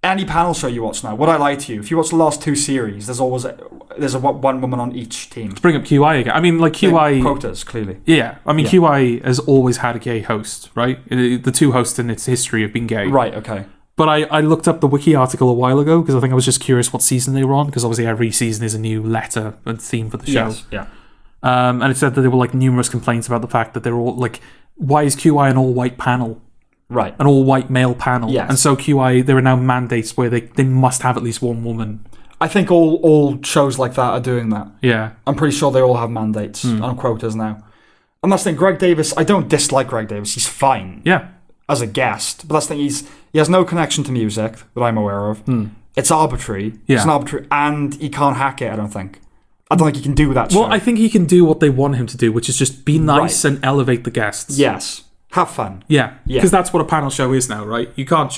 any panel show you watch now, would I lie to you? If you watch the last 2 series, there's one woman on each team. Let's bring up QI again. I mean, like QI... Quotas, clearly. Yeah. I mean, QI has always had a gay host, right? The 2 hosts in its history have been gay. Right, okay. But I looked up the wiki article a while ago because I think I was just curious what season they were on, because obviously every season is a new letter and theme for the show. Yes, yeah. And it said that there were like numerous complaints about the fact that they're all like, why is QI an all-white panel? Right. An all-white male panel. Yes. And so QI, there are now mandates where they must have at least one woman. I think all shows like that are doing that. Yeah. I'm pretty sure they all have mandates on quotas now. And that's the thing, Greg Davies, I don't dislike Greg Davies. He's fine. Yeah. As a guest. But that's the thing, he has no connection to music that I'm aware of. It's arbitrary. Yeah. It's an arbitrary, and he can't hack it, I don't think. I don't think he can do that show. Well, I think he can do what they want him to do, which is just be nice and elevate the guests. Yes. Have fun. Yeah. Because that's what a panel show is now, right? You can't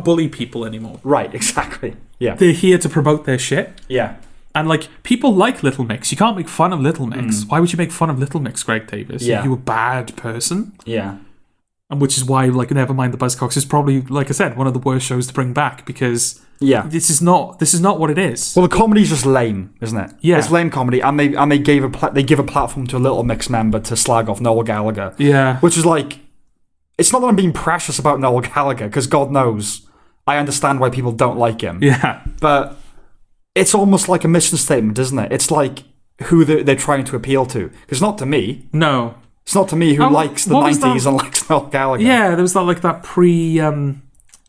bully people anymore. Right, exactly. Yeah. They're here to promote their shit. Yeah. And like, people like Little Mix. You can't make fun of Little Mix. Why would you make fun of Little Mix, Greg Davies? Yeah. Are you a bad person? Yeah. And which is why, like, Nevermind the Buzzcocks is probably, like I said, one of the worst shows to bring back, because this is not what it is. Well, the comedy's just lame, isn't it? Yeah. It's lame comedy, and they give a platform to a Little Mix member to slag off Noel Gallagher. Yeah. Which is like, it's not that I'm being precious about Noel Gallagher, because God knows, I understand why people don't like him. Yeah. But it's almost like a mission statement, isn't it? It's like who they're trying to appeal to. Because not to me. No. It's not to me who likes the 90s and likes Noel Gallagher. Yeah, there was that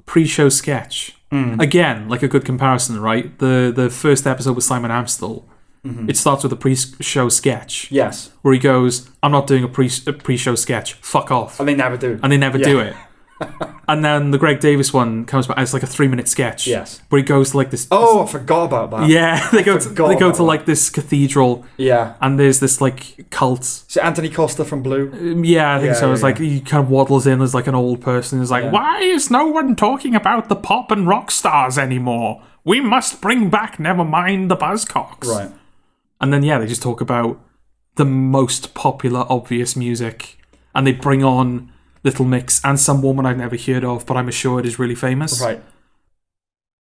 pre-show sketch. Again, like a good comparison, right? The first episode with Simon Amstel. It starts with a pre-show sketch. Yes. Where he goes, I'm not doing a pre-show sketch. Fuck off. And they never do. And they never do it. And then the Greg Davies one comes back. It's like a 3-minute sketch. Yes. Where he goes to like this. Oh, I forgot about that. Yeah, they go to like this cathedral. Yeah. And there's this like cult. Is it Anthony Costa from Blue? Yeah, I think so. It's like he kind of waddles in as like an old person. He's like, why is no one talking about the pop and rock stars anymore? We must bring back Nevermind the Buzzcocks. Right. And then they just talk about the most popular, obvious music, and they bring on Little Mix and some woman I've never heard of, but I'm assured is really famous. Right.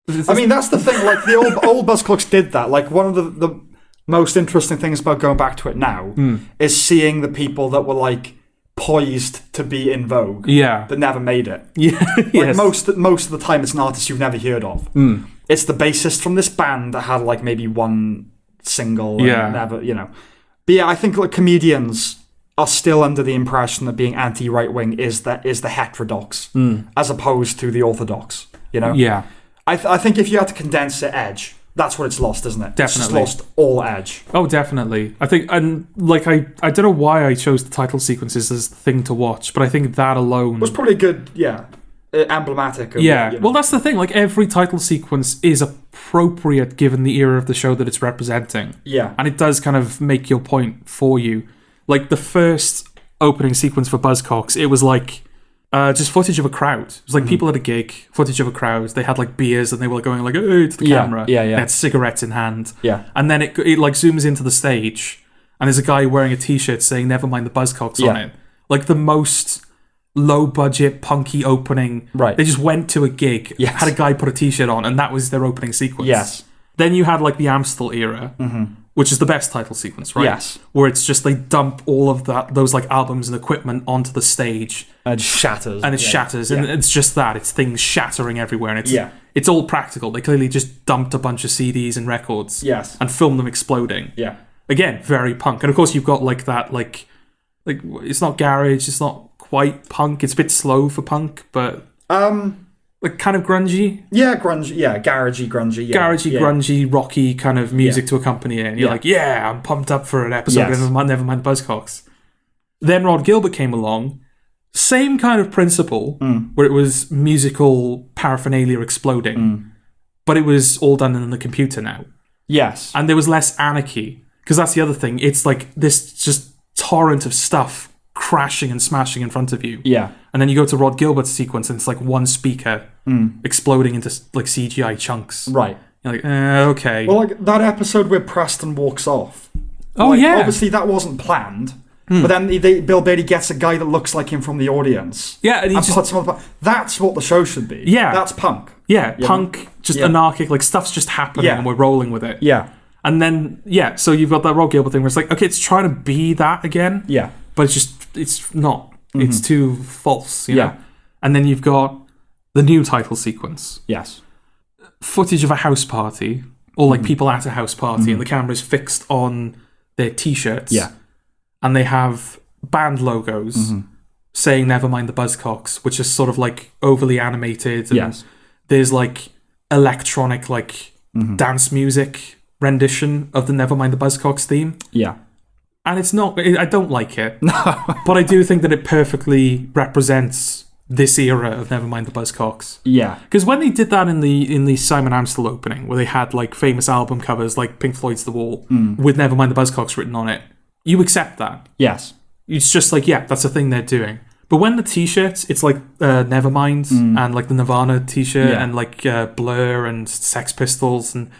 I mean, that's the thing. Like the old Buzzcocks did that. Like one of the most interesting things about going back to it now is seeing the people that were like poised to be in vogue. Yeah. That never made it. Yeah. Like most of the time, it's an artist you've never heard of. It's the bassist from this band that had like maybe one single. And never, But yeah, I think like comedians are still under the impression that being anti-right-wing is the heterodox as opposed to the orthodox, Yeah. I think if you had to condense it, edge, that's what it's lost, isn't it? Definitely. It's just lost all edge. Oh, definitely. I think, and like, I don't know why I chose the title sequences as the thing to watch, but I think that alone... It was probably good, emblematic. Well, that's the thing. Like, every title sequence is appropriate given the era of the show that it's representing. Yeah. And it does kind of make your point for you. Like, the first opening sequence for Buzzcocks, it was like just footage of a crowd. It was like people at a gig, footage of a crowd. They had like beers and they were going like, oh, to the camera. Yeah. They had cigarettes in hand. Yeah. And then it like zooms into the stage and there's a guy wearing a t-shirt saying Nevermind the Buzzcocks on it. Like the most low budget, punky opening. Right. They just went to a gig, had a guy put a t-shirt on, and that was their opening sequence. Yes. Then you had like the Amstel era, which is the best title sequence, right? Yes. Where it's just they dump all of those like albums and equipment onto the stage. And it shatters. And it shatters. And it's just that. It's things shattering everywhere. And it's all practical. They clearly just dumped a bunch of CDs and records. Yes. And filmed them exploding. Yeah. Again, very punk. And of course you've got like that, like it's not garage, it's not quite punk. It's a bit slow for punk, but like kind of grungy. Yeah, grungy. Yeah, garagey, grungy. Yeah. Garagey, grungy, rocky kind of music to accompany it. And you're like, I'm pumped up for an episode of Nevermind Buzzcocks. Then Rod Gilbert came along. Same kind of principle, where it was musical paraphernalia exploding, but it was all done in the computer now. Yes. And there was less anarchy, because that's the other thing. It's like this just torrent of stuff crashing and smashing in front of you. Yeah. And then you go to Rod Gilbert's sequence and it's like one speaker exploding into like CGI chunks. Right. You're like, okay. Well, like that episode where Preston walks off. Oh, like, yeah. Obviously that wasn't planned. But then Bill Beatty gets a guy that looks like him from the audience. Yeah, and he just puts him on the... That's what the show should be. Yeah. That's punk. Yeah, punk, just anarchic, like stuff's just happening and we're rolling with it. Yeah. And then, so you've got that Rod Gilbert thing where it's like, okay, it's trying to be that again. Yeah. But it's not. It's too false, you know? And then you've got the new title sequence. Yes. Footage of a house party, or like people at a house party, and the camera's fixed on their t-shirts. Yeah. And they have band logos saying Nevermind the Buzzcocks, which is sort of like overly animated. And there's like electronic, like dance music rendition of the Nevermind the Buzzcocks theme. Yeah. And it's not, I don't like it. But I do think that it perfectly represents this era of Nevermind the Buzzcocks. Yeah. Because when they did that in the Simon Amstel opening, where they had like famous album covers like Pink Floyd's The Wall with Nevermind the Buzzcocks written on it, you accept that. Yes. It's just like, that's a thing they're doing. But when the t-shirts, it's like Nevermind and like the Nirvana t-shirt and like Blur and Sex Pistols. And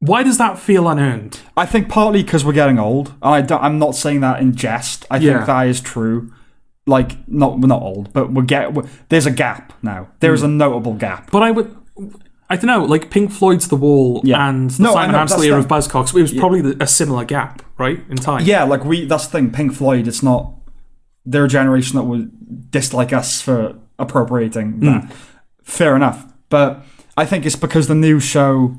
why does that feel unearned? I think partly because we're getting old. And I'm not saying that in jest. I think that is true. like we're not old, but there's a gap now. There is a notable gap. But I don't know, like Pink Floyd's The Wall and the Simon Amstel era of Buzzcocks, it was probably a similar gap, right, in time. Yeah, like that's the thing. Pink Floyd, it's not. They're a generation that would dislike us for appropriating that. Fair enough. But I think it's because the new show,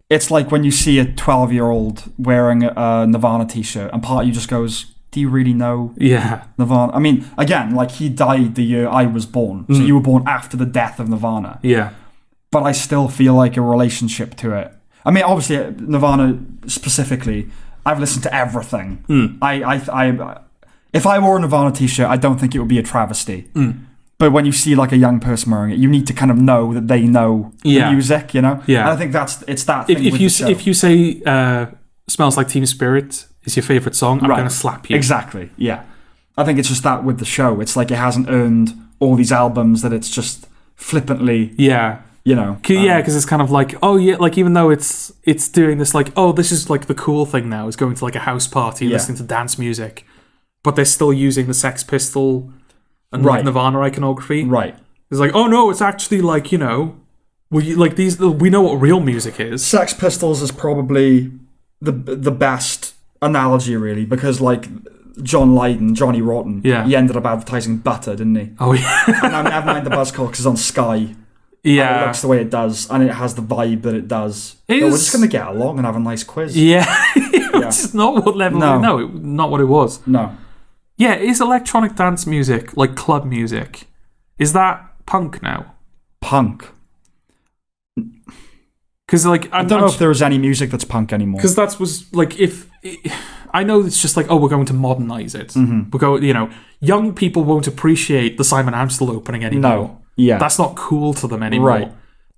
it's like when you see a 12-year-old wearing a Nirvana t-shirt and part of you just goes, do you really know Nirvana? I mean, again, like he died the year I was born. So you were born after the death of Nirvana. Yeah. But I still feel like a relationship to it. I mean, obviously, Nirvana specifically, I've listened to everything. If I wore a Nirvana t-shirt, I don't think it would be a travesty. But when you see like a young person wearing it, you need to kind of know that they know the music, you know? Yeah. And I think it's that thing with the show. If you say Smells Like Teen Spirit is your favourite song, I'm going to slap you. Exactly, yeah. I think it's just that with the show. It's like it hasn't earned all these albums that it's just flippantly... Yeah. You know, because it's kind of like, like even though it's doing this, like, this is like the cool thing now is going to like a house party, listening to dance music, but they're still using the Sex Pistol and like Nirvana iconography. Right. It's like, no, it's actually like, we know what real music is. Sex Pistols is probably the best analogy, really, because like Johnny Rotten, he ended up advertising butter, didn't he? Oh yeah. And never mind the Buzzcocks is on Sky. Yeah, and it looks the way it does, and it has the vibe that it does. We're just going to get along and have a nice quiz. Yeah, which is not what level. No, not what it was. No. Yeah, is electronic dance music like club music? Is that punk now? Punk. Because like I don't know if there is any music that's punk anymore. Because that was like I know it's just like we're going to modernize it. We're going, young people won't appreciate the Simon Amstel opening anymore. No. Yeah. That's not cool to them anymore. Right.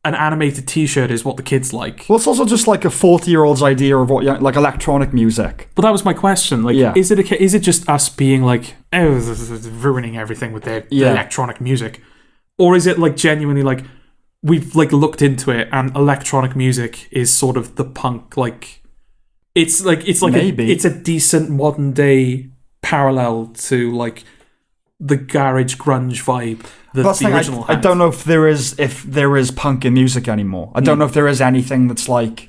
An animated t-shirt is what the kids like. Well, it's also just like a 40-year-old's idea of what, like electronic music. But that was my question. Like, is it just us being like, ruining everything with the electronic music? Or is it like genuinely like, we've like looked into it and electronic music is sort of the punk, like, it's like it's a decent modern day parallel to like the garage grunge vibe. That's the original I don't know if there is punk in music anymore. I don't know if there is anything that's like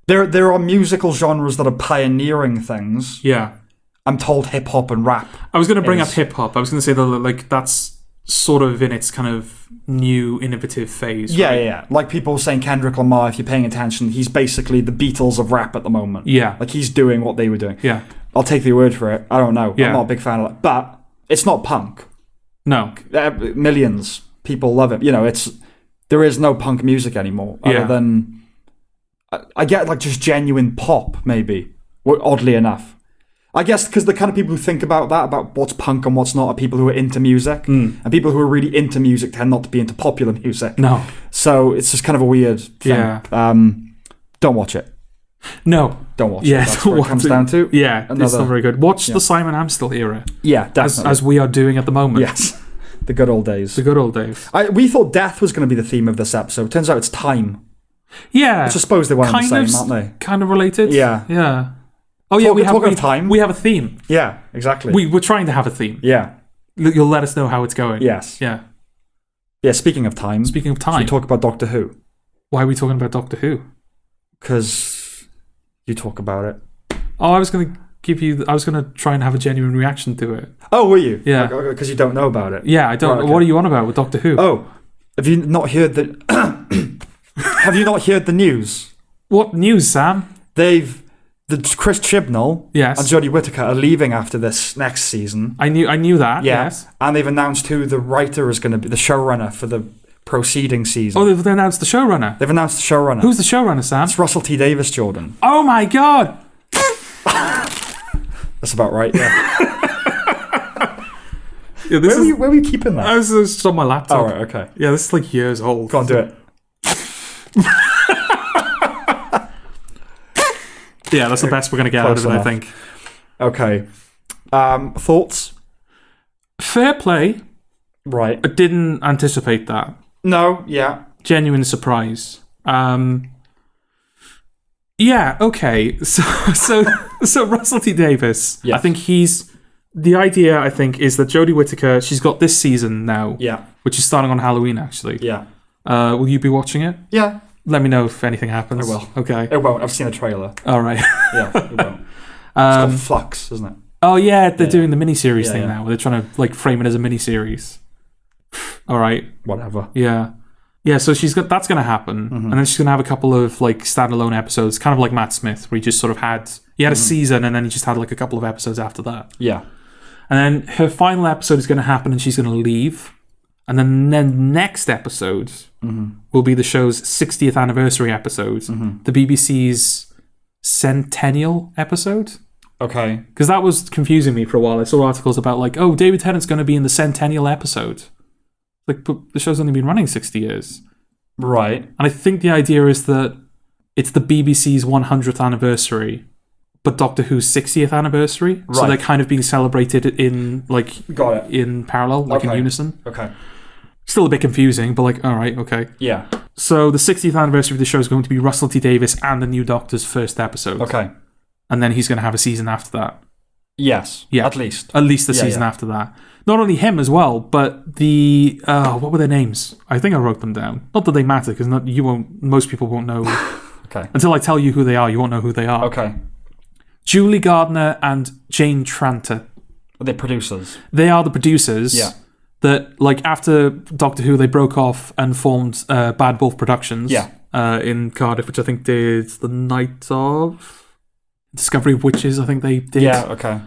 there are musical genres that are pioneering things. Yeah. I'm told hip hop and rap. I was going to bring up hip hop. I was going to say that like that's sort of in its kind of new innovative phase. Yeah, right? yeah. Like people saying Kendrick Lamar, if you're paying attention, he's basically the Beatles of rap at the moment. Yeah. Like he's doing what they were doing. Yeah. I'll take your word for it. I don't know. Yeah. I'm not a big fan of it. But it's not punk. No. Millions people love it. There is no punk music anymore other than I get like just genuine pop, maybe, oddly enough. I guess because the kind of people who think about what's punk and what's not are people who are into music, and people who are really into music tend not to be into popular music. No. So it's just kind of a weird thing. Yeah. Don't watch it. No. Don't watch it. That's what it comes down to. Yeah, it's not very good. Watch the Simon Amstel era. Yeah, definitely. As we are doing at the moment. Yes. The good old days. The good old days. We thought death was going to be the theme of this episode. Turns out it's time. Yeah. Which I suppose they weren't the same, aren't they? Kind of related. Yeah. Yeah. Oh, yeah, we have time. We have a theme. Yeah, exactly. We're trying to have a theme. Yeah. You'll let us know how it's going. Yes. Yeah. Yeah, speaking of time. Should we talk about Doctor Who? Why are we talking about Doctor Who? Because you talk about it. Oh, I was going to try and have a genuine reaction to it. Oh, were you? Yeah. Because you don't know about it. Yeah, I don't. Right, okay. What are you on about with Doctor Who? Oh, have you not heard the... have you not heard the news? What news, Sam? Chris Chibnall and Jodie Whittaker are leaving after this next season. I knew that, yes. And they've announced who the writer is going to be, the showrunner for the proceeding season. Oh, they've announced the showrunner? They've announced the showrunner. Who's the showrunner, Sam? It's Russell T Davies, Jordan. Oh my God! That's about right, yeah. Where were you keeping that? I was just on my laptop. Oh, right, okay. Yeah, this is like years old. Go on, do it. Yeah, that's the best we're going to get out of it, I think. Okay. Thoughts? Fair play. Right. I didn't anticipate that. No, yeah. Genuine surprise. Yeah, okay. So Russell T Davies, I think he's the idea, I think, is that Jodie Whittaker, she's got this season now, Yeah. which is starting on Halloween, actually. Yeah. Will you be watching it? Yeah. Let me know if anything happens. I will. Okay. It won't. I've seen a trailer. All right. Yeah, it won't. It's called Flux, isn't it? Oh, yeah, they're doing the miniseries thing yeah. now. They're trying to like frame it as a miniseries. All right. Whatever. Yeah. Yeah, so that's going to happen. And then she's going to have a couple of like standalone episodes, kind of like Matt Smith, where he just sort of had a season and then he just had like a couple of episodes after that. Yeah. And then her final episode is going to happen and she's going to leave. And then the next episode will be the show's 60th anniversary episode, the BBC's centennial episode. Okay. Because that was confusing me for a while. I saw articles about like, oh, David Tennant's going to be in the centennial episode. Like, but the show's only been running 60 years. Right. And I think the idea is that it's the BBC's 100th anniversary, but Doctor Who's 60th anniversary. Right. So they're kind of being celebrated in like Got it. in parallel, like in unison. Okay. Still a bit confusing, but like, all right, okay. Yeah. So the 60th anniversary of the show is going to be Russell T Davies and the new Doctor's first episode. Okay. And then he's going to have a season after that. Yes. Yeah. At least. At least the season after that. Not only him as well, but the what were their names? I think I wrote them down. Not that they matter, because most people won't know. Okay. Until I tell you who they are, you won't know who they are. Okay. Julie Gardner and Jane Tranter. Are they producers? They are the producers. Yeah. That, like, after Doctor Who, they broke off and formed Bad Wolf Productions. Yeah. In Cardiff, which I think did The Night of Discovery of Witches, I think they did. Yeah, okay.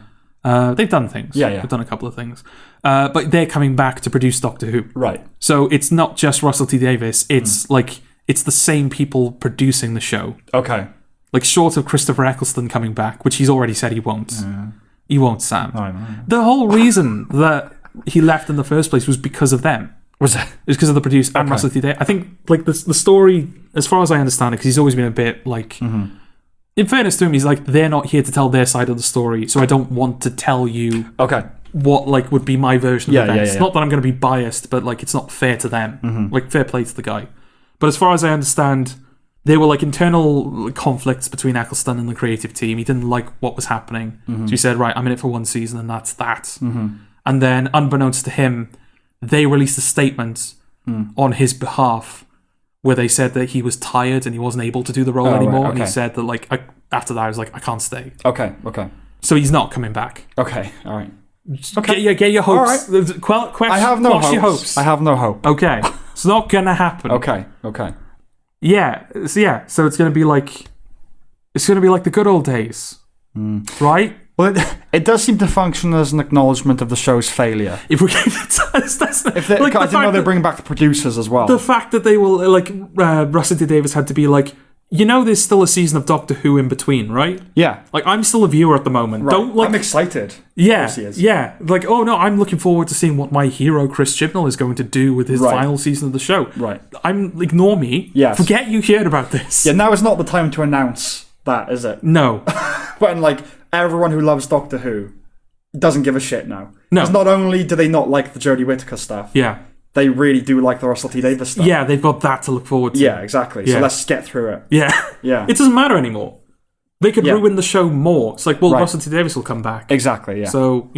They've done things. Yeah. They've done a couple of things. But they're coming back to produce Doctor Who. Right. So it's not just Russell T Davies. It's like, it's the same people producing the show. Okay. Like, short of Christopher Eccleston coming back, which he's already said he won't. He won't, Sam. I know. The whole reason that he left in the first place was because of them. Was it? It was because of the producer and Russell T Davies. I think, like, the story, as far as I understand it, because he's always been a bit, like... In fairness to him, he's like, they're not here to tell their side of the story, so I don't want to tell you what, like, would be my version of events. Not that I'm going to be biased, but, like, it's not fair to them. Like, fair play to the guy. But as far as I understand, there were, like, internal conflicts between Eccleston and the creative team. He didn't like what was happening. So he said, right, I'm in it for one season, and that's that. And then, unbeknownst to him, they released a statement on his behalf where they said that he was tired and he wasn't able to do the role anymore. Right, and he said that, like, after that, I was like, I can't stay. Okay. So he's not coming back. Okay, all right. Okay. Get your hopes. All right. I have no hopes. I have no hope. Okay. It's not going to happen. Okay. Yeah. So it's going to be like... It's going to be like the good old days. Right? Well, it does seem to function as an acknowledgement of the show's failure. If we that's I didn't know they're bringing back the producers as well. The fact that they will, like, Russell T Davies had to be like, there's still a season of Doctor Who in between, right? Yeah. Like, I'm still a viewer at the moment. Right. Don't, like, I'm excited. Yeah. Like, oh no, I'm looking forward to seeing what my hero Chris Chibnall is going to do with his final season of the show. Right. Ignore me. Yes. Forget you heard about this. Yeah, now is not the time to announce that, is it? No. When, like, everyone who loves Doctor Who doesn't give a shit now. No. Because not only do they not like the Jodie Whittaker stuff, they really do like the Russell T Davies stuff. Yeah, they've got that to look forward to. Yeah, exactly. So let's get through it. Yeah. It doesn't matter anymore. They could ruin the show more. It's like, well, Russell T Davies will come back. Exactly, yeah. So,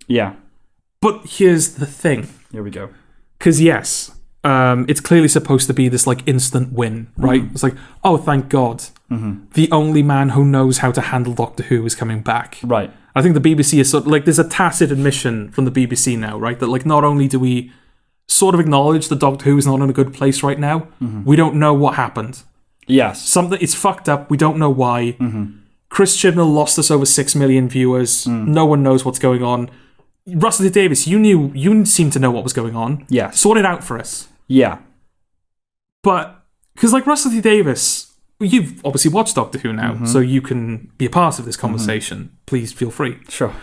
Yeah. But here's the thing. Here we go. Because, yes, it's clearly supposed to be this, like, instant win, right? It's like, oh, thank God. The only man who knows how to handle Doctor Who is coming back. Right. I think the BBC is sort of, like, there's a tacit admission from the BBC now, right? That, like, not only do we sort of acknowledge that Doctor Who is not in a good place right now, we don't know what happened. Yes. It's fucked up. We don't know why. Chris Chibnall lost us over 6 million viewers. No one knows what's going on. Russell T Davies, you seem to know what was going on. Yes. Sort it out for us. Yeah. But, because, like, Russell T Davies, you've obviously watched Doctor Who now, so you can be a part of this conversation. Please feel free. Sure.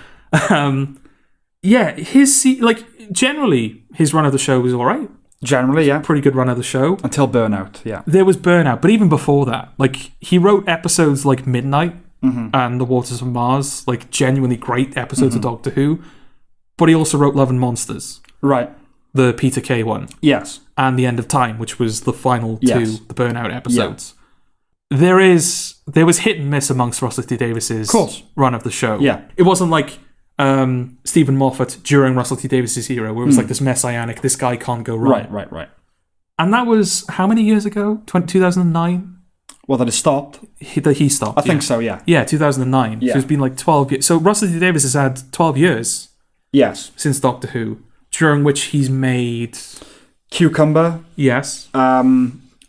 Generally, his run of the show was all right. Generally, yeah. Pretty good run of the show. Until Burnout, yeah. There was Burnout, but even before that, like, he wrote episodes like Midnight and The Waters of Mars, like, genuinely great episodes of Doctor Who, but he also wrote Love and Monsters. Right. The Peter Kay one. Yes. And The End of Time, which was the final two, the Burnout episodes. Yeah. There was hit and miss amongst Russell T Davies's run of the show. Yeah. It wasn't like, Stephen Moffat during Russell T Davies's era, where it was like this messianic, this guy can't go wrong. Right. And that was how many years ago? 2009? Well, that it stopped. He stopped. I think so, yeah. Yeah, 2009. Yeah. So it's been like 12 years. So Russell T Davies has had 12 years Yes. since Doctor Who, during which he's made... Cucumber. Yes.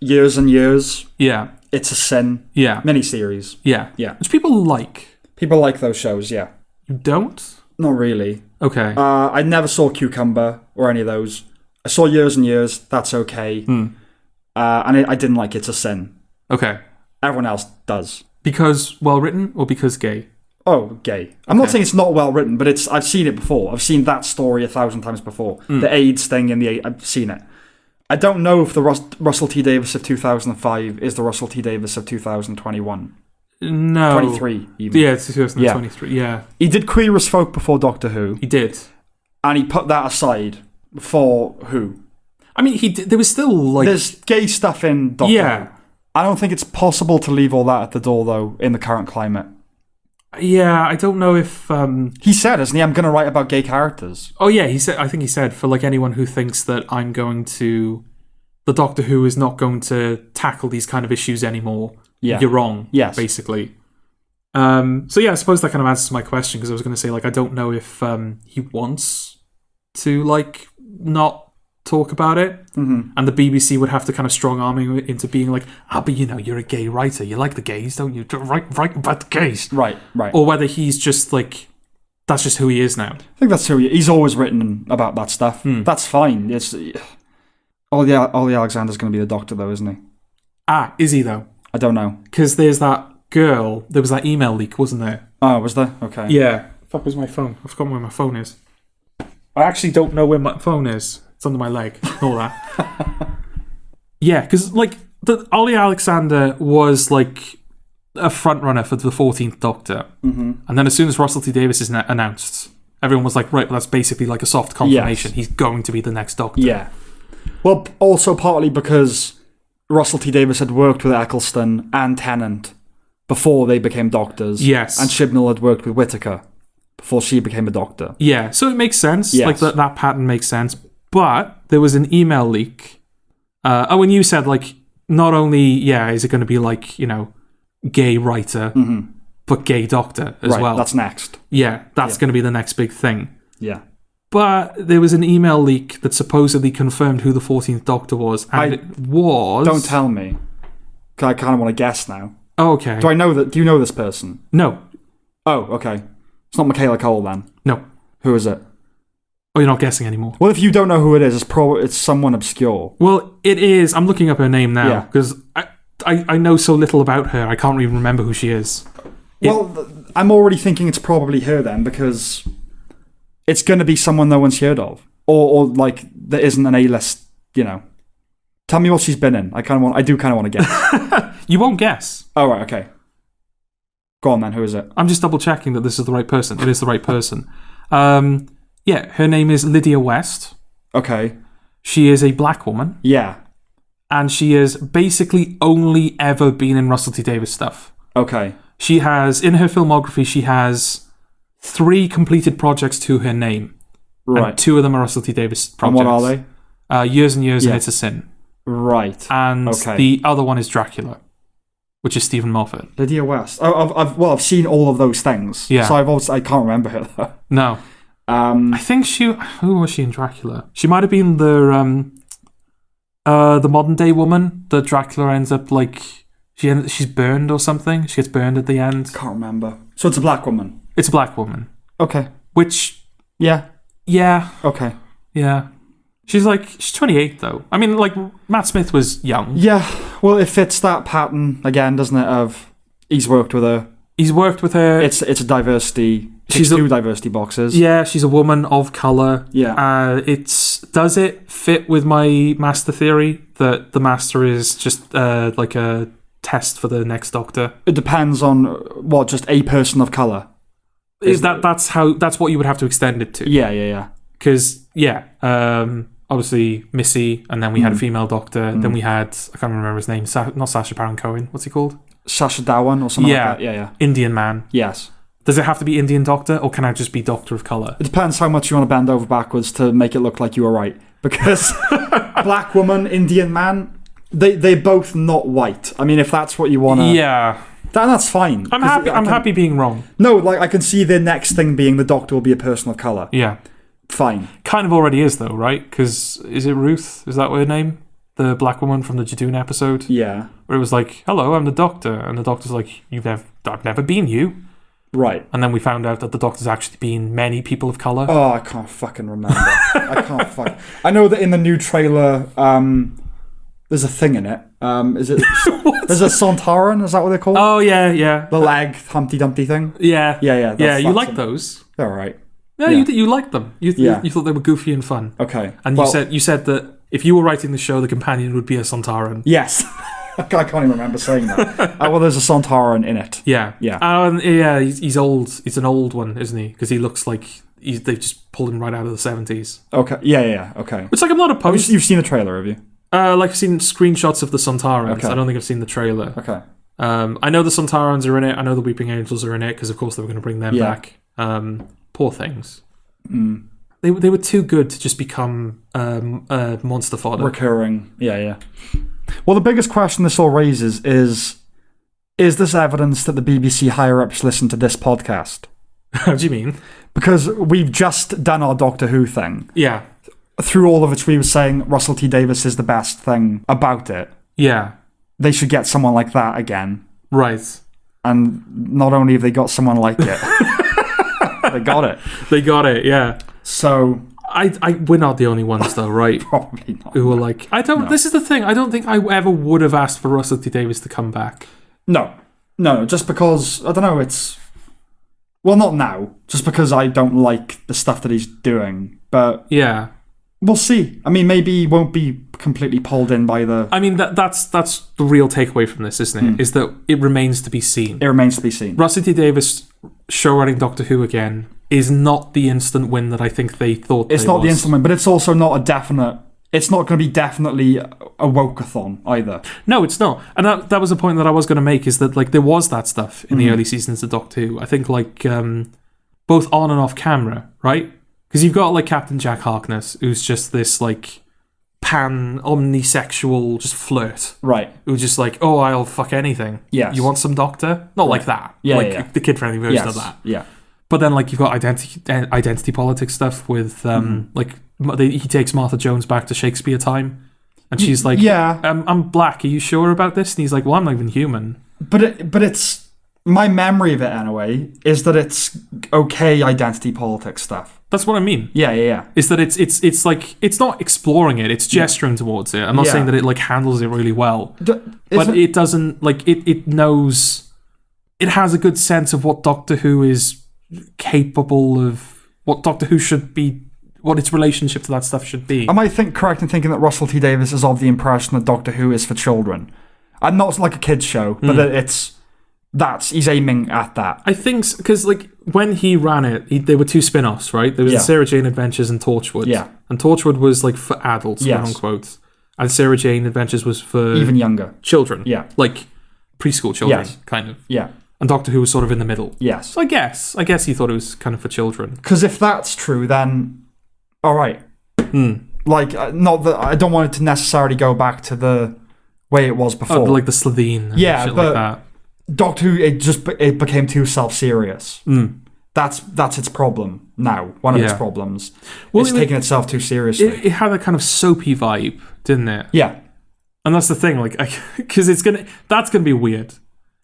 Years and Years. Yeah. It's a Sin. Yeah. Miniseries. Yeah. Yeah. Which people like. People like those shows, yeah. You don't? Not really. Okay. I never saw Cucumber or any of those. I saw Years and Years. That's okay. And I didn't like It's a Sin. Okay. Everyone else does. Because well written or because gay? Oh, gay. I'm not saying it's not well written, but I've seen it before. I've seen that story 1,000 times before. The AIDS thing I've seen it. I don't know if the Russell T Davies of 2005 is the Russell T Davies of 2021. No. 23, even. Yeah, it's 2023. Yeah. He did Queer as Folk before Doctor Who. He did. And he put that aside for Who. I mean, there was still like... There's gay stuff in Doctor Who. I don't think it's possible to leave all that at the door, though, in the current climate. Yeah, I don't know if... He said, isn't he, I'm going to write about gay characters. Oh, yeah, I think he said, for like anyone who thinks that I'm going to... The Doctor Who is not going to tackle these kind of issues anymore. Yeah. You're wrong, yes. Basically. So, yeah, I suppose that kind of answers my question, because I was going to say, like, I don't know if he wants to, like, not talk about it, and the BBC would have to kind of strong arm him into being like, but you know, you're a gay writer, you like the gays, don't you? Write about the gays, right. Or whether he's just like, that's just who he is now. I think that's who he's always written about that stuff. That's fine. It's Ollie Alexander's going to be the Doctor, though, isn't he? Is he though? I don't know, because there's that girl. There was that email leak, wasn't there? Oh, was there? Okay. Yeah. Fuck, was my phone? I've forgotten where my phone is. I actually don't know where my phone is. It's under my leg. All that. Yeah, because like Ollie Alexander was like a front runner for the 14th Doctor, and then as soon as Russell T Davies is announced, everyone was like, right, well, that's basically like a soft confirmation. Yes. He's going to be the next Doctor. Yeah. Well, also partly because Russell T Davies had worked with Eccleston and Tennant before they became Doctors. Yes. And Chibnall had worked with Whittaker before she became a Doctor. Yeah, so it makes sense. Yes. Like that pattern makes sense. But there was an email leak. And you said, like, not only, is it going to be like, you know, gay writer, but gay Doctor as well. That's next. Yeah, that's going to be the next big thing. Yeah. But there was an email leak that supposedly confirmed who the 14th Doctor was. And it was... Don't tell me. I kind of want to guess now. Oh, okay. Do you know this person? No. Oh, okay. It's not Michaela Cole, then? No. Who is it? Oh, you're not guessing anymore. Well, if you don't know who it is, it's someone obscure. Well, it is. I'm looking up her name now because I know so little about her. I can't even remember who she is. Well, I'm already thinking it's probably her then, because it's going to be someone no one's heard of, or like there isn't an A-list. You know, tell me what she's been in. I do kind of want to guess. You won't guess. Oh, right, okay. Go on then. Who is it? I'm just double checking that this is the right person. It is the right person. Yeah, her name is Lydia West. Okay. She is a black woman. Yeah. And she has basically only ever been in Russell T Davies stuff. Okay. She has, in her filmography, she has 3 completed projects to her name. Right. And 2 of them are Russell T Davies projects. And what are they? Years and Years and It's a Sin. Right. And the other one is Dracula, which is Stephen Moffat. Lydia West. Oh, I've seen all of those things. Yeah. So I can't remember her though. No. I think who was she in Dracula? She might have been the modern day woman that Dracula ends up like she's burned or something. She gets burned at the end. Can't remember. So it's a black woman. It's a black woman. Okay. Which yeah. Okay. Yeah. She's 28 though. I mean, like Matt Smith was young. Yeah. Well, it fits that pattern again, doesn't it? Of he's worked with her. He's worked with her. It's a diversity. She's 2 diversity boxes. Yeah, she's a woman of colour. Yeah. Does it fit with my master theory that the master is just like a test for the next Doctor? It depends on just a person of colour. That's what you would have to extend it to? Yeah. Because obviously Missy, and then we had a female Doctor. Then we had, I can't remember his name. Not Sacha Baron Cohen. What's he called? Sacha Dhawan or something like that. Yeah. Indian man. Yes. Does it have to be Indian doctor, or can I just be doctor of colour? It depends how much you want to bend over backwards to make it look like you were right. Because black woman, Indian man, they're both not white. I mean, if that's what you want to... Yeah. That's fine. I'm happy being wrong. No, like, I can see the next thing being the doctor will be a person of colour. Yeah. Fine. Kind of already is, though, right? Because, is it Ruth? Is that her name? The black woman from the Jadoon episode? Yeah. Where it was like, hello, I'm the doctor. And the doctor's like, I've never been you. Right. And then we found out that the doctor's actually been many people of colour. Oh, I can't fucking remember. I know that in the new trailer, there's a thing in it. Is it... There's a Sontaran, is that what they're called? Oh, yeah. The leg Humpty Dumpty thing? Yeah. Yeah, you like those? They're alright. Yeah, you liked them. You thought they were goofy and fun. Okay. And you said that if you were writing the show, the companion would be a Sontaran. Yes. I can't even remember saying that. Well, there's a Sontaran in it. Yeah. Yeah. He's old. He's an old one, isn't he? Because he looks like they've just pulled him right out of the 70s. Okay. Yeah. Okay. It's like I'm not opposed. You've seen the trailer, have you? Like I've seen screenshots of the Sontarans. Okay. I don't think I've seen the trailer. Okay. I know the Sontarans are in it. I know the Weeping Angels are in it because, of course, they were going to bring them back. Poor things. Mm. They were too good to just become monster fodder. Recurring. Yeah. Well, the biggest question this all raises is this evidence that the BBC higher-ups listen to this podcast? How do you mean? Because we've just done our Doctor Who thing. Yeah. Through all of it, we were saying Russell T Davies is the best thing about it. Yeah. They should get someone like that again. Right. And not only have they got someone like it, they got it. They got it, yeah. So... we're not the only ones, though, right? Probably not. Who were like... This is the thing. I don't think I ever would have asked for Russell T Davies to come back. No, just because... I don't know, it's... Well, not now. Just because I don't like the stuff that he's doing. But... Yeah. We'll see. I mean, maybe he won't be completely pulled in by the... I mean, that's the real takeaway from this, isn't it? Is that it remains to be seen. It remains to be seen. Russell T Davies showrunning Doctor Who again is not the instant win that I think they thought it's not the instant win, but it's also not a definite... It's not going to be definitely a woke-a-thon either. No, it's not. And that was the point that I was going to make, is that like there was that stuff in the early seasons of Doctor Who. I think like both on and off camera, right? Because you've got like Captain Jack Harkness, who's just this like omnisexual just flirt. Right. Who's just like, oh, I'll fuck anything. Yes. You want some doctor? Not like that. Yeah, like the kid-friendly version of that. Yeah. But then like you've got identity politics stuff with like he takes Martha Jones back to Shakespeare time. And she's like, yeah, I'm black. Are you sure about this? And he's like, well, I'm not even human. But it's my memory of it anyway is that it's okay identity politics stuff. That's what I mean. Yeah. Is that it's like it's not exploring it. It's gesturing towards it. I'm not saying that it like handles it really well, but it doesn't like it knows. It has a good sense of what Doctor Who is capable of, what Doctor Who should be, what its relationship to that stuff should be. Am I correct in thinking that Russell T Davies is of the impression that Doctor Who is for children? And not like a kid's show, but that he's aiming at that. I think, because like when he ran it, there were two spin-offs, right? There was the Sarah Jane Adventures and Torchwood. Yeah. And Torchwood was like for adults, quote unquote. And Sarah Jane Adventures was for... even younger. Children. Yeah. Like preschool children, kind of. Yeah. And Doctor Who was sort of in the middle. Yes. So I guess he thought it was kind of for children. Because if that's true, then all right. Like, not that I don't want it to necessarily go back to the way it was before. Like the Slovene and shit like that. Doctor Who, it became too self-serious. That's its problem now. One of its problems. Well, it's taking itself too seriously. It had a kind of soapy vibe, didn't it? Yeah. And that's the thing, like, because that's gonna be weird.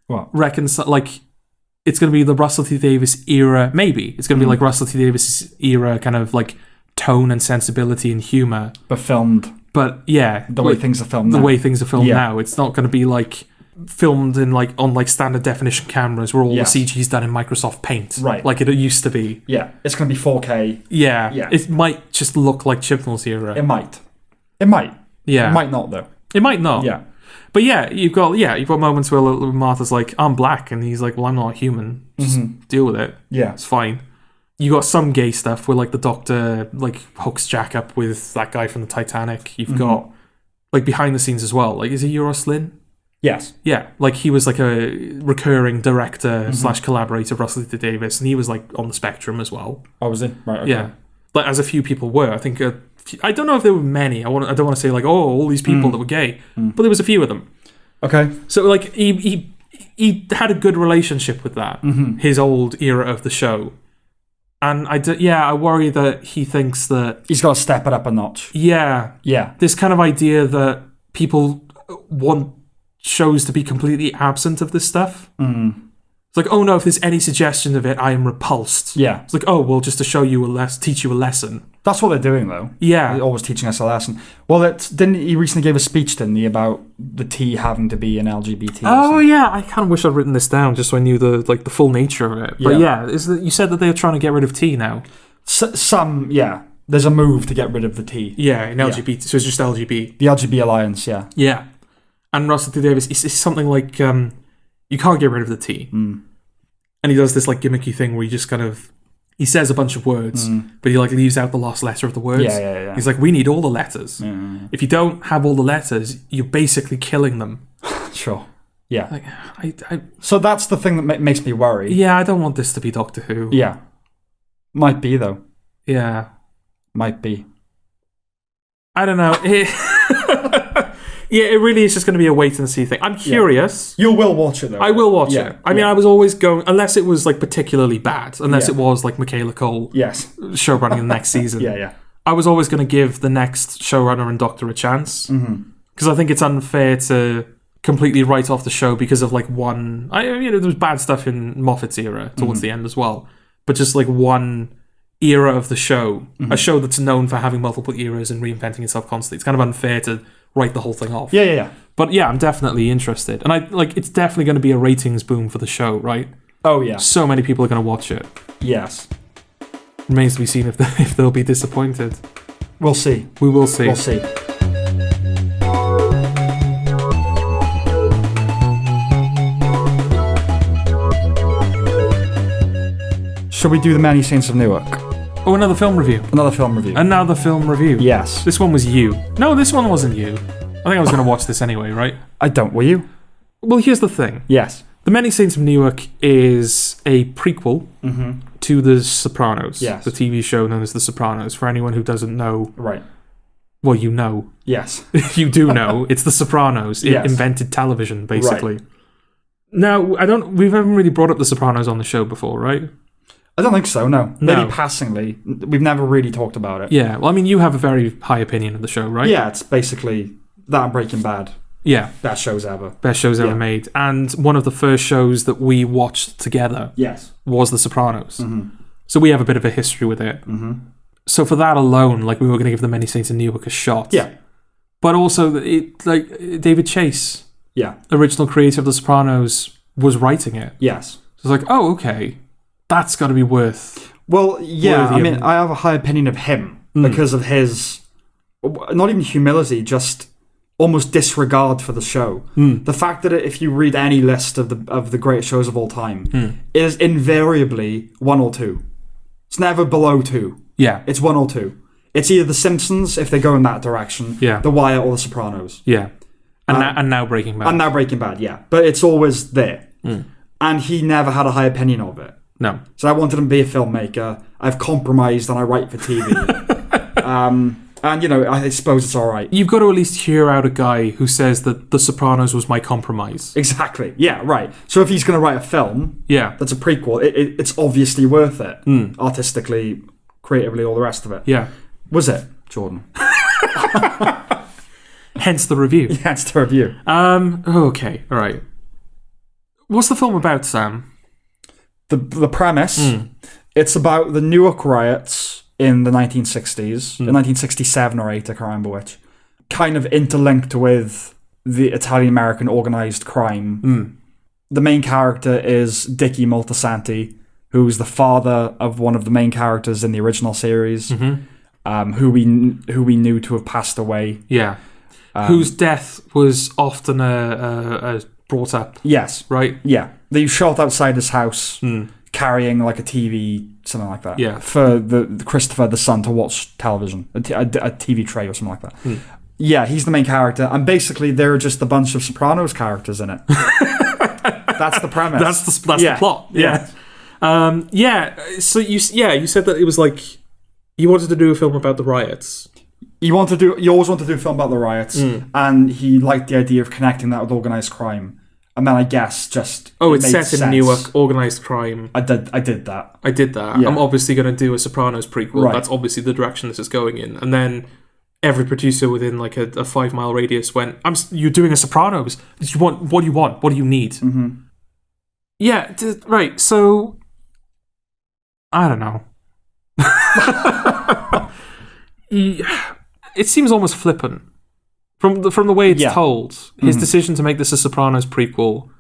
What? Like, it's going to be the Russell T Davies era, maybe. It's going to be like Russell T Davies era kind of like tone and sensibility and humour. But filmed. But yeah. The way things are filmed now. The way things are filmed now. It's not going to be like filmed in like on like standard definition cameras where all the CG's done in Microsoft Paint. Right. Like it used to be. Yeah. It's going to be 4K. Yeah. It might just look like Chibnall's era. It might. Yeah. It might not though. It might not. Yeah. But you've got moments where Martha's like, I'm black, and he's like, well, I'm not human. Just deal with it. Yeah. It's fine. You got some gay stuff where like the Doctor like hooks Jack up with that guy from the Titanic. You've got like behind the scenes as well. Like, is it Euros Lyn? Yes. Yeah, like he was like a recurring director / collaborator of Russell T Davies, and he was like on the spectrum as well. Oh, was he? Right. Okay. Yeah, like as a few people were. I think I don't know if there were many. I don't want to say like all these people that were gay, but there was a few of them. Okay. So like he had a good relationship with that his old era of the show, and I worry that he thinks that he's got to step it up a notch. Yeah. This kind of idea that people want shows to be completely absent of this stuff. It's like, oh no, if there's any suggestion of it, I am repulsed. Yeah. It's like, oh well, just to show you teach you a lesson. That's what they're doing, though. Yeah. They're always teaching us a lesson. Well, didn't he recently gave a speech, didn't he, about the T having to be an LGBT? Oh yeah, I kind of wish I'd written this down just so I knew the full nature of it. But you said that they're trying to get rid of T now. There's a move to get rid of the T. Yeah, in LGBT, so it's just LGBT. The LGBT Alliance, yeah. Yeah. And Russell T Davies, it's something like, you can't get rid of the T. And he does this like gimmicky thing where he just kind of, he says a bunch of words, but he like leaves out the last letter of the words. Yeah. He's like, we need all the letters. If you don't have all the letters, you're basically killing them. Sure. Yeah. Like, so that's the thing that makes me worry. Yeah, I don't want this to be Doctor Who. Yeah. Might be, though. Yeah. Might be. I don't know. Yeah, it really is just going to be a wait and see thing. I'm curious. You will watch it, though. I will watch it. I mean, I was always going, unless it was like particularly bad, unless it was like Michaela Cole show running the next season. Yeah. I was always going to give the next showrunner and Doctor a chance. Because I think it's unfair to completely write off the show because of like one... there was bad stuff in Moffat's era towards the end as well. But just like one era of the show, a show that's known for having multiple eras and reinventing itself constantly. It's kind of unfair to write the whole thing off. Yeah. But yeah, I'm definitely interested. And it's definitely going to be a ratings boom for the show, right? Oh, yeah. So many people are going to watch it. Yes. Remains to be seen if they'll be disappointed. We'll see. We will see. We'll see. Shall we do the Many Saints of Newark? Oh, another film review. Another film review. Another film review. Yes. This one was you. No, this one wasn't you. I think I was going to watch this anyway, right? I don't. Were you? Well, here's the thing. Yes. The Many Saints of Newark is a prequel to The Sopranos. Yes. The TV show known as The Sopranos. For anyone who doesn't know... Right. Well, you know. Yes. You do know. It's The Sopranos. It invented television, basically. Right. Now, we haven't really brought up The Sopranos on the show before, right? I don't think so, no. Maybe passingly. We've never really talked about it. Yeah, well, I mean, you have a very high opinion of the show, right? Yeah, it's basically that and Breaking Bad. Yeah. Best shows ever. Best shows ever made. And one of the first shows that we watched together was The Sopranos. So we have a bit of a history with it. So for that alone, like, we were going to give The Many Saints of Newark a shot. Yeah. But also, David Chase, original creator of The Sopranos, was writing it. Yes. So it's like, oh, okay. That's got to be worth... Well, yeah, I mean, I have a high opinion of him because of his, not even humility, just almost disregard for the show. The fact that if you read any list of the great shows of all time, it is invariably 1 or 2. It's never below 2. Yeah. It's 1 or 2. It's either The Simpsons, if they go in that direction, The Wire, or The Sopranos. Yeah. And now Breaking Bad. And now Breaking Bad, yeah. But it's always there. And he never had a high opinion of it. No. So I wanted him to be a filmmaker. I've compromised and I write for TV. And, I suppose it's all right. You've got to at least hear out a guy who says that The Sopranos was my compromise. Exactly. Yeah, right. So if he's going to write a film that's a prequel, it's obviously worth it. Artistically, creatively, all the rest of it. Yeah. Was it, Jordan? Hence the review. Yeah, it's the review. Okay, all right. What's the film about, Sam? The premise, it's about the Newark riots in the 1960s, in 1967 or 8, I can't remember which, kind of interlinked with the Italian-American organised crime. The main character is Dickie Moltisanti, who's the father of one of the main characters in the original series, who we knew to have passed away. Yeah. Whose death was often brought up. Yes. Right? Yeah. They shot outside his house, carrying like a TV, something like that. Yeah. For the Christopher the son to watch television, a TV tray or something like that. Yeah, he's the main character, and basically there are just a bunch of Sopranos characters in it. That's the premise. That's the plot. Yeah. So you said that it was like you wanted to do a film about the riots. You always want to do a film about the riots, and he liked the idea of connecting that with organised crime. And then I guess just it's set in Newark, organised crime. I did that. Yeah. I'm obviously going to do a Sopranos prequel. Right. That's obviously the direction this is going in. And then every producer within like a 5-mile radius went, "You're doing a Sopranos. What do you want? What do you need?" Mm-hmm. Yeah, right. So I don't know. It seems almost flippant. From the way it's told, his decision to make this a Sopranos prequel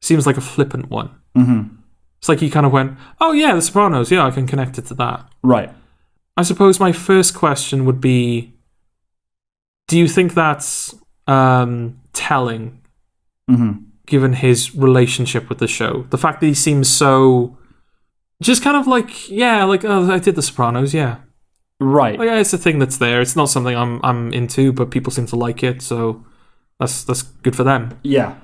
seems like a flippant one. Mm-hmm. It's like he kind of went, "Oh yeah, The Sopranos, yeah, I can connect it to that." Right. I suppose my first question would be, do you think that's telling, given his relationship with the show? The fact that he seems so, just kind of like, oh, I did The Sopranos, yeah. Right. Oh, yeah, it's a thing that's there. It's not something I'm into, but people seem to like it, so that's good for them. Yeah.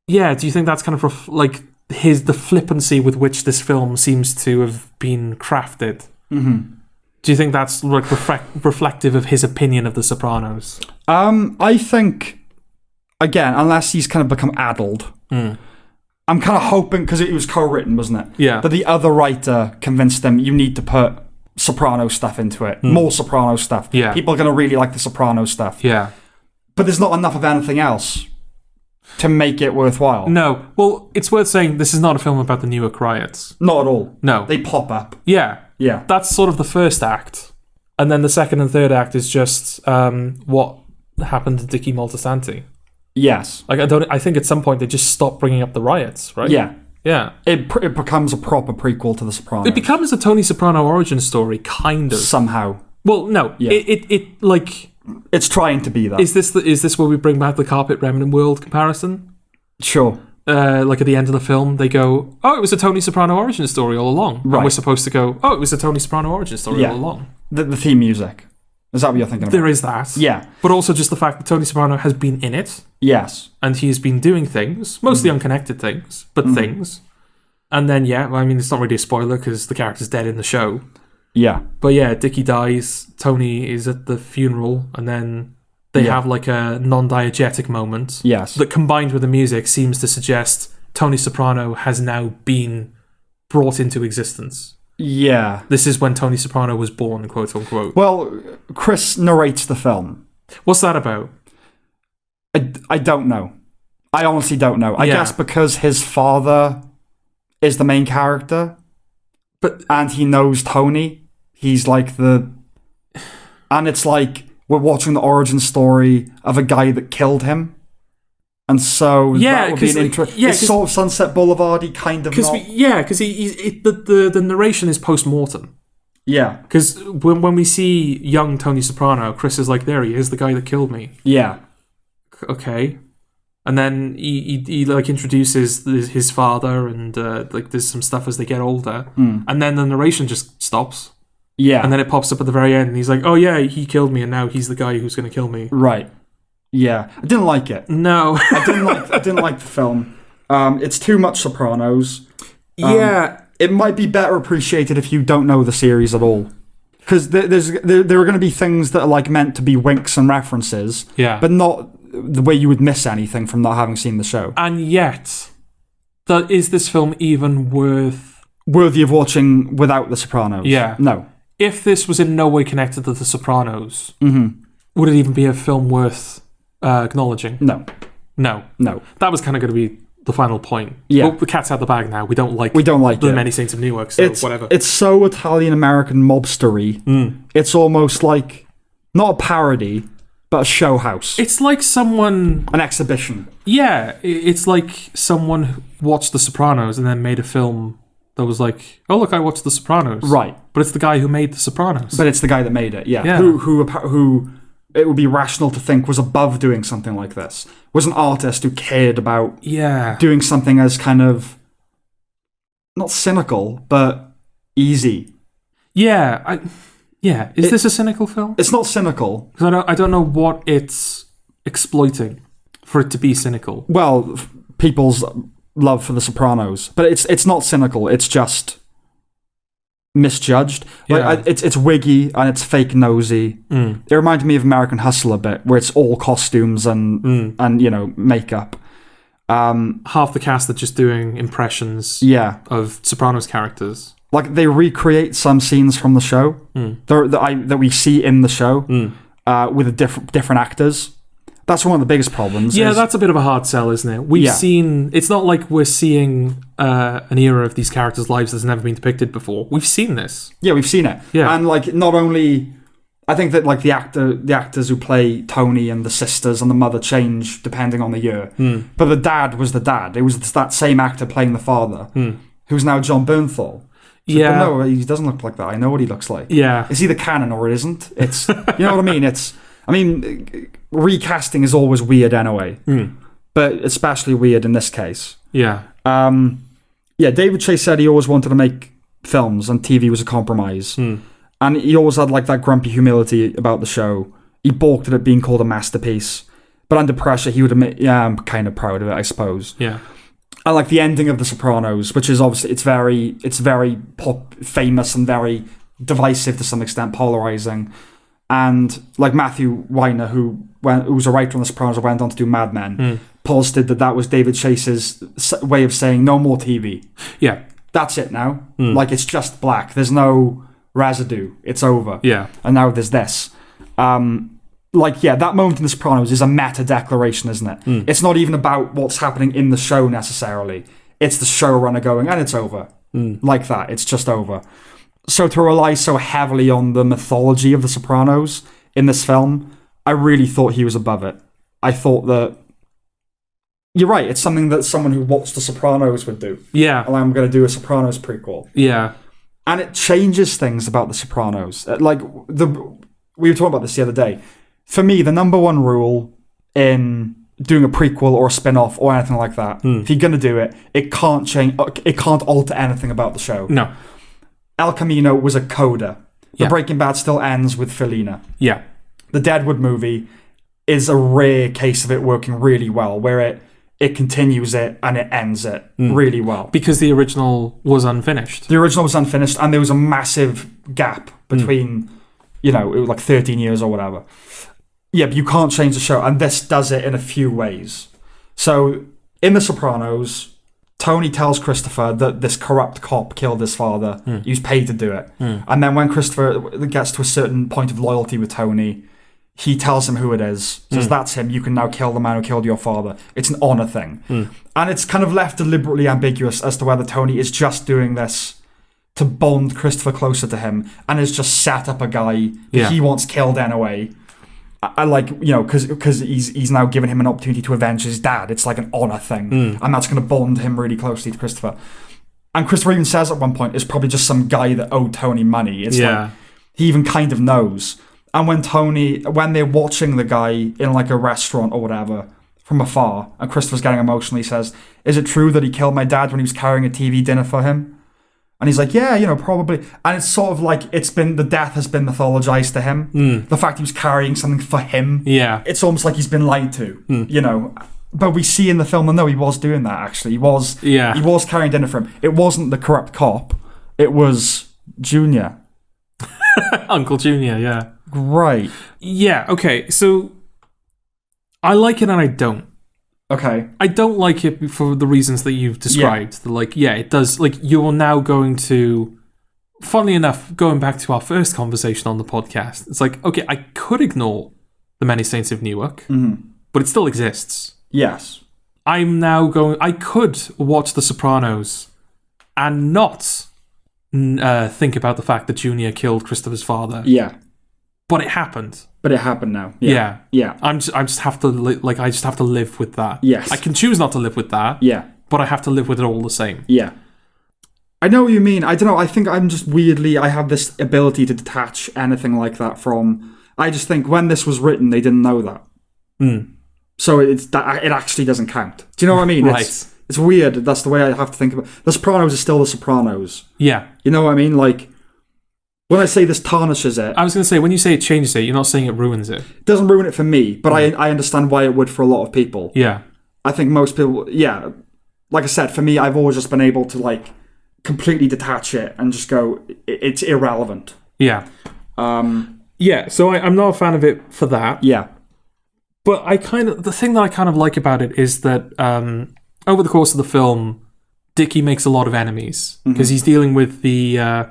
Yeah, do you think that's kind of the flippancy with which this film seems to have been crafted? Mm-hmm. Do you think that's like reflective of his opinion of The Sopranos? I think, again, unless he's kind of become addled, I'm kind of hoping, because it was co-written, wasn't it? Yeah. That the other writer convinced him, you need to put Soprano stuff into it. More Soprano stuff. Yeah. People are going to really like the Soprano stuff. Yeah. But there's not enough of anything else to make it worthwhile. No. Well, it's worth saying this is not a film about the Newark riots. Not at all. No. They pop up. Yeah. Yeah. That's sort of the first act. And then the second and third act is just what happened to Dickie Moltisanti. Yes. Like I think at some point they just stopped bringing up the riots, right? Yeah. Yeah. It becomes a proper prequel to The Sopranos. It becomes a Tony Soprano origin story, kind of. Somehow. Well, no. Yeah. It like... It's trying to be that. Is this where we bring back the carpet remnant world comparison? Sure. Like at the end of the film, they go, "Oh, it was a Tony Soprano origin story all along." Right. And we're supposed to go, "Oh, it was a Tony Soprano origin story all along." The theme music. Is that what you're thinking about? There is that. Yeah. But also just the fact that Tony Soprano has been in it. Yes. And he's been doing things, mostly unconnected things, but things. And then, it's not really a spoiler because the character's dead in the show. Yeah. But yeah, Dickie dies, Tony is at the funeral, and then they have like a non-diegetic moment. Yes. That combined with the music seems to suggest Tony Soprano has now been brought into existence. Yeah. This is when Tony Soprano was born, quote unquote. Well, Chris narrates the film. What's that about? I don't know. I honestly don't know. I guess because his father is the main character, and he knows Tony. He's like and it's like we're watching the origin story of a guy that killed him. And so that would be an it's sort of Sunset Boulevard-y kind of because the narration is post-mortem. Yeah. Because when we see young Tony Soprano, Chris is like, there he is, the guy that killed me. Yeah. Okay. And then he like introduces his father and like there's some stuff as they get older. And then the narration just stops. Yeah. And then it pops up at the very end and he's like, oh yeah, he killed me and now he's the guy who's going to kill me. Right. Yeah. I didn't like it. No. I didn't like the film. It's too much Sopranos. It might be better appreciated if you don't know the series at all. Because there are going to be things that are like meant to be winks and references. Yeah. But not the way you would miss anything from not having seen the show. And yet, is this film even worthy of watching without The Sopranos? Yeah. No. If this was in no way connected to The Sopranos, would it even be a film worth acknowledging? No. No. That was kind of going to be the final point. Yeah. Well, the cat's out the bag now. We don't like the Many Saints of Newark, so whatever. It's so Italian-American mobstery. It's almost like, not a parody, but a show house. It's like someone... An exhibition. Yeah. It's like someone who watched The Sopranos and then made a film that was like, oh, look, I watched The Sopranos. Right. But it's the guy who made The Sopranos. But it's the guy that made it, yeah. Who it would be rational to think was above doing something like this. Was an artist who cared about doing something as kind of, not cynical, but easy. Yeah. Yeah. Is this a cynical film? It's not cynical. Because I don't know what it's exploiting for it to be cynical. Well, people's love for The Sopranos, but it's not cynical. It's just misjudged. Like, it's wiggy and it's fake nosy. It reminded me of American Hustle a bit, where it's all costumes and makeup. Half the cast are just doing impressions of Sopranos characters. Like, they recreate some scenes from the show that we see in the show with different actors. That's one of the biggest problems. Yeah, that's a bit of a hard sell, isn't it? We've seen... It's not like we're seeing an era of these characters' lives that's never been depicted before. We've seen this. Yeah, we've seen it. Yeah. And, like, not only... I think that, like, the actors who play Tony and the sisters and the mother change depending on the year. But the dad was the dad. It was that same actor playing the father, who's now John Bernthal. Yeah. But no, he doesn't look like that. I know what he looks like. Yeah. It's either canon or it isn't. It's... You know what I mean? Recasting is always weird anyway. But especially weird in this case. Yeah. David Chase said he always wanted to make films and TV was a compromise. And he always had like that grumpy humility about the show. He balked at it being called a masterpiece. But under pressure, he would admit, yeah, I'm kind of proud of it, I suppose. Yeah. I like the ending of The Sopranos, which is obviously, it's very famous and very divisive to some extent, polarizing. And like Matthew Weiner, who was a writer on The Sopranos and went on to do Mad Men, posted that was David Chase's way of saying no more TV. Yeah. That's it now. Like, it's just black. There's no residue. It's over. Yeah. And now there's this. That moment in The Sopranos is a meta declaration, isn't it? It's not even about what's happening in the show necessarily. It's the showrunner going, and it's over. Like that. It's just over. So to rely so heavily on the mythology of The Sopranos in this film, I really thought he was above it. I thought that... You're right, it's something that someone who watched The Sopranos would do. Yeah. And I'm going to do a Sopranos prequel. Yeah. And it changes things about The Sopranos. We were talking about this the other day. For me, the number one rule in doing a prequel or a spin-off or anything like that, if you're going to do it, it can't change. It can't alter anything about the show. No. El Camino was a coda. The Breaking Bad still ends with Felina. Yeah. The Deadwood movie is a rare case of it working really well, where it continues it and it ends it really well. Because the original was unfinished. The original was unfinished, and there was a massive gap between, it was like 13 years or whatever. Yeah, but you can't change the show, and this does it in a few ways. So, in The Sopranos, Tony tells Christopher that this corrupt cop killed his father. He was paid to do it. And then when Christopher gets to a certain point of loyalty with Tony, he tells him who it is. Says, that's him. You can now kill the man who killed your father. It's an honor thing. And it's kind of left deliberately ambiguous as to whether Tony is just doing this to bond Christopher closer to him and has just set up a guy that he wants killed anyway. I like, because he's now given him an opportunity to avenge his dad. It's like an honor thing. And that's going to bond him really closely to Christopher. And Christopher even says at one point, it's probably just some guy that owed Tony money. It's like, he even kind of knows. And when they're watching the guy in like a restaurant or whatever from afar, and Christopher's getting emotional, he says, is it true that he killed my dad when he was carrying a TV dinner for him? And he's like, yeah, probably. And it's sort of like the death has been mythologized to him. The fact he was carrying something for him. Yeah. It's almost like he's been lied to, But we see in the film that no, he was doing that actually. He was carrying dinner for him. It wasn't the corrupt cop. It was Junior. Uncle Junior, yeah. Right. Yeah, okay. So I like it and I don't. Okay. I don't like it for the reasons that you've described. It does. Like, you're now going to... Funnily enough, going back to our first conversation on the podcast, it's like, okay, I could ignore The Many Saints of Newark, but it still exists. Yes. I could watch The Sopranos and not think about the fact that Junior killed Christopher's father. Yeah. But it happened. But it happened now. Yeah. Yeah. I just have to I just have to live with that. Yes. I can choose not to live with that. Yeah. But I have to live with it all the same. Yeah. I know what you mean. I don't know. I think I'm just weirdly, I have this ability to detach anything like that from... I just think when this was written, they didn't know that. So it actually doesn't count. Do you know what I mean? Right. It's weird. That's the way I have to think about it. The Sopranos is still The Sopranos. Yeah. You know what I mean? Like, When I say this tarnishes it, I was going to say, when you say it changes it, you're not saying it ruins it. It doesn't ruin it for me, but I understand why it would for a lot of people. Yeah. I think most people, like I said, for me, I've always just been able to like completely detach it and just go, it's irrelevant. Yeah. So I'm not a fan of it for that. Yeah. But the thing that I kind of like about it is that over the course of the film, Dickie makes a lot of enemies because he's dealing with the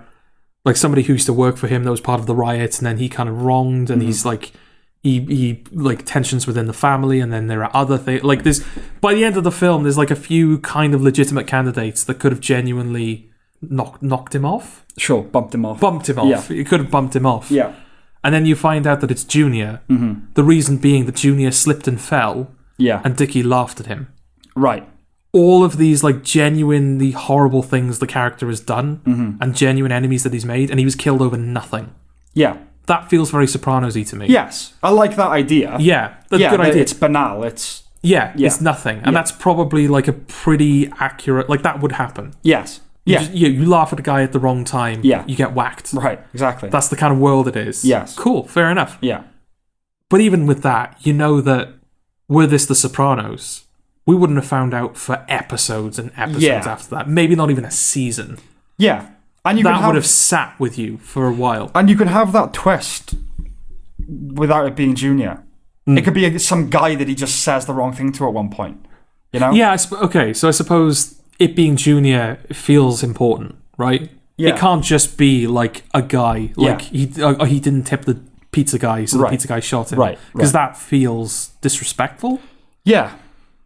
like somebody who used to work for him that was part of the riots, and then he kind of wronged, and he's like he like tensions within the family, and then there are other things like this. By the end of the film, there's like a few kind of legitimate candidates that could have genuinely knocked him off. Sure, bumped him off. Yeah. It could have bumped him off. Yeah. And then you find out that it's Junior. The reason being that Junior slipped and fell. Yeah. And Dickie laughed at him. Right. All of these like genuinely horrible things the character has done, and genuine enemies that he's made, and he was killed over nothing. Yeah. That feels very Sopranos-y to me. Yes. I like that idea. Yeah. That's a good idea. It's banal. It's nothing. And that's probably like a pretty accurate, like that would happen. Yes. You laugh at a guy at the wrong time. Yeah. You get whacked. Right, exactly. That's the kind of world it is. Yes. Cool, fair enough. Yeah. But even with that, you know that were this The Sopranos, we wouldn't have found out for episodes and episodes after that. Maybe not even a season. Yeah. And that would have sat with you for a while. And you can have that twist without it being Junior. It could be some guy that he just says the wrong thing to at one point. You know? Yeah, okay, so I suppose it being Junior feels important, right? Yeah. It can't just be like a guy. Like he didn't tip the pizza guy, so the pizza guy shot him. Right. Because that feels disrespectful. Yeah.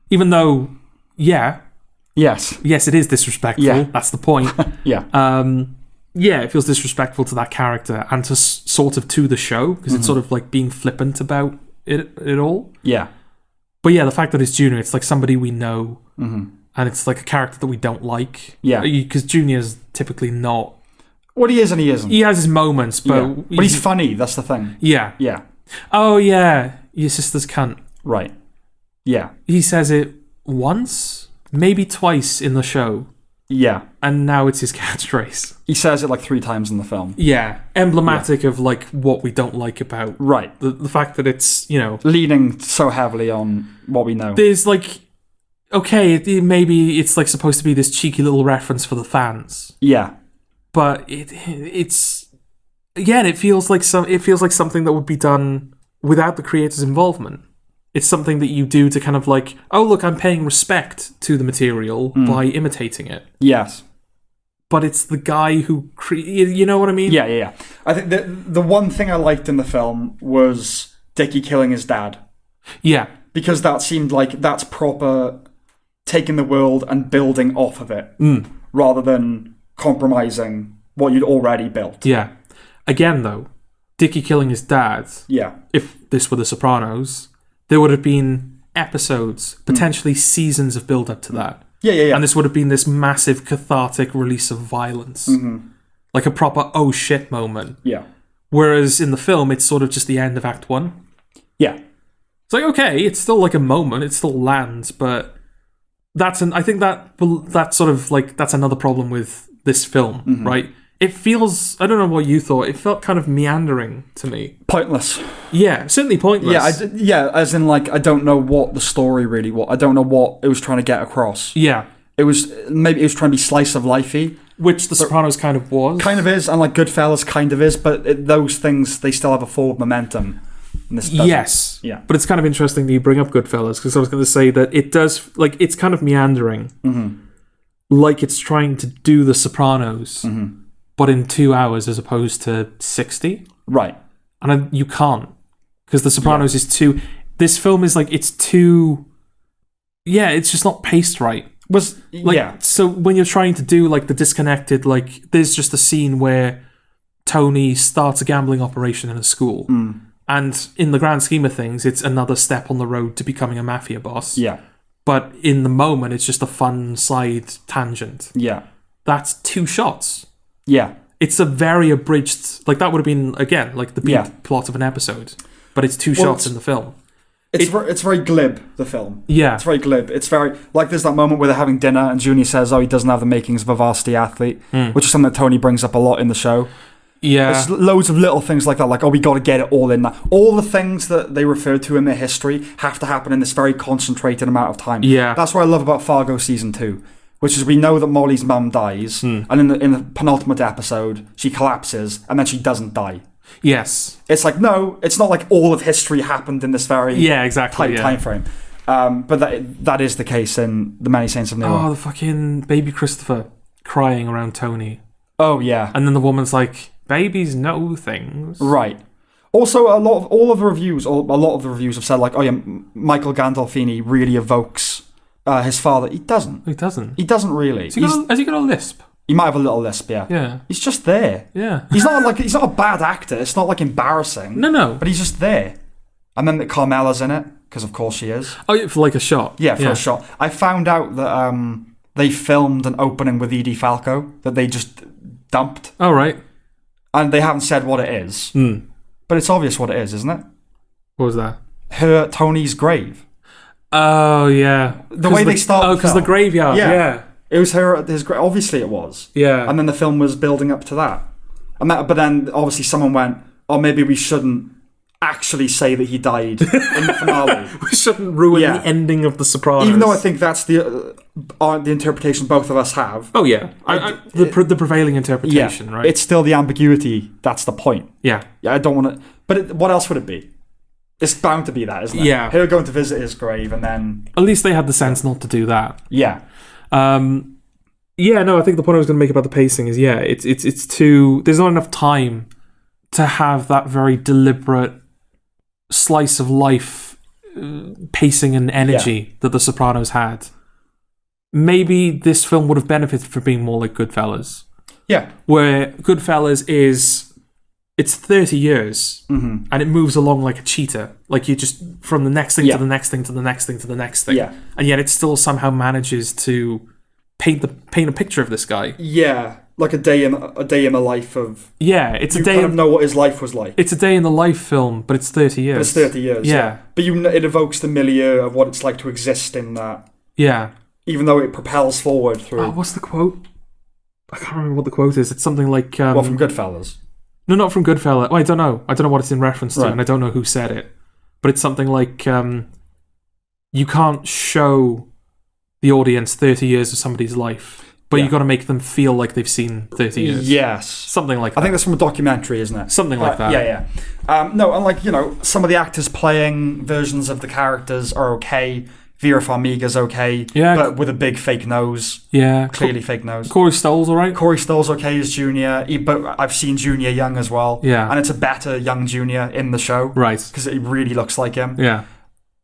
Even though, Yes, it is disrespectful. Yeah. That's the point. Yeah. It feels disrespectful to that character and to sort of to the show, because it's sort of like being flippant about it all. Yeah. But yeah, the fact that it's Junior, it's like somebody we know, and it's like a character that we don't like. Yeah. Because Junior's typically not... Well, he is and he isn't. He has his moments, but... But he's funny, that's the thing. Yeah. Yeah. Oh, yeah. Your sister's cunt. Right. Yeah. He says it once, maybe twice in the show. Yeah. And now it's his catchphrase. He says it like 3 times in the film. Yeah. Emblematic of like what we don't like about... Right. The fact that it's, you know... Leaning so heavily on what we know. There's like... Okay, maybe it's like supposed to be this cheeky little reference for the fans. Yeah. But it's... Again, it feels like something that would be done without the creator's involvement. It's something that you do to kind of like, oh, look, I'm paying respect to the material by imitating it. Yes. But it's the guy who... you know what I mean? Yeah. I think the one thing I liked in the film was Dickie killing his dad. Yeah. Because that seemed like that's proper taking the world and building off of it. Rather than compromising what you'd already built. Yeah. Again, though, Dickie killing his dad... Yeah. If this were The Sopranos... There would have been episodes, potentially seasons of build-up to that. Yeah. And this would have been this massive cathartic release of violence. Like a proper oh shit moment. Yeah. Whereas in the film, it's sort of just the end of Act 1. Yeah. It's like, okay, it's still like a moment, it still lands, but I think that's sort of like, that's another problem with this film, right? It feels, I don't know what you thought, it felt kind of meandering to me. Pointless. Yeah, certainly pointless. Yeah, as in like, I don't know what the story really was. I don't know what it was trying to get across. Yeah. Maybe it was trying to be slice of lifey. Which The Sopranos kind of was. Kind of is, and like Goodfellas kind of is, but those things, they still have a forward momentum. And this doesn't. Yes. Yeah. But it's kind of interesting that you bring up Goodfellas, because I was going to say that it does, like, it's kind of meandering. Like it's trying to do The Sopranos. But in 2 hours as opposed to 60. Right. And you can't. Because The Sopranos is too... This film is like, it's too... Yeah, it's just not paced right. So when you're trying to do like the disconnected, like there's just a scene where Tony starts a gambling operation in a school. And in the grand scheme of things, it's another step on the road to becoming a mafia boss. Yeah. But in the moment, it's just a fun side tangent. Yeah. That's 2 shots. Yeah. It's a very abridged... Like, that would have been, again, like the beat plot of an episode. But it's 2 shots in the film. It's very glib, the film. Yeah. It's very glib. It's very... Like, there's that moment where they're having dinner and Junior says, oh, he doesn't have the makings of a varsity athlete, which is something that Tony brings up a lot in the show. Yeah. There's loads of little things like that, like, oh, we got to get it all in now. All the things that they refer to in their history have to happen in this very concentrated amount of time. Yeah. That's what I love about Fargo season 2, which is we know that Molly's mum dies, and in the penultimate episode, she collapses, and then she doesn't die. Yes. It's like, no, it's not like all of history happened in this very exactly, tight time frame. But that is the case in The Many Saints of Newark. Oh, the fucking baby Christopher crying around Tony. Oh, yeah. And then the woman's like, babies know things. Right. Also, a lot of the reviews have said, like, oh yeah, Michael Gandolfini really evokes his father. He doesn't. He doesn't. He doesn't really. Has he got a lisp? He might have a little lisp, yeah. Yeah. He's just there. Yeah. He's not a bad actor. It's not like embarrassing. No. But he's just there. And then Carmela's in it, because of course she is. Oh, yeah, for like a shot. Yeah, for a shot. I found out that they filmed an opening with Edie Falco that they just dumped. Oh, right. And they haven't said what it is. But it's obvious what it is, isn't it? What was that? Tony's grave. Oh, yeah. The way they start. Oh, because the graveyard. Yeah. It was his grave. Obviously, it was. Yeah. And then the film was building up to that. But then, obviously, someone went, oh, maybe we shouldn't actually say that he died in the finale. We shouldn't ruin the ending of The Sopranos. Even though I think that's the interpretation both of us have. Oh, yeah. The prevailing interpretation, right? It's still the ambiguity. That's the point. Yeah. Yeah, I don't want to... But what else would it be? It's bound to be that, isn't it? Yeah. Her going to visit his grave and then... At least they had the sense not to do that. Yeah. I think the point I was going to make about the pacing is, it's too... There's not enough time to have that very deliberate slice of life pacing and energy that The Sopranos had. Maybe this film would have benefited from being more like Goodfellas. Yeah. Where Goodfellas is... It's 30 years, and it moves along like a cheetah. Like you just... From the next thing to the next thing to the next thing to the next thing. Yeah. And yet it still somehow manages to paint a picture of this guy. Yeah. Like a day in the life of... Yeah, it's a day... You kind of know what his life was like. It's a day in the life film, but it's 30 years. But it's 30 years, yeah. But it evokes the milieu of what it's like to exist in that. Yeah. Even though it propels forward through... Oh, what's the quote? I can't remember what the quote is. It's something like... What, from Goodfellas? No, not from Goodfellas. Oh, I don't know. I don't know what it's in reference to, right. And I don't know who said it. But it's something like... you can't show the audience 30 years of somebody's life... But you got to make them feel like they've seen 30 years. Yes. Something like that. I think that's from a documentary, isn't it? Something like that. Yeah. No, and like, some of the actors playing versions of the characters are okay. Vera Farmiga's okay. Yeah. But with a big fake nose. Yeah. Clearly fake nose. Corey Stoll's alright. Corey Stoll's okay as Junior. But I've seen Junior young as well. Yeah. And it's a better young Junior in the show. Right. Because it really looks like him. Yeah.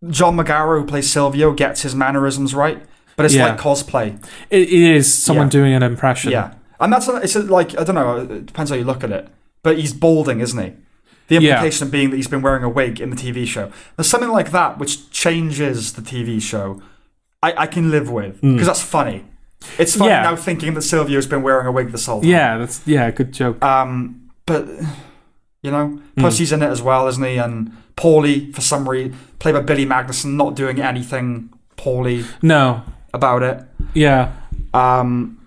John Magaro, who plays Silvio, gets his mannerisms right. But it's like cosplay. It is someone doing an impression. Yeah. And I don't know, it depends how you look at it. But he's balding, isn't he? The implication being that he's been wearing a wig in the TV show. There's something like that which changes the TV show. I can live with. Because that's funny. It's funny now thinking that Silvio's been wearing a wig this whole time. Yeah, that's good joke. But, Pussy's in it as well, isn't he? And Paulie, for some reason, played by Billy Magnuson, not doing anything poorly. No. About it. Yeah. And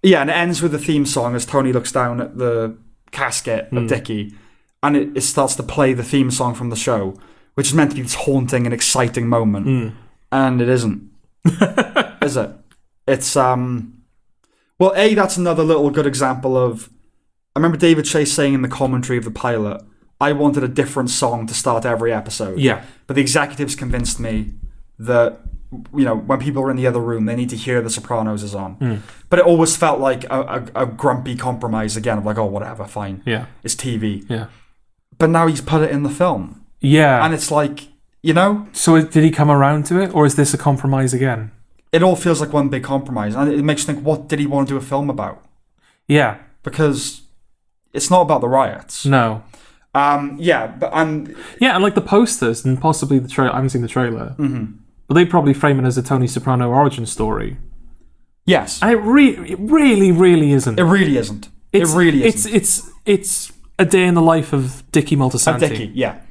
it ends with the theme song as Tony looks down at the casket of Dickie, and it starts to play the theme song from the show, which is meant to be this haunting and exciting moment. And it isn't. Is it? It's that's another little good example of... I remember David Chase saying in the commentary of the pilot, I wanted a different song to start every episode. Yeah. But the executives convinced me that when people are in the other room, they need to hear The Sopranos is on. But it always felt like a grumpy compromise again of like, oh, whatever, fine. Yeah. It's TV. Yeah. But now he's put it in the film. Yeah. And it's like, So did he come around to it, or is this a compromise again? It all feels like one big compromise. And it makes you think, what did he want to do a film about? Yeah. Because it's not about the riots. No. And like the posters and possibly the trailer. I haven't seen the trailer. But they probably frame it as a Tony Soprano origin story. Yes. And it really, really isn't. It really isn't. It really isn't. It's a day in the life of Dickie Moltisanti. Of Dickie, yeah.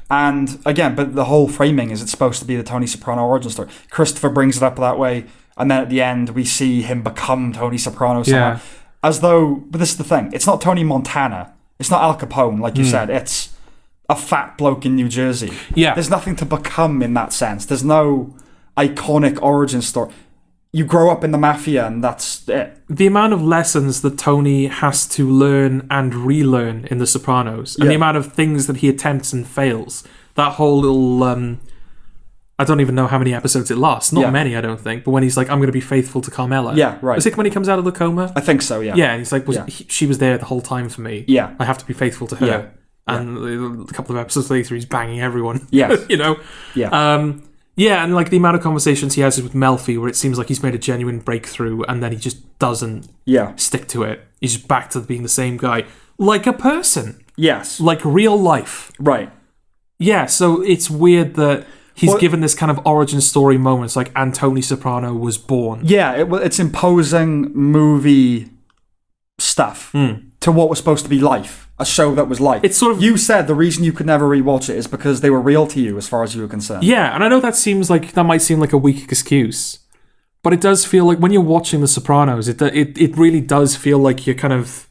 And again, but the whole framing is it's supposed to be the Tony Soprano origin story. Christopher brings it up that way, and then at the end we see him become Tony Soprano somehow. Yeah. As though, but this is the thing, it's not Tony Montana. It's not Al Capone, like you said. It's a fat bloke in New Jersey. Yeah. There's nothing to become in that sense. There's no iconic origin story. You grow up in the mafia and that's it. The amount of lessons that Tony has to learn and relearn in The Sopranos, and the amount of things that he attempts and fails. That whole little, I don't even know how many episodes it lasts. Not many, I don't think. But when he's like, I'm going to be faithful to Carmela. Yeah, right. Is it when he comes out of the coma? I think so, yeah. Yeah, and he's like, she was there the whole time for me. Yeah. I have to be faithful to her. Yeah. And a couple of episodes later, he's banging everyone. Yes. You know? Yeah. Yeah, and like the amount of conversations he has with Melfi where it seems like he's made a genuine breakthrough and then he just doesn't stick to it. He's just back to being the same guy. Like a person. Yes. Like real life. Right. Yeah, so it's weird that he's given this kind of origin story moments like Tony Soprano was born. Yeah, it's imposing movie stuff to what was supposed to be life. A show that was life. It's sort of... You said the reason you could never rewatch it is because they were real to you as far as you were concerned. Yeah, and I know that might seem like a weak excuse, but it does feel like when you're watching The Sopranos, it really does feel like you're kind of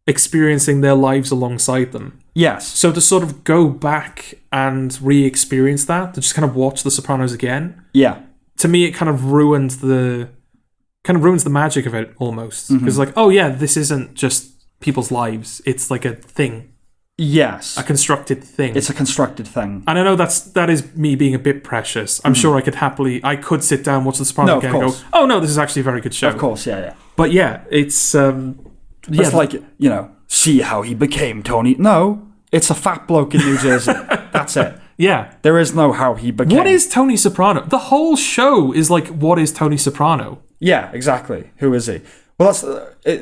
experiencing their lives alongside them. Yes. So to sort of go back and re-experience that, to just kind of watch The Sopranos again, to me it kind of ruins the magic of it almost. Because like, oh yeah, this isn't just people's lives. It's like a thing. Yes. A constructed thing. It's a constructed thing. And I know that is me being a bit precious. I'm sure I could sit down, watch The Sopranos again and go, oh no, this is actually a very good show. Of course, yeah. But yeah, it's... it's like, see how he became Tony. No, it's a fat bloke in New Jersey. That's it. Yeah. There is no how he became. What is Tony Soprano? The whole show is like, what is Tony Soprano? Yeah, exactly. Who is he? Well, that's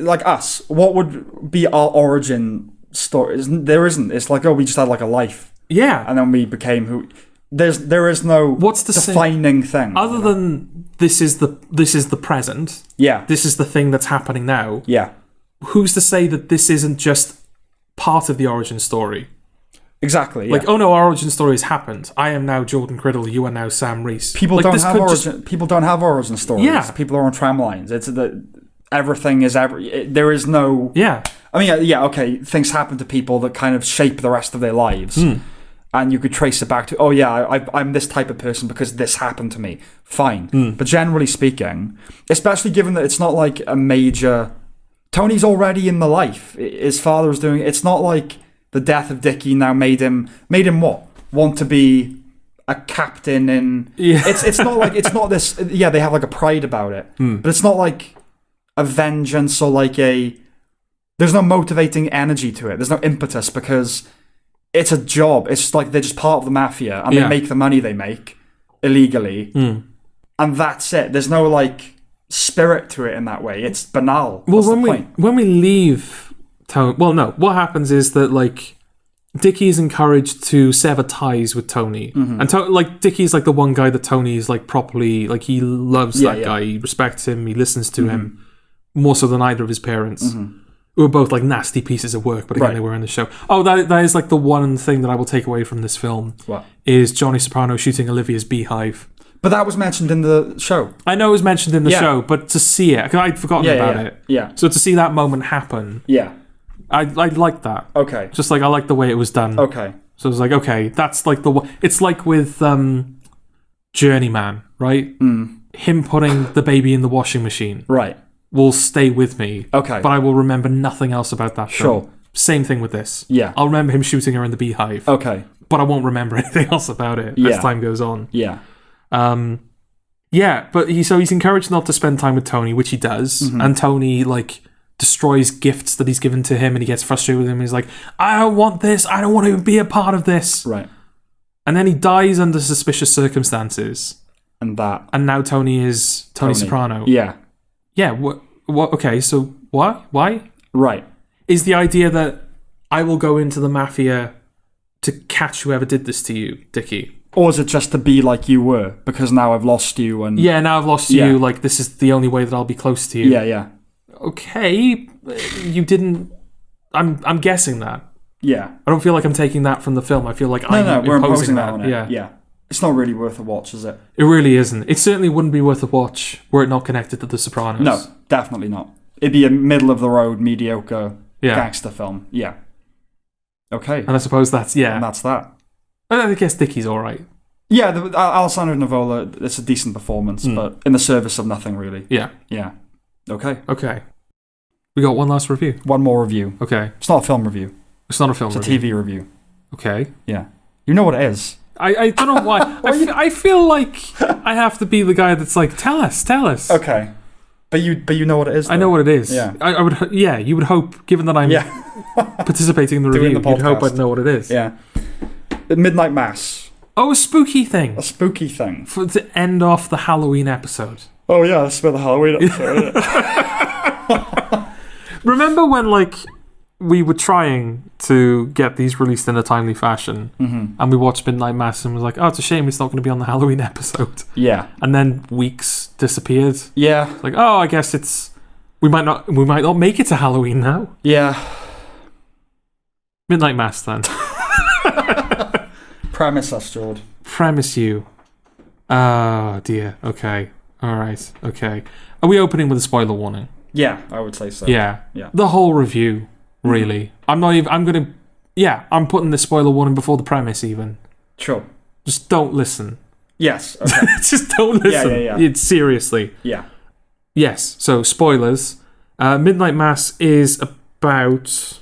like us. What would be our origin story? There isn't. It's like, we just had like a life. Yeah. And then we became who... There is no defining thing. Other than this is the present. Yeah. This is the thing that's happening now. Yeah. Who's to say that this isn't just part of the origin story? Exactly. Yeah. Like, oh no, our origin story has happened. I am now Jordan Criddle. You are now Sam Reese. People don't have origin. People don't have origin stories. Yeah. People are on tramlines. It's everything is there is no. Yeah. I mean, okay. Things happen to people that kind of shape the rest of their lives, and you could trace it back to, I'm this type of person because this happened to me. Fine, but generally speaking, especially given that it's not like a major. Tony's already in the life. His father was doing. It's not like the death of Dickie now made him what? Want to be a captain in... Yeah. It's not like... It's not this... Yeah, they have like a pride about it. But it's not like a vengeance or like a... There's no motivating energy to it. There's no impetus because it's a job. It's just like they're just part of the mafia and they make the money they make illegally. And that's it. There's no like spirit to it in that way. It's banal. Well, when we leave Tony... Well, no. What happens is that like... Dickie is encouraged to sever ties with Tony. And Dickie's like the one guy that Tony is like properly... Like he loves that guy. He respects him. He listens to him. More so than either of his parents. Who were both like nasty pieces of work, but again, they were in the show. Oh, that is like the one thing that I will take away from this film. What? Is Johnny Soprano shooting Olivia's beehive. But that was mentioned in the show. I know it was mentioned in the show, but to see it, because I'd forgotten about it. Yeah. So to see that moment happen, I like that. Okay. Just like I like the way it was done. Okay. So it was like, okay, that's like the one. It's like with Journeyman, right? Him putting the baby in the washing machine. Right. Will stay with me. Okay. But I will remember nothing else about that film. Sure. Same thing with this. Yeah. I'll remember him shooting her in the beehive. Okay. But I won't remember anything else about it as time goes on. Yeah. But he's encouraged not to spend time with Tony, which he does. And Tony, like, destroys gifts that he's given to him and he gets frustrated with him. He's like, I don't want this. I don't want to be a part of this. Right. And then he dies under suspicious circumstances. And now Tony is Tony Soprano. Yeah. Yeah, what? Okay, so what? Why? Right. Is the idea that I will go into the mafia to catch whoever did this to you, Dickie? Or is it just to be like you were, because now I've lost you and... Yeah, now I've lost you, like, this is the only way that I'll be close to you. Yeah. Okay, you didn't... I'm guessing that. Yeah. I don't feel like I'm taking that from the film. I feel like I'm we're imposing that on it. Yeah. It's not really worth a watch, is it? It really isn't. It certainly wouldn't be worth a watch were it not connected to The Sopranos. No, definitely not. It'd be a middle-of-the-road, mediocre gangster film. Yeah. Okay. And I suppose that's, And that's that. I guess Dickie's all right. Yeah, Alessandro Nivola, it's a decent performance, but in the service of nothing, really. Yeah. Yeah. Okay. Okay. We got one last review. One more review. Okay. It's not a film review. It's not a film review. It's a TV review. Okay. Yeah. You know what it is. I don't know why. I feel like I have to be the guy that's like, tell us. Okay. But you know what it is, though. I know what it is. Yeah. I would. Yeah, you would hope, given that I'm participating in the review, you'd hope I'd know what it is. Yeah. Midnight Mass. Oh, a spooky thing. A spooky thing. To end off the Halloween episode. Oh, yeah, that's about the Halloween episode, isn't it? Remember when, like, we were trying to get these released in a timely fashion, and we watched Midnight Mass and was like, oh, it's a shame it's not going to be on the Halloween episode. Yeah. And then weeks disappeared. Yeah. Like, oh, I guess it's... We might not make it to Halloween now. Yeah. Midnight Mass, then. Premise us, Jord. Premise you. Oh, dear. Okay. All right. Okay. Are we opening with a spoiler warning? Yeah, I would say so. Yeah. Yeah. The whole review, really. I'm putting the spoiler warning before the premise, even. Sure. Just don't listen. Yes. Okay. Just don't listen. Yeah. Seriously. Yeah. Yes. So, spoilers. Midnight Mass is about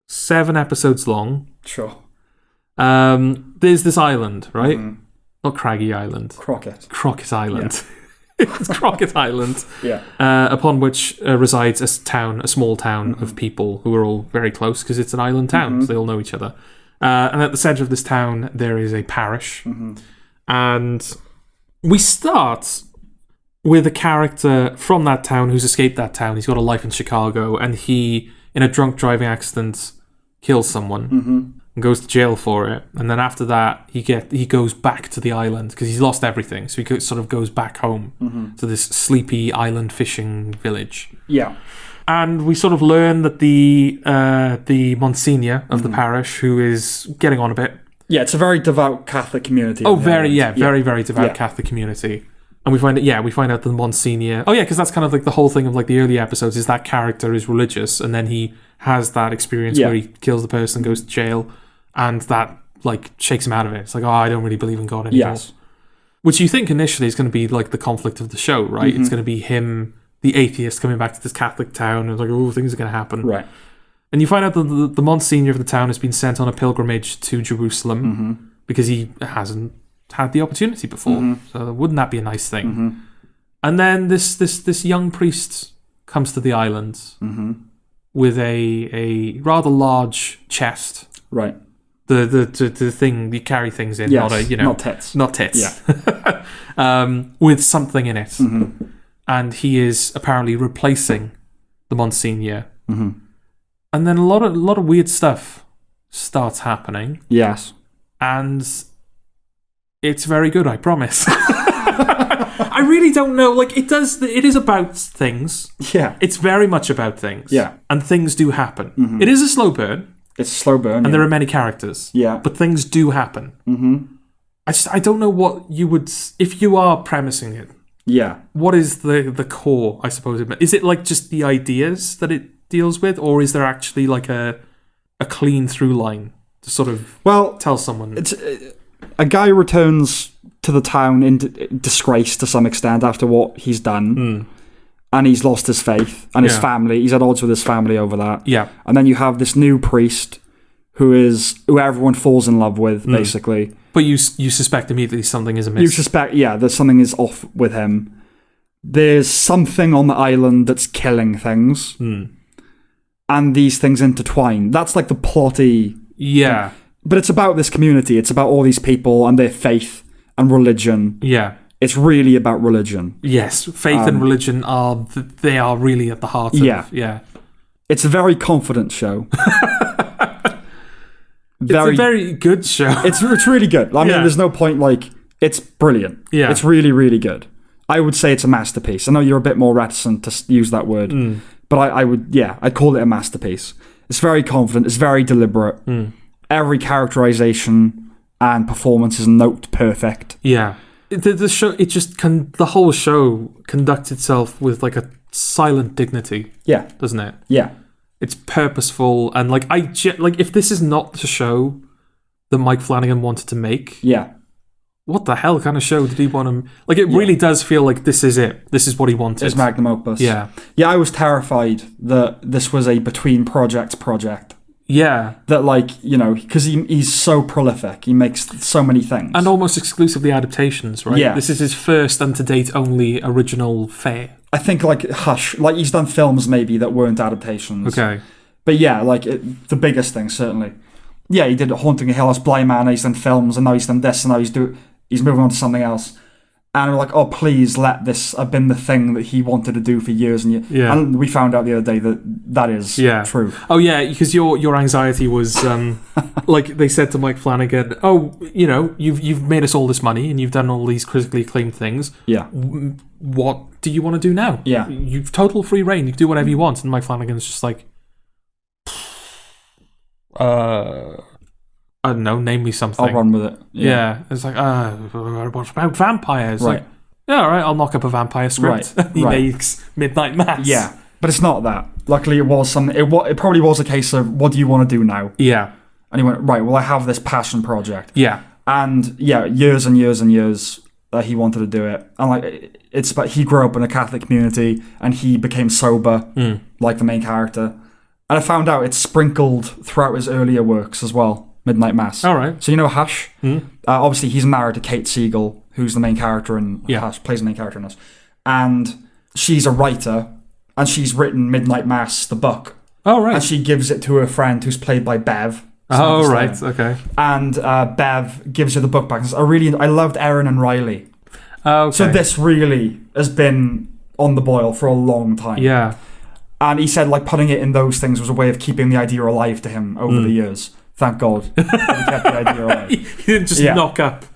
7 episodes long. Sure. There's this island, right? Not Craggy Island. Crockett Island. Yeah. It's Crockett Island. Yeah. Upon which resides a small town of people who are all very close because it's an island town, so they all know each other. And at the centre of this town, there is a parish. And we start with a character from that town who's escaped that town. He's got a life in Chicago, and he, in a drunk driving accident, kills someone. And goes to jail for it, and then after that he goes back to the island because he's lost everything, so he sort of goes back home to this sleepy island fishing village. Yeah. And we sort of learn that the Monsignor of the parish, who is getting on a bit. Yeah, it's a very devout Catholic community. Very devout Catholic community. And we find out the Monsignor... Oh, yeah, because that's kind of like the whole thing of like the early episodes is that character is religious, and then he has that experience where he kills the person, goes to jail, and that like shakes him out of it. It's like, oh, I don't really believe in God anymore. Yes. Which you think initially is going to be like the conflict of the show, right? It's going to be him, the atheist, coming back to this Catholic town, and it's like, oh, things are going to happen. Right. And you find out that the Monsignor of the town has been sent on a pilgrimage to Jerusalem because he hasn't had the opportunity before. So wouldn't that be a nice thing? And then this young priest comes to the island with a rather large chest. Right. The thing you carry things in, not tits. Not tits. Yeah. With something in it. And he is apparently replacing the Monsignor. And then a lot of weird stuff starts happening. Yes. And it's very good, I promise. I really don't know. Like, it is about things. Yeah. It's very much about things. Yeah. And things do happen. It is a slow burn. It's a slow burn. And there are many characters. Yeah. But things do happen. I don't know what you would... If you are premising it. Yeah. What is the core, I suppose? Is it like just the ideas that it deals with? Or is there actually like a clean through line to sort of tell someone... It's... A guy returns to the town in disgrace to some extent after what he's done. And he's lost his faith and his family. He's at odds with his family over that. Yeah. And then you have this new priest who everyone falls in love with, basically. But you suspect immediately something is amiss. You suspect, that something is off with him. There's something on the island that's killing things. And these things intertwine. That's like the plotty... Yeah. thing. But it's about this community. It's about all these people and their faith and religion. Yeah. It's really about religion. Yes. Faith and religion are really at the heart of... Yeah. It's a very confident show. It's a very good show. It's really good. I mean, there's no point, like... It's brilliant. Yeah. It's really, really good. I would say it's a masterpiece. I know you're a bit more reticent to use that word. But I'd call it a masterpiece. It's very confident. It's very deliberate. Every characterization and performance is note perfect. Yeah. The show, the whole show conducts itself with like a silent dignity. Yeah. Doesn't it? Yeah. It's purposeful, and like if this is not the show that Mike Flanagan wanted to make, yeah, what the hell kind of show did he want to? Like, it really does feel like this is it. This is what he wanted. His magnum opus. Yeah. I was terrified that this was a between project. Yeah. That, like, you know, because he's so prolific, he makes so many things, and almost exclusively adaptations, right? Yeah. This is his first and to date only original fare. I think, like, Hush, like, he's done films maybe that weren't adaptations. Okay. But yeah, like, the biggest thing, certainly. Yeah, he did Haunting a Hill House, Blind Man, he's done films, and now he's done this, and now he's moving on to something else. And we're like, oh, please let this have been the thing that he wanted to do for years and years. Yeah. And we found out the other day that is true. Oh, yeah, because your anxiety was, like they said to Mike Flanagan, oh, you know, you've made us all this money and you've done all these critically acclaimed things. Yeah. What do you want to do now? Yeah. You've total free reign. You can do whatever you want. And Mike Flanagan's just like, I don't know, name me something. I'll run with it. Yeah. It's like, what about vampires? Right. Like, yeah, all right, I'll knock up a vampire script. Right. He makes Midnight Mass. Yeah, but it's not that. Luckily, it was something. It probably was a case of, what do you want to do now? Yeah. And he went, right, well, I have this passion project. Yeah. And yeah, years and years and years that he wanted to do it. And like, it's about, he grew up in a Catholic community and he became sober, like the main character. And I found out it's sprinkled throughout his earlier works as well. Midnight Mass. All right. So you know Hush? Obviously, he's married to Kate Siegel, who's the main character in Hush, plays the main character in this. And she's a writer, and she's written Midnight Mass, the book. Oh, right. And she gives it to her friend, who's played by Bev. Oh, right. Okay. And Bev gives her the book back. And says, I loved Erin and Riley. Okay. So this really has been on the boil for a long time. Yeah. And he said, like, putting it in those things was a way of keeping the idea alive to him over the years. Thank God. He kept the idea alive. He didn't just knock up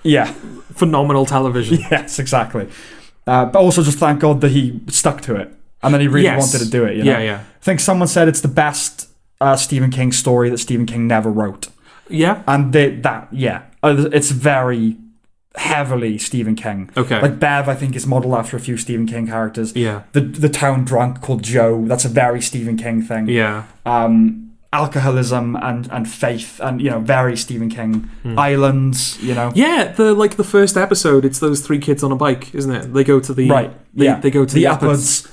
phenomenal television. Yes, exactly. But also just thank God that he stuck to it. And then he really wanted to do it. You know? Yeah. I think someone said it's the best Stephen King story that Stephen King never wrote. Yeah. And it's very heavily Stephen King. Okay. Like Bev, I think, is modeled after a few Stephen King characters. Yeah. The town drunk called Joe, that's a very Stephen King thing. Yeah. Alcoholism and faith, and you know, very Stephen King. Islands, you know. Yeah, the first episode, it's those three kids on a bike, isn't it? They go to the They go to the upwards.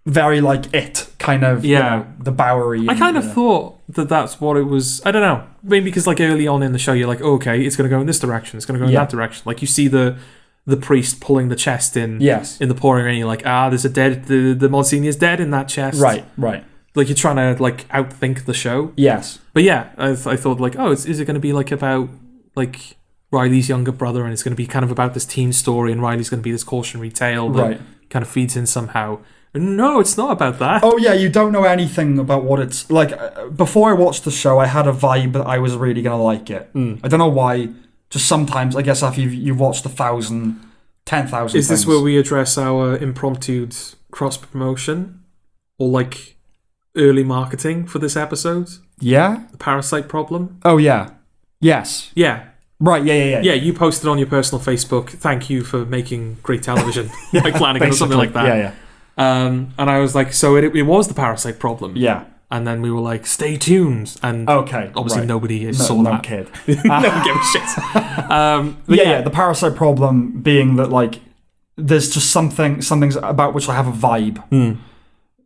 Very like It kind of. You know, the Bowery. I kind of thought that's what it was. I don't know. Maybe because like early on in the show, you're like, oh, okay, it's going to go in this direction. It's going to go in that direction. Like you see the priest pulling the chest in. Yes. In the pouring rain, you're like, there's a dead. The Monsignor's dead in that chest. Right. Like you're trying to like outthink the show. Yes. But yeah, I thought like, is it going to be like about like Riley's younger brother, and it's going to be kind of about this teen story, and Riley's going to be this cautionary tale that kind of feeds in somehow. No, it's not about that. Oh yeah, you don't know anything about what it's like. Before I watched the show, I had a vibe that I was really going to like it. I don't know why. Just sometimes, I guess after you've watched 10,000 things. Is this where we address our impromptu cross promotion, or like early marketing for this episode? Yeah. The parasite problem? Oh, yeah. Yes. Yeah. Right, yeah. Yeah, you posted on your personal Facebook, thank you for making great television, like Flanagan or something like that. Yeah. And I was like, so it was the parasite problem. Yeah. And then we were like, stay tuned. And obviously nobody saw that. No kid. No one gave a shit. Yeah, the parasite problem being that, like, there's just something's about which I have a vibe.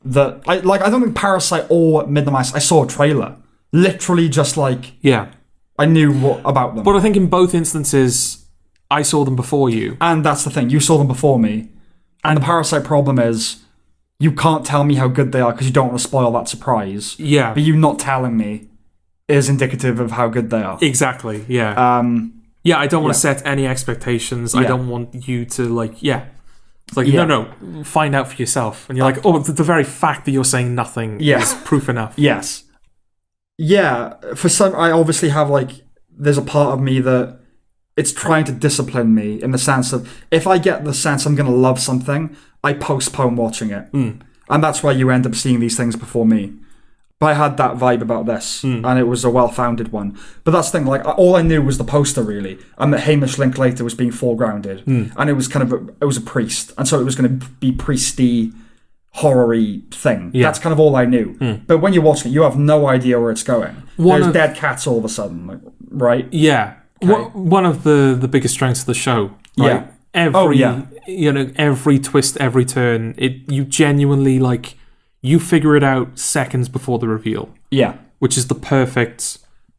That I don't think Parasite or Midnight Mass, I saw a trailer. Literally just like... Yeah. I knew about them. But I think in both instances, I saw them before you. And that's the thing. You saw them before me. And the Parasite problem is, you can't tell me how good they are because you don't want to spoil that surprise. Yeah. But you not telling me is indicative of how good they are. Exactly, yeah. Yeah, I don't want to set any expectations. I don't want you to, like, It's like, no, find out for yourself. And you're like, the very fact that you're saying nothing is proof enough. Yes. Yeah, for some, I obviously have, like, there's a part of me that it's trying to discipline me in the sense of, if I get the sense I'm going to love something, I postpone watching it. And that's why you end up seeing these things before me. But I had that vibe about this, and it was a well-founded one. But that's the thing, like, all I knew was the poster, really, and that Hamish Linklater was being foregrounded. And it was kind of it was a priest, and so it was going to be priesty horror-y thing. Yeah. That's kind of all I knew. But when you're watching it, you have no idea where it's going. There's dead cats all of a sudden, like, right? Yeah. Okay. One of the biggest strengths of the show. Right? Yeah. Every twist, every turn, you genuinely, like, you figure it out seconds before the reveal. Yeah. Which is the perfect,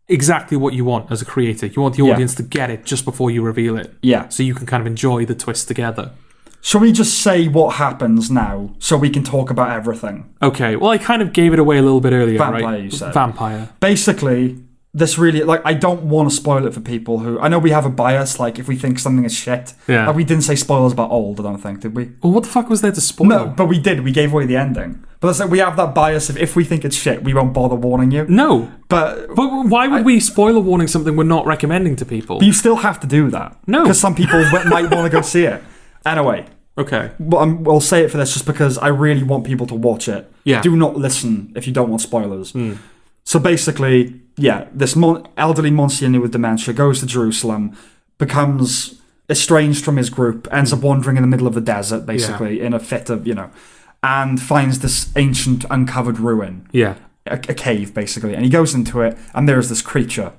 exactly what you want as a creator. You want the audience to get it just before you reveal it. Yeah. So you can kind of enjoy the twist together. Shall we just say what happens now so we can talk about everything? Okay. Well, I kind of gave it away a little bit earlier, right? Vampire, you said. Vampire. Basically, this really, like, I don't want to spoil it for people who, I know we have a bias, like, if we think something is shit. Yeah. Like, we didn't say spoilers about Old, I don't think, did we? Well, what the fuck was there to spoil? No, but we did. We gave away the ending. But it's like, we have that bias of, if we think it's shit, we won't bother warning you. No. But why would we spoiler warning something we're not recommending to people? But you still have to do that. No. Because some people might want to go see it. Anyway. Okay. Well, I'll say it for this just because I really want people to watch it. Yeah. Do not listen if you don't want spoilers. So basically, this elderly Monsignor with dementia goes to Jerusalem, becomes estranged from his group, ends up wandering in the middle of the desert, basically, in a fit of, and finds this ancient uncovered ruin. Yeah. A cave, basically. And he goes into it, and there's this creature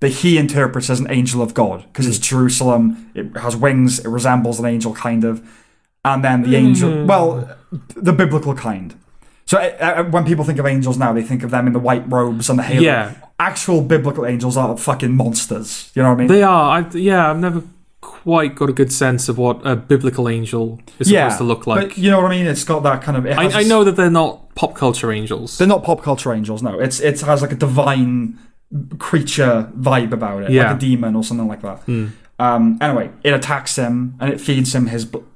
that he interprets as an angel of God, because it's Jerusalem, it has wings, it resembles an angel, kind of. And then the angel, well, the biblical kind. So when people think of angels now, they think of them in the white robes and the halo. Yeah. Actual biblical angels are fucking monsters. You know what I mean? They are. I've never quite got a good sense of what a biblical angel is supposed to look like. But you know what I mean? It's got that kind of... I know that they're not pop culture angels. They're not pop culture angels, no. It has like a divine creature vibe about it. Like a demon or something like that. Anyway, it attacks him and it feeds him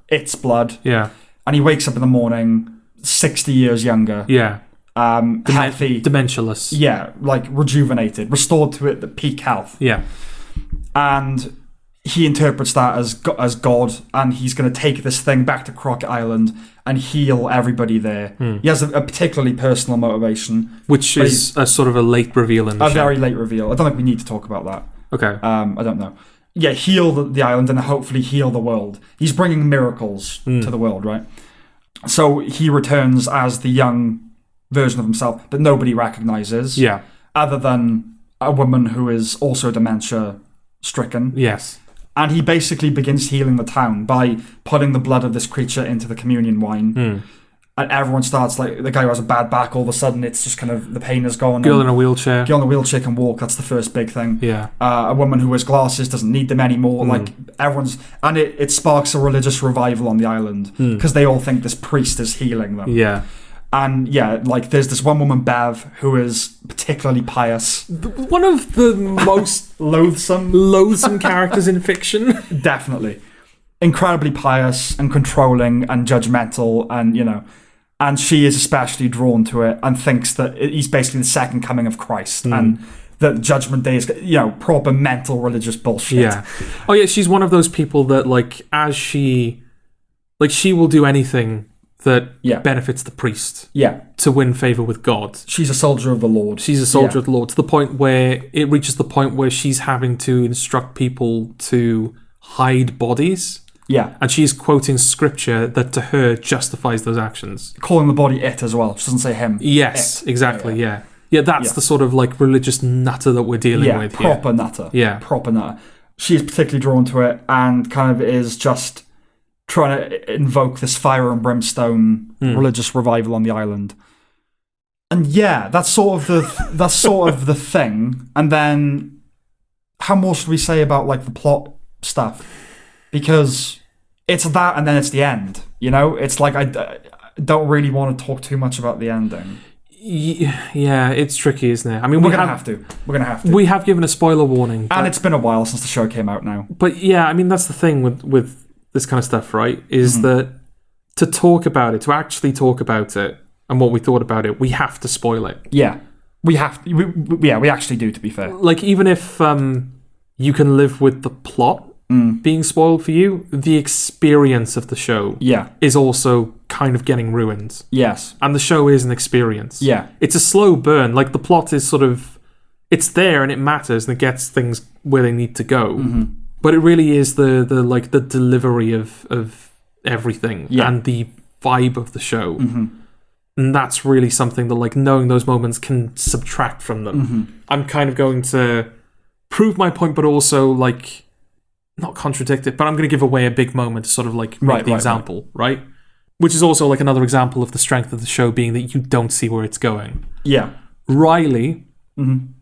its blood. Yeah. And he wakes up in the morning 60 years younger. Yeah. Healthy. Dementialess. Yeah, like rejuvenated, restored to the peak health. Yeah. And he interprets that as God, and he's going to take this thing back to Crockett Island and heal everybody there. He has a particularly personal motivation. Which is a sort of a late reveal in the show. A very late reveal. I don't think we need to talk about that. Okay. I don't know. Yeah, heal the island and hopefully heal the world. He's bringing miracles to the world, right? So he returns as the young version of himself that nobody recognizes. Yeah. Other than a woman who is also dementia-stricken. Yes. And he basically begins healing the town by putting the blood of this creature into the communion wine. And everyone starts, like, the guy who has a bad back, all of a sudden it's just kind of, the pain is gone. Girl in a wheelchair. Girl in a wheelchair can walk, that's the first big thing. Yeah. A woman who wears glasses doesn't need them anymore. Like, everyone's... And it sparks a religious revival on the island, because they all think this priest is healing them. Yeah. And, like, there's this one woman, Bev, who is particularly pious. One of the most loathsome characters in fiction. Definitely. Incredibly pious and controlling and judgmental and, and she is especially drawn to it and thinks that he's basically the second coming of Christ and that Judgment Day is, proper mental religious bullshit. Yeah. Oh, yeah, she's one of those people that, like, she will do anything that benefits the priest. Yeah. To win favor with God. She's a soldier of the Lord. She's a soldier of the Lord, to the point where it reaches the point where she's having to instruct people to hide bodies. Yeah. And she's quoting scripture that to her justifies those actions. Calling the body it as well. She doesn't say him. Yes, exactly, yeah. Yeah, that's the sort of, like, religious nutter that we're dealing with here. Proper nutter. Yeah. Proper nutter. She's particularly drawn to it and kind of is just trying to invoke this fire and brimstone religious revival on the island. And that's sort of the thing. And then how more should we say about, like, the plot stuff? Because it's that and then it's the end, It's like I don't really want to talk too much about the ending. Yeah, it's tricky, isn't it? I mean, we're going to have to. We have given a spoiler warning. And it's been a while since the show came out now. But yeah, I mean, that's the thing with this kind of stuff, right? Is that to talk about it, to actually talk about it and what we thought about it, we have to spoil it. Yeah. We have to. We actually do, to be fair. Like, even if you can live with the plot being spoiled for you, the experience of the show is also kind of getting ruined. Yes. And the show is an experience. Yeah. It's a slow burn. Like, the plot is sort of... It's there and it matters and it gets things where they need to go. But it really is the delivery of everything and the vibe of the show. Mm-hmm. And that's really something that, like, knowing those moments can subtract from them. Mm-hmm. I'm kind of going to prove my point, but also, like, not contradict it, but I'm going to give away a big moment to sort of, like, make the example, right? Which is also, like, another example of the strength of the show being that you don't see where it's going. Yeah. Riley... Mm-hmm.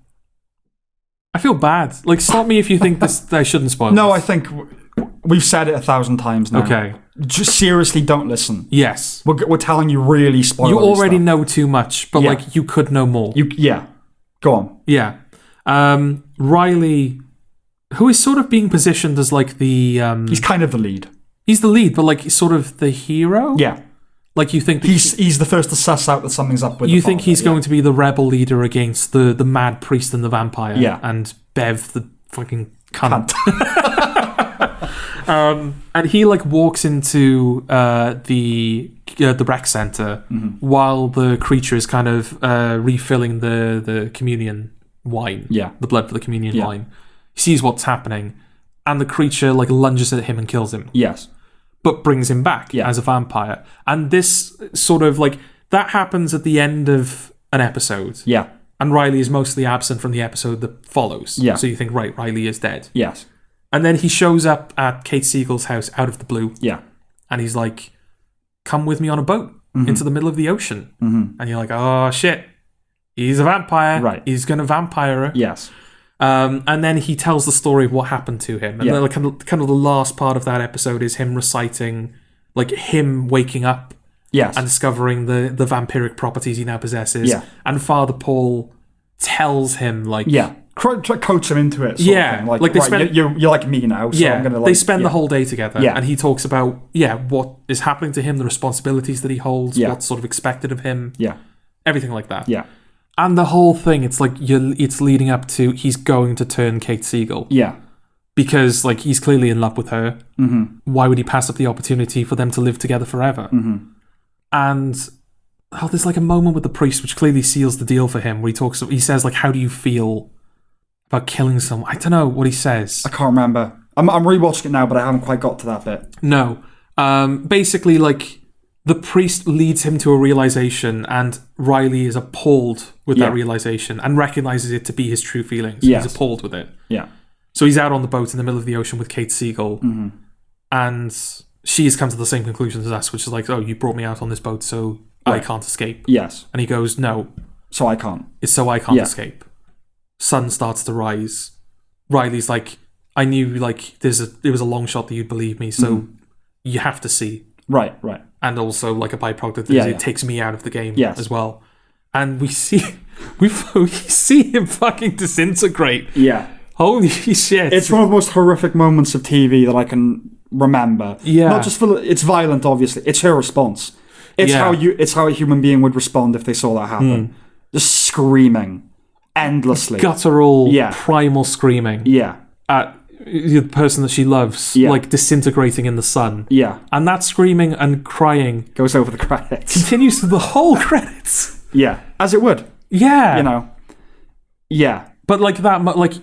I feel bad. Like, stop me if you think this. I shouldn't spoil No, this. I think we've said it 1,000 times now. Okay. Just seriously don't listen. Yes. We're telling you really spoilery You already stuff. know too much, but, like, you could know more. Yeah. Go on. Yeah. Riley, who is sort of being positioned as, like, the... He's kind of the lead. He's the lead, but, like, sort of the hero? Yeah. Like, you think... That he's the first to suss out that something's up with You the think father, he's going to be the rebel leader against the mad priest and the vampire? Yeah. And Bev, the fucking cunt. And he, like, walks into the rec center while the creature is kind of refilling the communion wine. Yeah. The blood for the communion wine. He sees what's happening, and the creature, like, lunges at him and kills him. Yes. But brings him back as a vampire. And this sort of, like, that happens at the end of an episode. Yeah. And Riley is mostly absent from the episode that follows. Yeah. So you think, right, Riley is dead. Yes. And then he shows up at Kate Siegel's house out of the blue. Yeah. And he's like, come with me on a boat into the middle of the ocean. Mm-hmm. And you're like, oh, shit. He's a vampire. Right. He's going to vampire her. Yes. And then he tells the story of what happened to him. And then, like, kind of the last part of that episode is him reciting, like, him waking up and discovering the vampiric properties he now possesses. Yeah. And Father Paul tells him, like... Yeah. Coach him into it. Sort of thing. Like they right, spend... you're like me now, so I'm going to, like... They spend the whole day together. Yeah. And he talks about, what is happening to him, the responsibilities that he holds, what's sort of expected of him. Yeah. Everything like that. Yeah. And the whole thing, it's like it's leading up to he's going to turn Kate Siegel. Yeah. Because, like, he's clearly in love with her. Mm-hmm. Why would he pass up the opportunity for them to live together forever? Mm-hmm. And there's, like, a moment with the priest which clearly seals the deal for him, where he says, like, how do you feel about killing someone? I don't know what he says. I can't remember. I'm rewatching it now, but I haven't quite got to that bit. No. Basically, like, the priest leads him to a realization, and Riley is appalled with that realization and recognizes it to be his true feelings. Yes. He's appalled with it. Yeah. So he's out on the boat in the middle of the ocean with Kate Siegel, and she has come to the same conclusion as us, which is like, oh, you brought me out on this boat, so I can't escape. Yes. And he goes, no. So I can't. It's so I can't escape. Sun starts to rise. Riley's like, I knew, like, it was a long shot that you'd believe me, so you have to see. Right. And also, like, a byproduct of it takes me out of the game as well. And we see him fucking disintegrate. Yeah. Holy shit. It's one of the most horrific moments of TV that I can remember. Yeah. Not just for it's violent, obviously. It's her response. It's how a human being would respond if they saw that happen. Just screaming endlessly. Guttural, primal screaming. Yeah. At the person that she loves, like, disintegrating in the sun. Yeah. And that screaming and crying goes over the credits. Continues through the whole credits. Yeah. As it would. Yeah. You know. Yeah. But, like, that, like,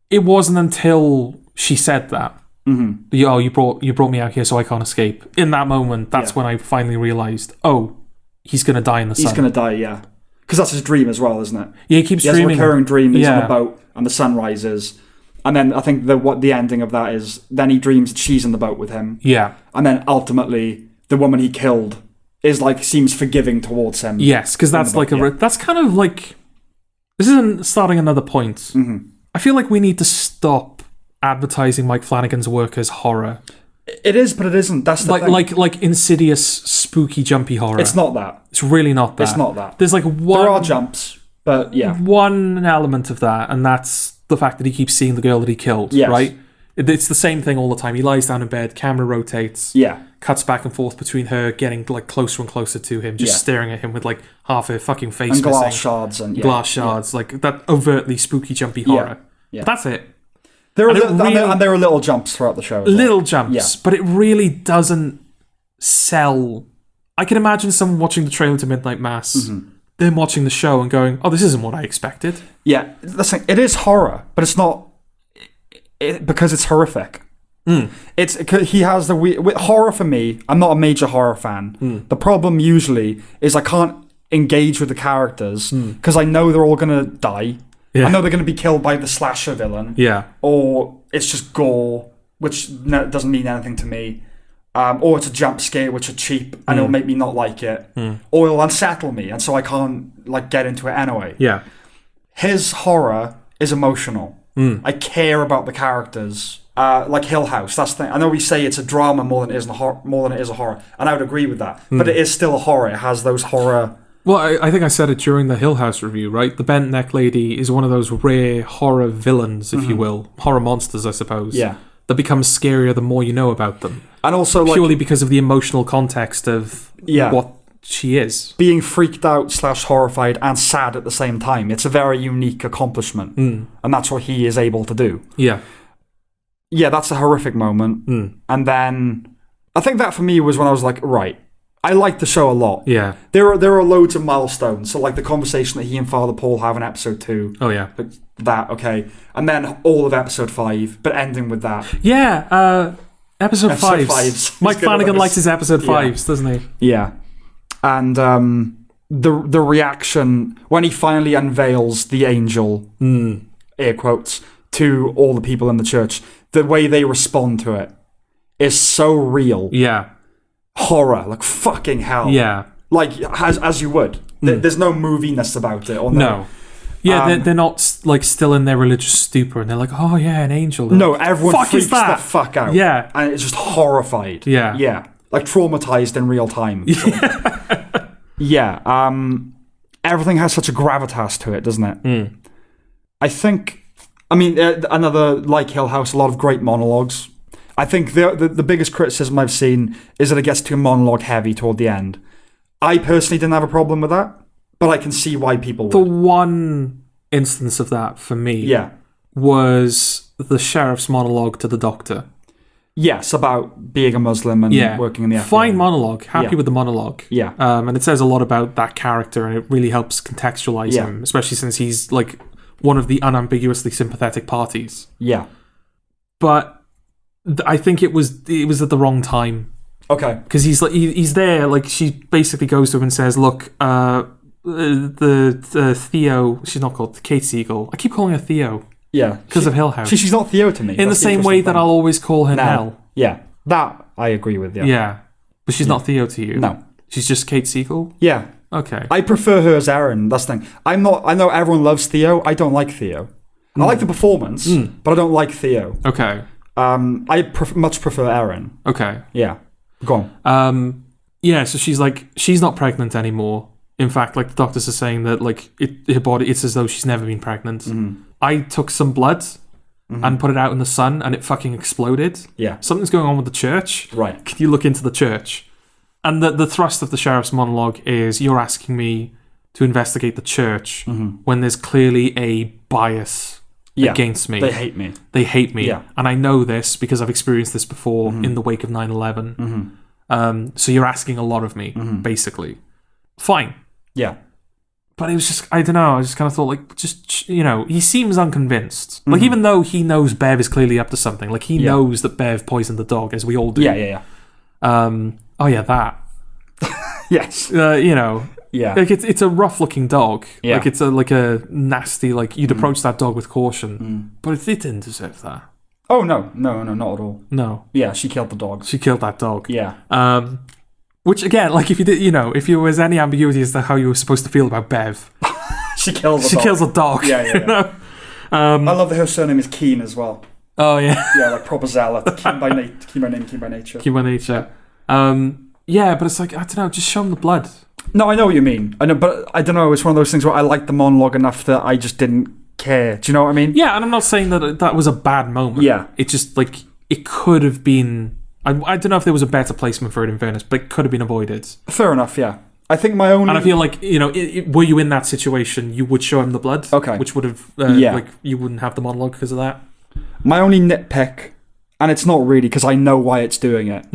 it wasn't until she said that. Mm-hmm. Oh, you brought me out here so I can't escape. In that moment, that's when I finally realized, oh, he's going to die in the sun. He's going to die, yeah. Because that's his dream as well, isn't it? Yeah, he keeps dreaming. He has a recurring dream. He's on a boat and the sun rises. And then I think the ending of that is then he dreams that she's in the boat with him. Yeah. And then ultimately the woman he killed is like seems forgiving towards him. Yes, because that's like that's kind of like, this isn't starting another point. Mm-hmm. I feel like we need to stop advertising Mike Flanagan's work as horror. It is, but it isn't. That's the thing. Like insidious, spooky, jumpy horror. It's not that. It's really not that. It's not that. There's like one. There are jumps, but one element of that, and that's the fact that he keeps seeing the girl that he killed. Yes. Right. It's the same thing all the time. He lies down in bed, camera rotates, cuts back and forth between her getting like closer and closer to him, just staring at him with like half her fucking face and glass missing. Shards and glass shards, like that overtly spooky, jumpy horror. Yeah. That's it. There are little jumps throughout the show. Little jumps, but it really doesn't sell. I can imagine someone watching the trailer to Midnight Mass, them watching the show and going, "Oh, this isn't what I expected." Yeah, listen, it is horror, but it's not because it's horrific. He has the with horror for me. I'm not a major horror fan. The problem usually is I can't engage with the characters because I know they're all gonna die. Yeah. I know they're gonna be killed by the slasher villain. Yeah. Or it's just gore, which doesn't mean anything to me. Or it's a jump scare, which are cheap, and it'll make me not like it. Or it'll unsettle me, and so I can't get into it anyway. Yeah. His horror is emotional. I care about the characters. Like Hill House, that's the thing. I know we say it's a drama more than it is a horror, and I would agree with that. But it is still a horror. It has those horror. Well, I think I said it during the Hill House review, right? The bent neck lady is one of those rare horror villains, if you will, horror monsters, I suppose. Yeah. That becomes scarier the more you know about them, and also purely because of the emotional context of what she is. Being freaked out / horrified and sad at the same time. It's a very unique accomplishment, and that's what he is able to do. Yeah. Yeah, that's a horrific moment. And then I think that for me was when I was like, right, I like the show a lot. Yeah. There are loads of milestones. So like the conversation that he and Father Paul have in episode 2. Oh yeah. Like that, okay. And then all of episode 5, but ending with that. Yeah, episode 5. Mike Flanagan likes his episode 5s, doesn't he? Yeah. And the reaction when he finally unveils the angel, air quotes, to all the people in the church, the way they respond to it is so real. Yeah. Horror, like fucking hell. Yeah. Like, as you would. There's no moviness about it. Or no. Yeah, they're not like still in their religious stupor and they're like, oh yeah, an angel. No, everyone freaks the fuck out. Yeah. And it's just horrified. Yeah. Yeah. Like traumatized in real time. Yeah. Everything has such a gravitas to it, doesn't it? I think, another, like Hill House, a lot of great monologues. I think the biggest criticism I've seen is that it gets too monologue heavy toward the end. I personally didn't have a problem with that, but I can see why people would. The one instance of that for me was the sheriff's monologue to the doctor. Yes, about being a Muslim and working in the FBI. Fine monologue. Happy with the monologue. Yeah. And it says a lot about that character and it really helps contextualize him, especially since he's like one of the unambiguously sympathetic parties. Yeah. But I think it was at the wrong time. Okay. Because he's there, like she basically goes to him and says, look, the Theo, she's not called Kate Siegel. I keep calling her Theo. Yeah. Because of Hill House. She's not Theo to me. In the same way that I'll always call her Nell. Yeah. That I agree with, Yeah. But she's not Theo to you. No. She's just Kate Siegel? Yeah. Okay. I prefer her as Erin, that's the thing. I know everyone loves Theo. I don't like Theo. I like the performance, but I don't like Theo. Okay. I much prefer Erin. Okay. Yeah. Go on. Yeah, so she's not pregnant anymore. In fact, like the doctors are saying that like her body, it's as though she's never been pregnant. I took some blood and put it out in the sun and it fucking exploded. Yeah. Something's going on with the church. Right. Can you look into the church? And the thrust of the sheriff's monologue is you're asking me to investigate the church when there's clearly a bias against me. They hate me. They hate me. Yeah. And I know this because I've experienced this before in the wake of 9/11. So you're asking a lot of me, basically. Fine. Yeah. But it was just, I don't know, I just kind of thought, like, just, he seems unconvinced. Like, even though he knows Bev is clearly up to something, like, he knows that Bev poisoned the dog, as we all do. Yeah. Oh, yeah, that. Yes. Yeah. Like, it's a rough-looking dog. Yeah. Like, it's like a nasty, like, you'd approach that dog with caution. But it didn't deserve that. Oh, no, not at all. No. Yeah, she killed the dog. She killed that dog. Yeah. Which, again, like, if you did, if there was any ambiguity as to how you were supposed to feel about Bev... She kills a dog. She kills a dog. Yeah. I love that her surname is Keen as well. Oh, yeah. Yeah, like proper zealot. Keen by name, Keen by nature. Keen by nature. Yeah, but it's like, I don't know, just show him the blood. No, I know what you mean. I know, but I don't know, it's one of those things where I liked the monologue enough that I just didn't care. Do you know what I mean? Yeah, and I'm not saying that was a bad moment. Yeah. It just, like, it could have been... I don't know if there was a better placement for it in fairness, but it could have been avoided. Fair enough, yeah. I think my only... And I feel like, were you in that situation, you would show him the blood. Okay. Which would have... Like, you wouldn't have the monologue because of that. My only nitpick, and it's not really because I know why it's doing it,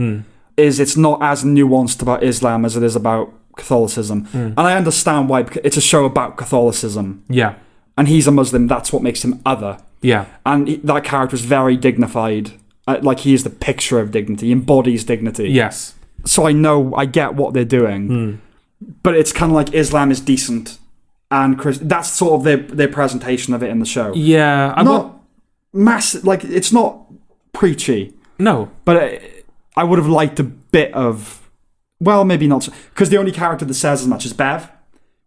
is it's not as nuanced about Islam as it is about Catholicism. And I understand why. It's a show about Catholicism. Yeah. And he's a Muslim. That's what makes him other. Yeah. And that character is very dignified Like he is the picture of dignity, he embodies dignity. Yes. So I get what they're doing, but it's kind of like Islam is decent, and that's sort of their presentation of it in the show. Yeah, not massive. Like it's not preachy. No, but I would have liked a bit of, well, maybe not, because the only character that says as much is Bev,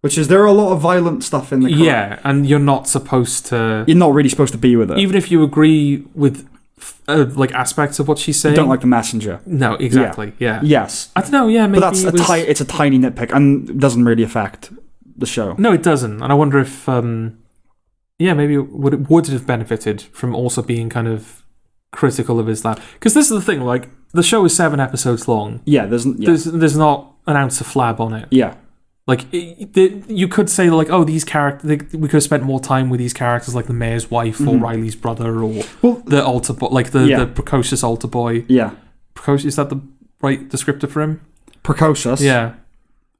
which is there are a lot of violent stuff in the Quran. Yeah, and you're not supposed to. You're not really supposed to be with it, even if you agree with like aspects of what she's saying. You don't like the messenger. No, exactly. Yeah. Yes. I don't know. Yeah, maybe but that's it's a tiny nitpick, and it doesn't really affect the show. No, it doesn't. And I wonder if, maybe it would have benefited from also being kind of critical of Islam, because this is the thing. Like the show is 7 episodes long. Yeah, there's not an ounce of flab on it. Yeah. Like, you could say, like, oh, these characters, we could have spent more time with these characters, like the mayor's wife or Riley's brother or the altar boy, like the precocious altar boy. Yeah. Precocious, is that the right descriptor for him? Precocious? Yeah.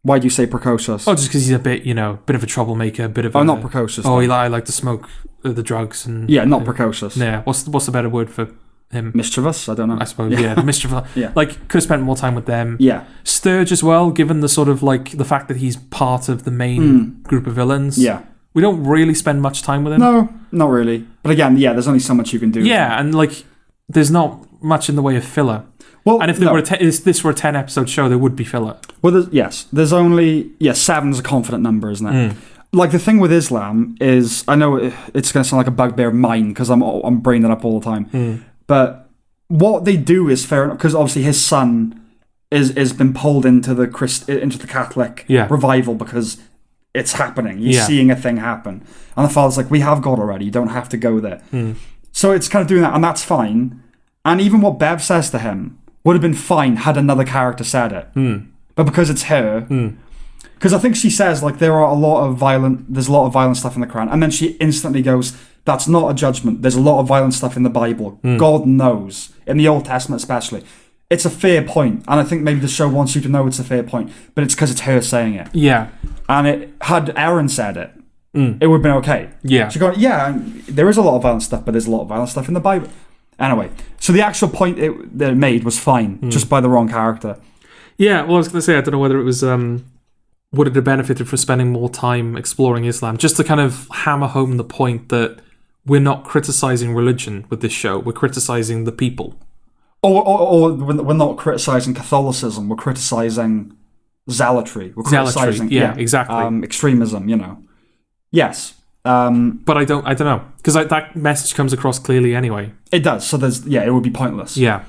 Why do you say precocious? Oh, just because he's a bit, bit of a troublemaker, a bit of not precocious. Oh, I like to smoke the drugs and... Yeah, not precocious. Yeah, what's the better word for him? Mischievous? I don't know. I suppose, mischievous. Yeah. Like, could have spent more time with them. Yeah. Sturge as well, given the sort of, like, the fact that he's part of the main group of villains. Yeah. We don't really spend much time with him. No, not really. But again, there's only so much you can do. Yeah, and, like, there's not much in the way of filler. Well, and if this were a 10-episode show, there would be filler. Well, there's only... 7's a confident number, isn't it? Like, the thing with Islam is... I know it's going to sound like a bugbear of mine, because I'm bringing it up all the time. But what they do is fair enough, because obviously his son is been pulled into the Catholic revival because it's happening. He's seeing a thing happen. And the father's like, we have God already. You don't have to go there. So it's kind of doing that, and that's fine. And even what Bev says to him would have been fine had another character said it. But because it's her... Because I think she says, like, there's a lot of violent stuff in the Quran. And then she instantly goes, that's not a judgment. There's a lot of violent stuff in the Bible. God knows. In the Old Testament especially. It's a fair point. And I think maybe the show wants you to know it's a fair point. But it's because it's her saying it. Yeah. And had Aaron said it, it would have been okay. Yeah. She'd go, there is a lot of violent stuff, but there's a lot of violent stuff in the Bible. Anyway, so the actual point that it made was fine, just by the wrong character. Yeah, well, I was going to say, I don't know whether it was... would it have benefited for spending more time exploring Islam, just to kind of hammer home the point that we're not criticizing religion with this show, we're criticizing the people. Or we're not criticizing Catholicism, we're criticizing zealotry. We're criticizing exactly. Extremism, Yes. But I don't know, because that message comes across clearly anyway. It does. So it would be pointless. Yeah.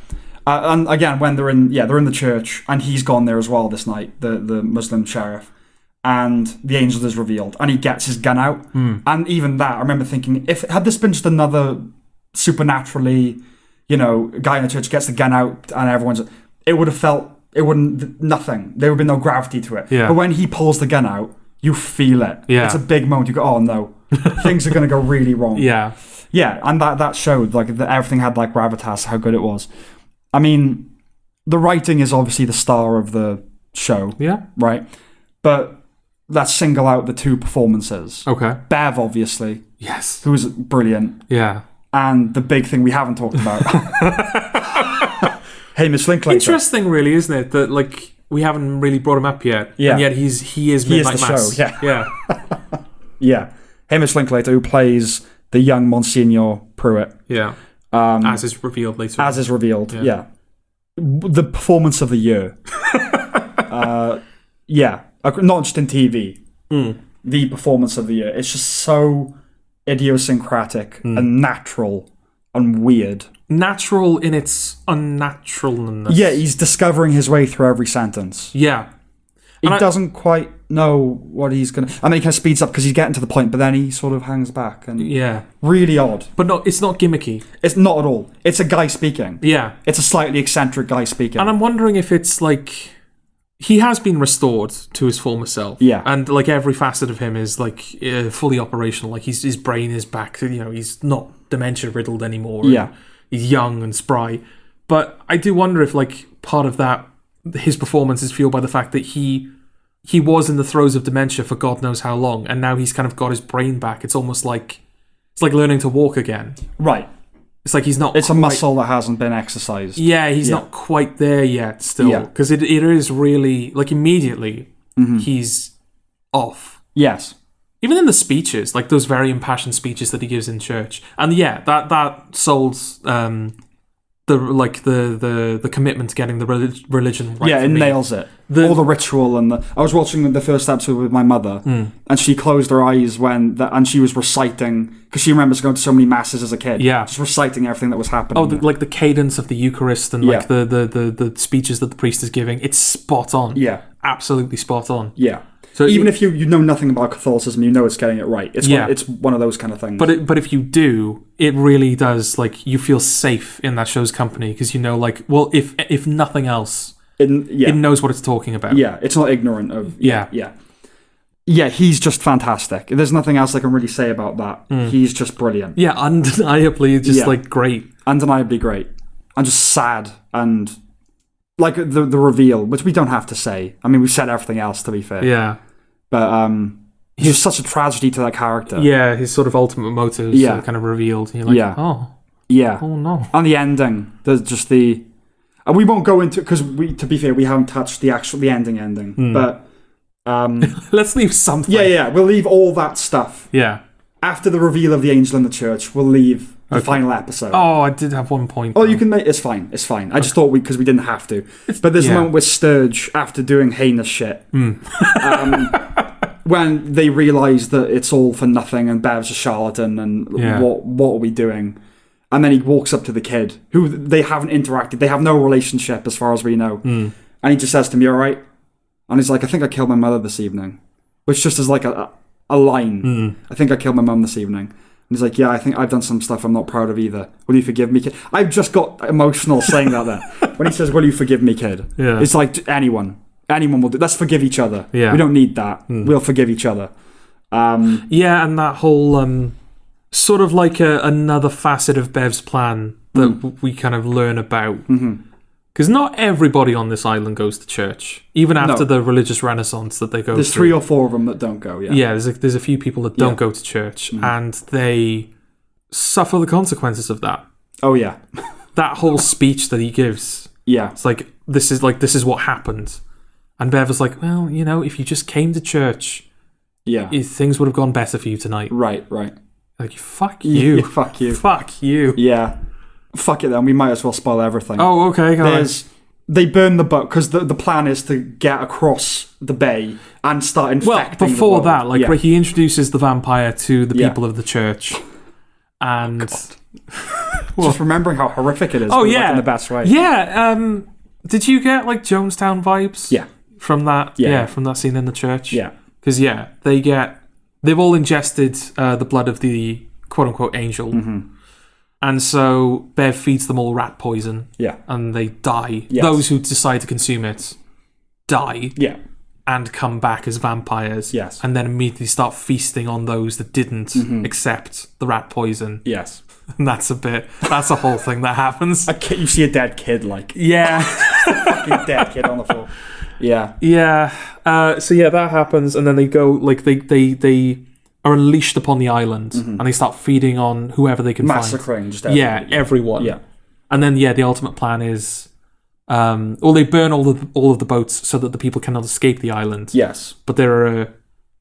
And again, when they're in the church, and he's gone there as well this night, the Muslim sheriff, and the angel is revealed, and he gets his gun out, and even that, I remember thinking, had this been just another supernaturally, guy in the church gets the gun out, and it would have felt, nothing. There would be no gravity to it. Yeah. But when he pulls the gun out, you feel it. Yeah. It's a big moment. You go, oh no, things are going to go really wrong. Yeah. Yeah, and that showed, like, that everything had, like, gravitas, how good it was. I mean, the writing is obviously the star of the show. Yeah. Right? But let's single out the 2 performances. Okay. Bev, obviously. Yes. Who was brilliant. Yeah. And the big thing we haven't talked about. Hamish Linklater. Interesting, really, isn't it? That, like, we haven't really brought him up yet. Yeah. And yet he is Midnight Mass. Show. Yeah. Yeah. Yeah. Hamish Linklater, who plays the young Monsignor Pruitt. Yeah. As is revealed later. As is revealed, yeah. The performance of the year. Not just in TV. The performance of the year. It's just so idiosyncratic and natural and weird. Natural in its unnaturalness. Yeah, he's discovering his way through every sentence. Yeah. He doesn't quite know what he's going to... And then he kind of speeds up because he's getting to the point, but then he sort of hangs back. And really odd. But it's not gimmicky. It's not at all. It's a guy speaking. Yeah. It's a slightly eccentric guy speaking. And I'm wondering if it's like... He has been restored to his former self. Yeah. And like every facet of him is like fully operational. Like his brain is back. He's not dementia-riddled anymore. Yeah. He's young and spry. But I do wonder if like part of that... his performance is fueled by the fact that he was in the throes of dementia for God knows how long, and now he's kind of got his brain back. It's almost like learning to walk again. Right. It's like he's not. It's a muscle that hasn't been exercised. Yeah, he's not quite there yet. Still, because it is really like immediately he's off. Yes. Even in the speeches, like those very impassioned speeches that he gives in church, and that sold the commitment to getting the religion right. Yeah, it nails it. All the ritual and I was watching the first episode with my mother, and she closed her eyes and she was reciting because she remembers going to so many masses as a kid. Yeah, just reciting everything that was happening. Oh, like the cadence of the Eucharist and like the speeches that the priest is giving. It's spot on. Yeah, absolutely spot on. Yeah. So even if you know nothing about Catholicism, you know it's getting it right. It's one of those kind of things. But if you do, it really does, like, you feel safe in that show's company because you know, like, well, if nothing else, it knows what it's talking about. Yeah, it's not ignorant of... Yeah, he's just fantastic. There's nothing else I can really say about that. He's just brilliant. Yeah, undeniably just, like, great. Undeniably great. And just sad and... Like, the reveal, which we don't have to say. I mean, we've said everything else, to be fair. Yeah. But he's such a tragedy to that character. Yeah, his sort of ultimate motives are kind of revealed. You're like, oh no. And the ending, there's just the... And we won't go into... Because, to be fair, we haven't touched the ending. But... Let's leave something. Yeah, we'll leave all that stuff. Yeah. After the reveal of the angel in the church, we'll leave the final episode. Oh, I did have one point. Oh, you can make... It's fine. I just thought because we didn't have to. But there's a moment with Sturge, after doing heinous shit, when they realise that it's all for nothing and Bev's a charlatan and what are we doing? And then he walks up to the kid, who they haven't interacted. They have no relationship as far as we know. And he just says to me, all right? And he's like, I think I killed my mother this evening. Which just is like a line. I think I killed my mum this evening. And he's like, yeah, I think I've done some stuff I'm not proud of either. Will you forgive me, kid? I've just got emotional saying that there. When he says, will you forgive me, kid? Yeah. It's like anyone will do. Let's forgive each other. Yeah. We don't need that. We'll forgive each other. And that whole sort of like another facet of Bev's plan that we kind of learn about. Because not everybody on this island goes to church, even after the religious renaissance that they go There's through. 3 or 4 of them that don't go, Yeah, there's a few people that don't go to church, and they suffer the consequences of that. Oh, yeah. That whole speech that he gives. Yeah. It's like, this is what happened. And Bev was like, well, you know, if you just came to church, things would have gone better for you tonight. Right. Like, fuck you. Fuck you. Fuck you. Yeah. Fuck it then, we might as well spoil everything. Oh, okay. They burn the boat, because the plan is to get across the bay and start infecting before the world. that, he introduces the vampire to the people of the church. And... just remembering how horrific it is. Oh, yeah. In the best way. Yeah, did you get, like, Jonestown vibes? Yeah. From that? Yeah, from that scene in the church? Yeah. Because, they've all ingested the blood of the quote-unquote angel. And so Bev feeds them all rat poison. Yeah. And they die. Yes. Those who decide to consume it die. Yeah. And come back as vampires. Yes. And then immediately start feasting on those that didn't accept the rat poison. Yes. And that's a whole thing that happens. You see a dead kid, like. Yeah. A fucking dead kid on the floor. Yeah. Yeah. So that happens, and then they go, like, they are unleashed upon the island, and they start feeding on whoever they can Massacring just everyone. Everyone. Yeah. And then, the ultimate plan is, they burn all of the boats so that the people cannot escape the island. Yes. But there are a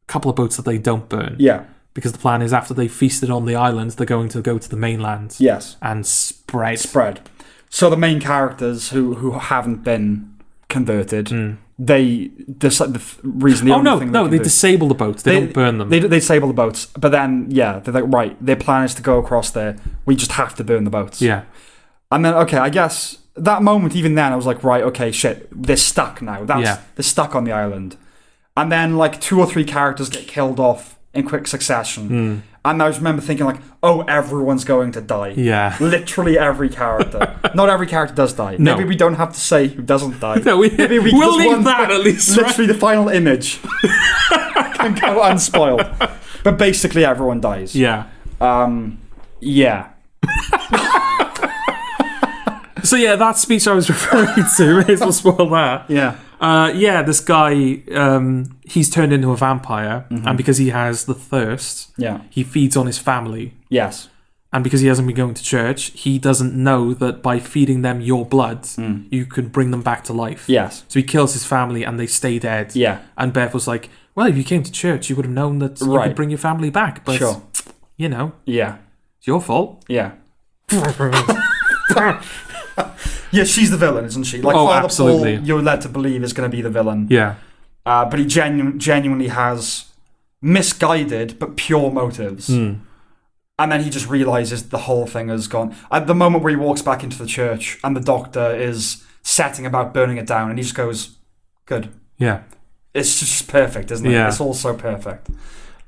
couple of boats that they don't burn. Yeah. Because the plan is, after they feasted on the island, they're going to go to the mainland. Yes. And spread. So the main characters who haven't been converted... They disable the boats. They don't burn them. They disable the boats, but then they're like, right, their plan is to go across there. We just have to burn the boats. Yeah, and then I guess that moment, even then, I was like, right, okay, shit, they're stuck now. They're stuck on the island, and then like 2 or 3 characters get killed off in quick succession. And I just remember thinking, like, oh, everyone's going to die. Yeah. Literally every character. Not every character does die. No. Maybe we don't have to say who doesn't die. No, we'll leave that at least. Literally the final image can go unspoiled. But basically everyone dies. Yeah. Yeah. So that speech I was referring to, may as well spoil that. Yeah. This guy, he's turned into a vampire, and because he has the thirst, he feeds on his family. Yes. And because he hasn't been going to church, he doesn't know that by feeding them your blood, you can bring them back to life. Yes. So he kills his family and they stay dead. Yeah. And Bev was like, well, if you came to church, you would have known that you could bring your family back. But, you know, yeah, it's your fault. Yeah. Yeah, she's the villain, isn't she? Like, Father absolutely. Paul, you're led to believe is going to be the villain. Yeah. But he genuinely has misguided but pure motives. And then he just realizes the whole thing has gone. At the moment where he walks back into the church and the doctor is setting about burning it down, and he just goes, good. Yeah. It's just perfect, isn't it? Yeah. It's all so perfect.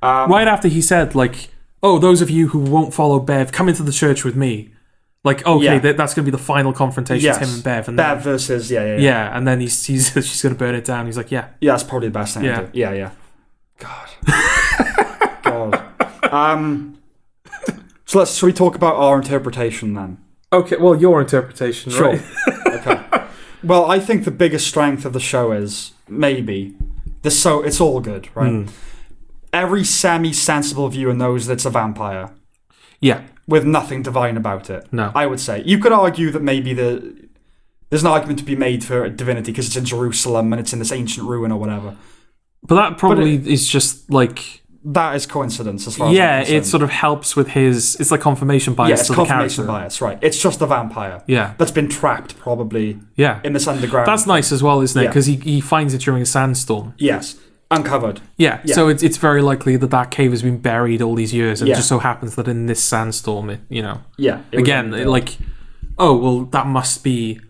Right after he said, like, oh, those of you who won't follow Bev, come into the church with me. Like, okay, that's going to be the final confrontation. Yes. It's him and Bev. And Bev versus, Yeah, and then she's going to burn it down. He's like, yeah. Yeah, that's probably the best thing to do. Yeah. God. So shall we talk about our interpretation then? Okay, well, your interpretation, sure. Right? Okay. Well, I think the biggest strength of the show is, maybe, it's all good, right? Every semi-sensible viewer knows that it's a vampire. Yeah. With nothing divine about it. No. I would say. You could argue that maybe there's an argument to be made for divinity because it's in Jerusalem and it's in this ancient ruin or whatever. But that probably is just like... That is coincidence as far as I'm concerned. It sort of helps with his... It's like confirmation bias it's to the confirmation character. bias, right. It's just a vampire. Yeah. That's been trapped, probably, in this underground. That's nice as well, isn't it? Because he finds it during a sandstorm. Yes. Uncovered. Yeah. So it's very likely that cave has been buried all these years, and it just so happens that in this sandstorm, that must be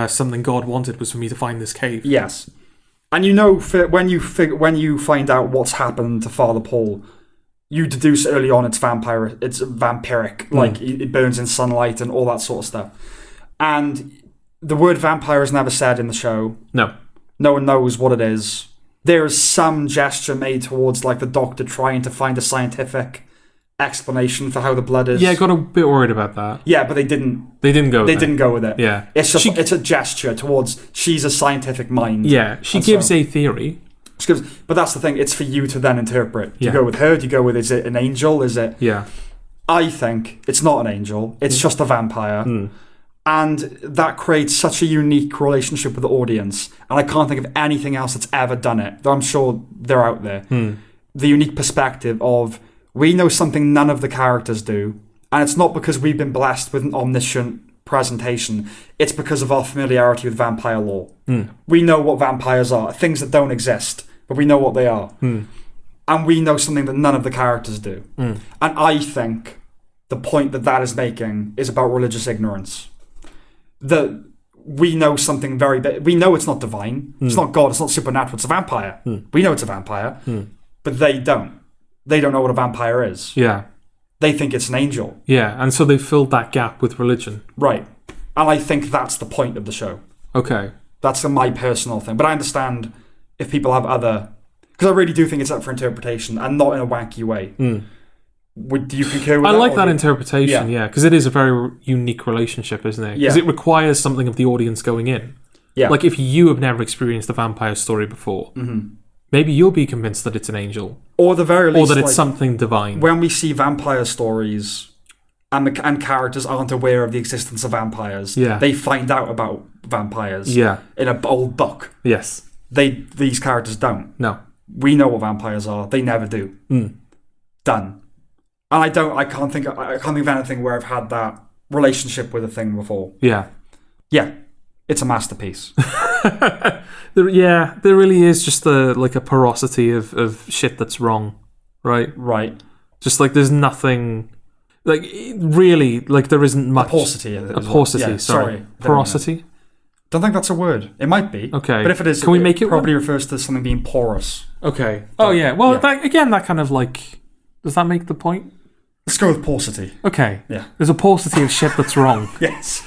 something God wanted was for me to find this cave. Yes. And you know, when you find out what's happened to Father Paul, you deduce early on it's vampiric, like it burns in sunlight and all that sort of stuff. And the word vampire is never said in the show. No. No one knows what it is. There is some gesture made towards like the doctor trying to find a scientific explanation for how the blood is. Yeah, I got a bit worried about that. Yeah, but they didn't. They didn't go. They didn't go with it. Yeah, it's just it's a gesture towards she's a scientific mind. Yeah, she gives a theory. But that's the thing. It's for you to then interpret. Do you go with her? Do you go with is it an angel? Is it? Yeah. I think it's not an angel. It's just a vampire. And that creates such a unique relationship with the audience. And I can't think of anything else that's ever done it, though I'm sure they're out there. The unique perspective of, we know something none of the characters do. And it's not because we've been blessed with an omniscient presentation. It's because of our familiarity with vampire lore. We know what vampires are, things that don't exist, but we know what they are. And we know something that none of the characters do. And I think the point that is making is about religious ignorance. That we know something very big. We know it's not divine. It's not God. It's not supernatural. It's a vampire. We know it's a vampire. But they don't. They don't know what a vampire is. Yeah. They think it's an angel. Yeah, and so they filled that gap with religion. Right. And I think that's the point of the show. Okay. That's my personal thing. But I understand if people have other... Because I really do think it's up for interpretation, and not in a wanky way. Do you concur with that? I like that interpretation, yeah, because it is a very unique relationship, isn't it? Because it requires something of the audience going in. Yeah. Like, if you have never experienced a vampire story before, maybe you'll be convinced that it's an angel. Or the very least, or that it's something divine. When we see vampire stories, and characters aren't aware of the existence of vampires, they find out about vampires in an old book. Yes. These characters don't. No. We know what vampires are. They never do. Done. And I can't think of anything where I've had that relationship with a thing before. Yeah. Yeah. It's a masterpiece. There really is just a porosity of shit that's wrong. Right? Right. Just like there's nothing... Like, really, like there isn't much... Porosity. Sorry. Porosity? Don't think that's a word. It might be. Okay. But if it is, can we make it probably refers to something being porous. Okay. Oh, yeah. Well, that kind of like... Does that make the point? Let's go with porosity. Okay. Yeah. There's a porosity of shit that's wrong. Yes.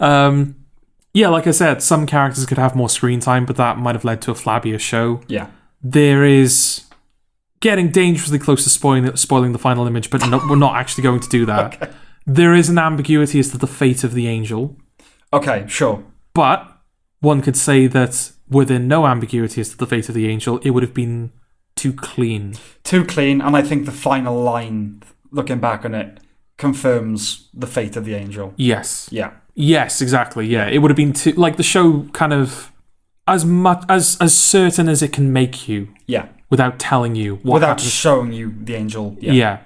Yeah, like I said, some characters could have more screen time, but that might have led to a flabbier show. Yeah. There is getting dangerously close to spoiling the final image, but we're not actually going to do that. Okay. There is an ambiguity as to the fate of the angel. Okay, sure. But one could say that within no ambiguity as to the fate of the angel, it would have been too clean. Too clean, and I think the final line, looking back on it, confirms the fate of the angel. Yes. Yeah. Yes, exactly. Yeah, it would have been too, like the show kind of as much as certain as it can make you. Yeah. Without telling you what without happens. just showing you the angel. Yeah.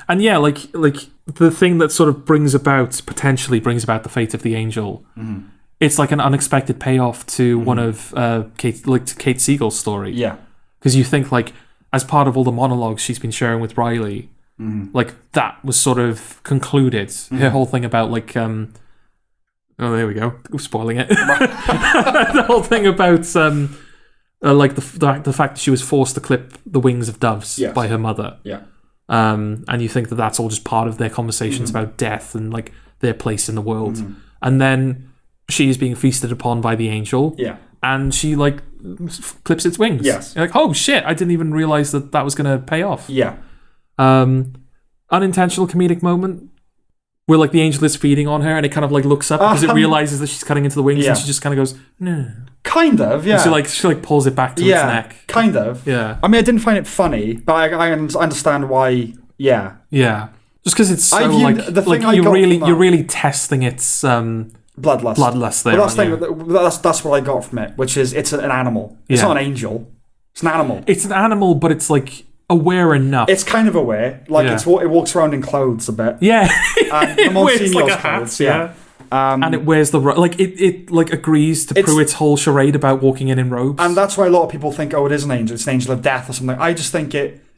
And like the thing that sort of potentially brings about the fate of the angel. Mm-hmm. It's like an unexpected payoff to one of Kate Siegel's story. Yeah. Because you think like as part of all the monologues she's been sharing with Riley, like that was sort of concluded. Her whole thing about like oh, there we go. Spoiling it. The whole thing about like the fact that she was forced to clip the wings of doves by her mother. Yeah. And you think that that's all just part of their conversations about death and like their place in the world. And then she is being feasted upon by the angel. Yeah. And she like clips its wings. Yes. You're like, oh shit! I didn't even realize that was going to pay off. Yeah. Unintentional comedic moment where like the angel is feeding on her and it kind of like looks up because it realizes that she's cutting into the wings and she just kind of goes no. Kind of, yeah. And she pulls it back to its neck. Kind of. Yeah. I mean, I didn't find it funny, but I understand why. Yeah. Yeah. Just because it's so you're really testing its bloodlust there. But that's what I got from it, which is it's an animal. It's not an angel. It's an animal. It's an animal, but it's like aware enough. It's kind of aware. Like it walks around in clothes a bit. Yeah. And it wears like a clothes, hat. And it wears the like it like agrees to Pruitt's whole charade about walking in robes. And that's why a lot of people think, oh, it is an angel. It's an angel of death or something. I just think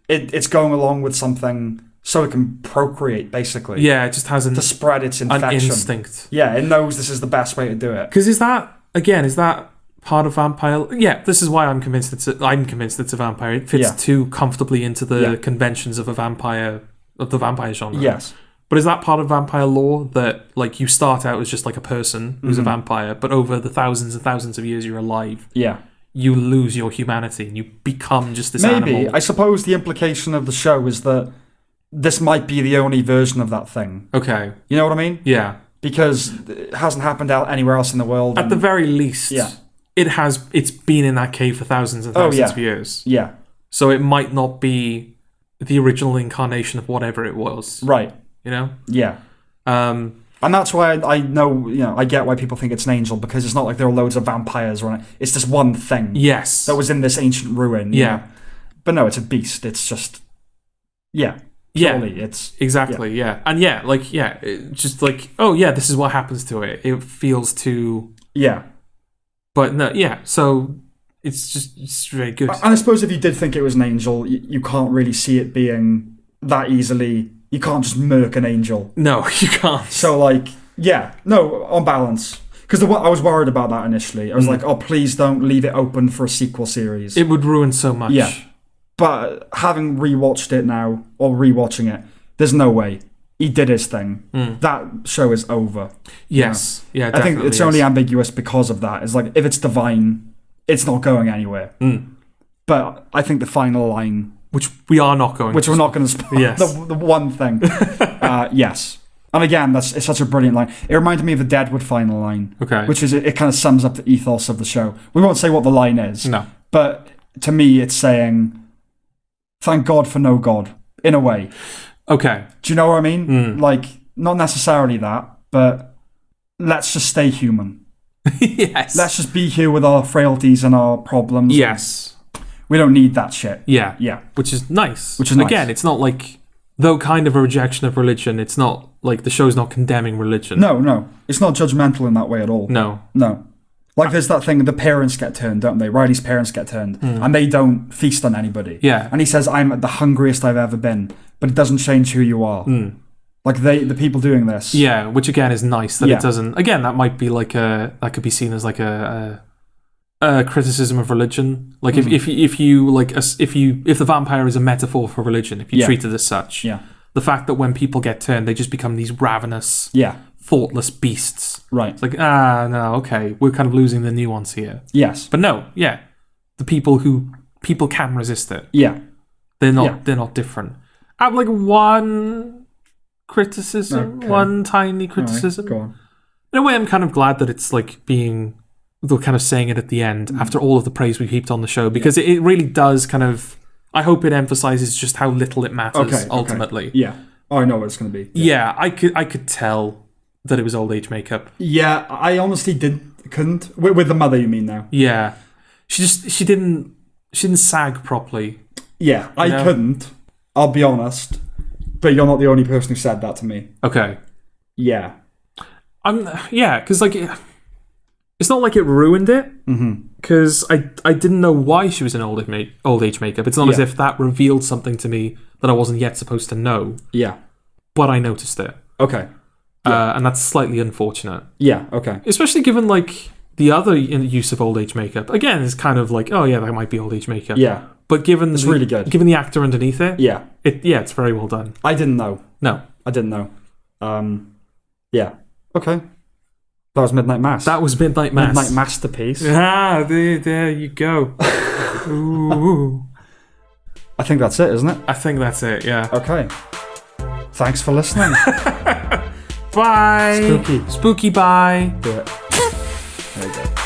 it's going along with something so it can procreate, basically. Yeah, it just has to spread its infection. An instinct. Yeah, it knows this is the best way to do it. Because is that part of vampire? Yeah, this is why I'm convinced it's a vampire. It fits too comfortably into the conventions of the vampire genre. Yes. But is that part of vampire lore that like you start out as just like a person who's a vampire, but over the thousands and thousands of years you're alive, you lose your humanity and you become just this animal? Maybe. I suppose the implication of the show is that this might be the only version of that thing. Okay. You know what I mean? Yeah. Because it hasn't happened out anywhere else in the world. At the very least, it's been in that cave for thousands and thousands of years. Yeah. So it might not be the original incarnation of whatever it was. Right. You know? Yeah. And that's why I know, I get why people think it's an angel, because it's not like there are loads of vampires or anything. It's this one thing. Yes. That was in this ancient ruin. Yeah. Know? But no, it's a beast. It's just, purely, it's... Exactly, And it's just like, oh yeah, this is what happens to it. It feels too... Yeah. But no, so it's very good. And I suppose if you did think it was an angel, you can't really see it being that easily... You can't just murk an angel. No, you can't. So, on balance. Because I was worried about that initially. I was like, oh, please don't leave it open for a sequel series. It would ruin so much. Yeah. But having rewatched it now, or rewatching it, there's no way. He did his thing. That show is over. Yes. Yeah, definitely. I think it's only ambiguous because of that. It's like, if it's divine, it's not going anywhere. But I think the final line... Which we are not going to. Which we're not going to spoil. Yes. The one thing. Yes. And again, it's such a brilliant line. It reminded me of the Deadwood final line. Okay. Which is, it kind of sums up the ethos of the show. We won't say what the line is. No. But to me, it's saying, thank God for no God, in a way. Okay. Do you know what I mean? Like, not necessarily that, but let's just stay human. Yes. Let's just be here with our frailties and our problems. Yes. We don't need that shit. Yeah. Yeah. Which is nice. Which is nice. Again, it's not like, though kind of a rejection of religion, it's not like the show's not condemning religion. No. It's not judgmental in that way at all. No. Like there's that thing, the parents get turned, don't they? Riley's parents get turned. And they don't feast on anybody. Yeah. And he says, I'm the hungriest I've ever been. But it doesn't change who you are. Like the people doing this. Yeah, which again is nice that it doesn't. Again, that might be like that could be seen as like a criticism of religion. Like if the vampire is a metaphor for religion, if you treat it as such, the fact that when people get turned, they just become these ravenous, thoughtless beasts. Right. It's like no, okay, we're kind of losing the nuance here. Yes. But no, the people can resist it. Yeah. They're not different. I have like one criticism, one tiny criticism. Right, go on. In a way, I'm kind of glad that it's like being, they're kind of saying it at the end after all of the praise we've heaped on the show, because it really does kind of, I hope it emphasizes just how little it matters ultimately. Yeah. Oh, I know what it's going to be. Yeah, I could tell that it was old age makeup. Yeah, I honestly couldn't. With the mother, you mean now? Yeah, she didn't sag properly. Yeah, I couldn't. I'll be honest, but you're not the only person who said that to me. Okay. Yeah. Because like, it's not like it ruined it. Because I didn't know why she was in old age makeup. It's not as if that revealed something to me that I wasn't yet supposed to know. Yeah. But I noticed it. Okay. And that's slightly unfortunate. Yeah. Okay. Especially given like the other use of old age makeup. Again, it's kind of like, oh yeah, that might be old age makeup. Yeah. But given it's really good. Given the actor underneath it, it's very well done. I didn't know. No, I didn't know. Yeah. Okay. That was Midnight Mass. That was Midnight Mass. Midnight Masterpiece. Ah, there you go. Ooh. I think that's it, isn't it? I think that's it. Yeah. Okay. Thanks for listening. Bye. Spooky. Spooky. Bye. Do it. There you go.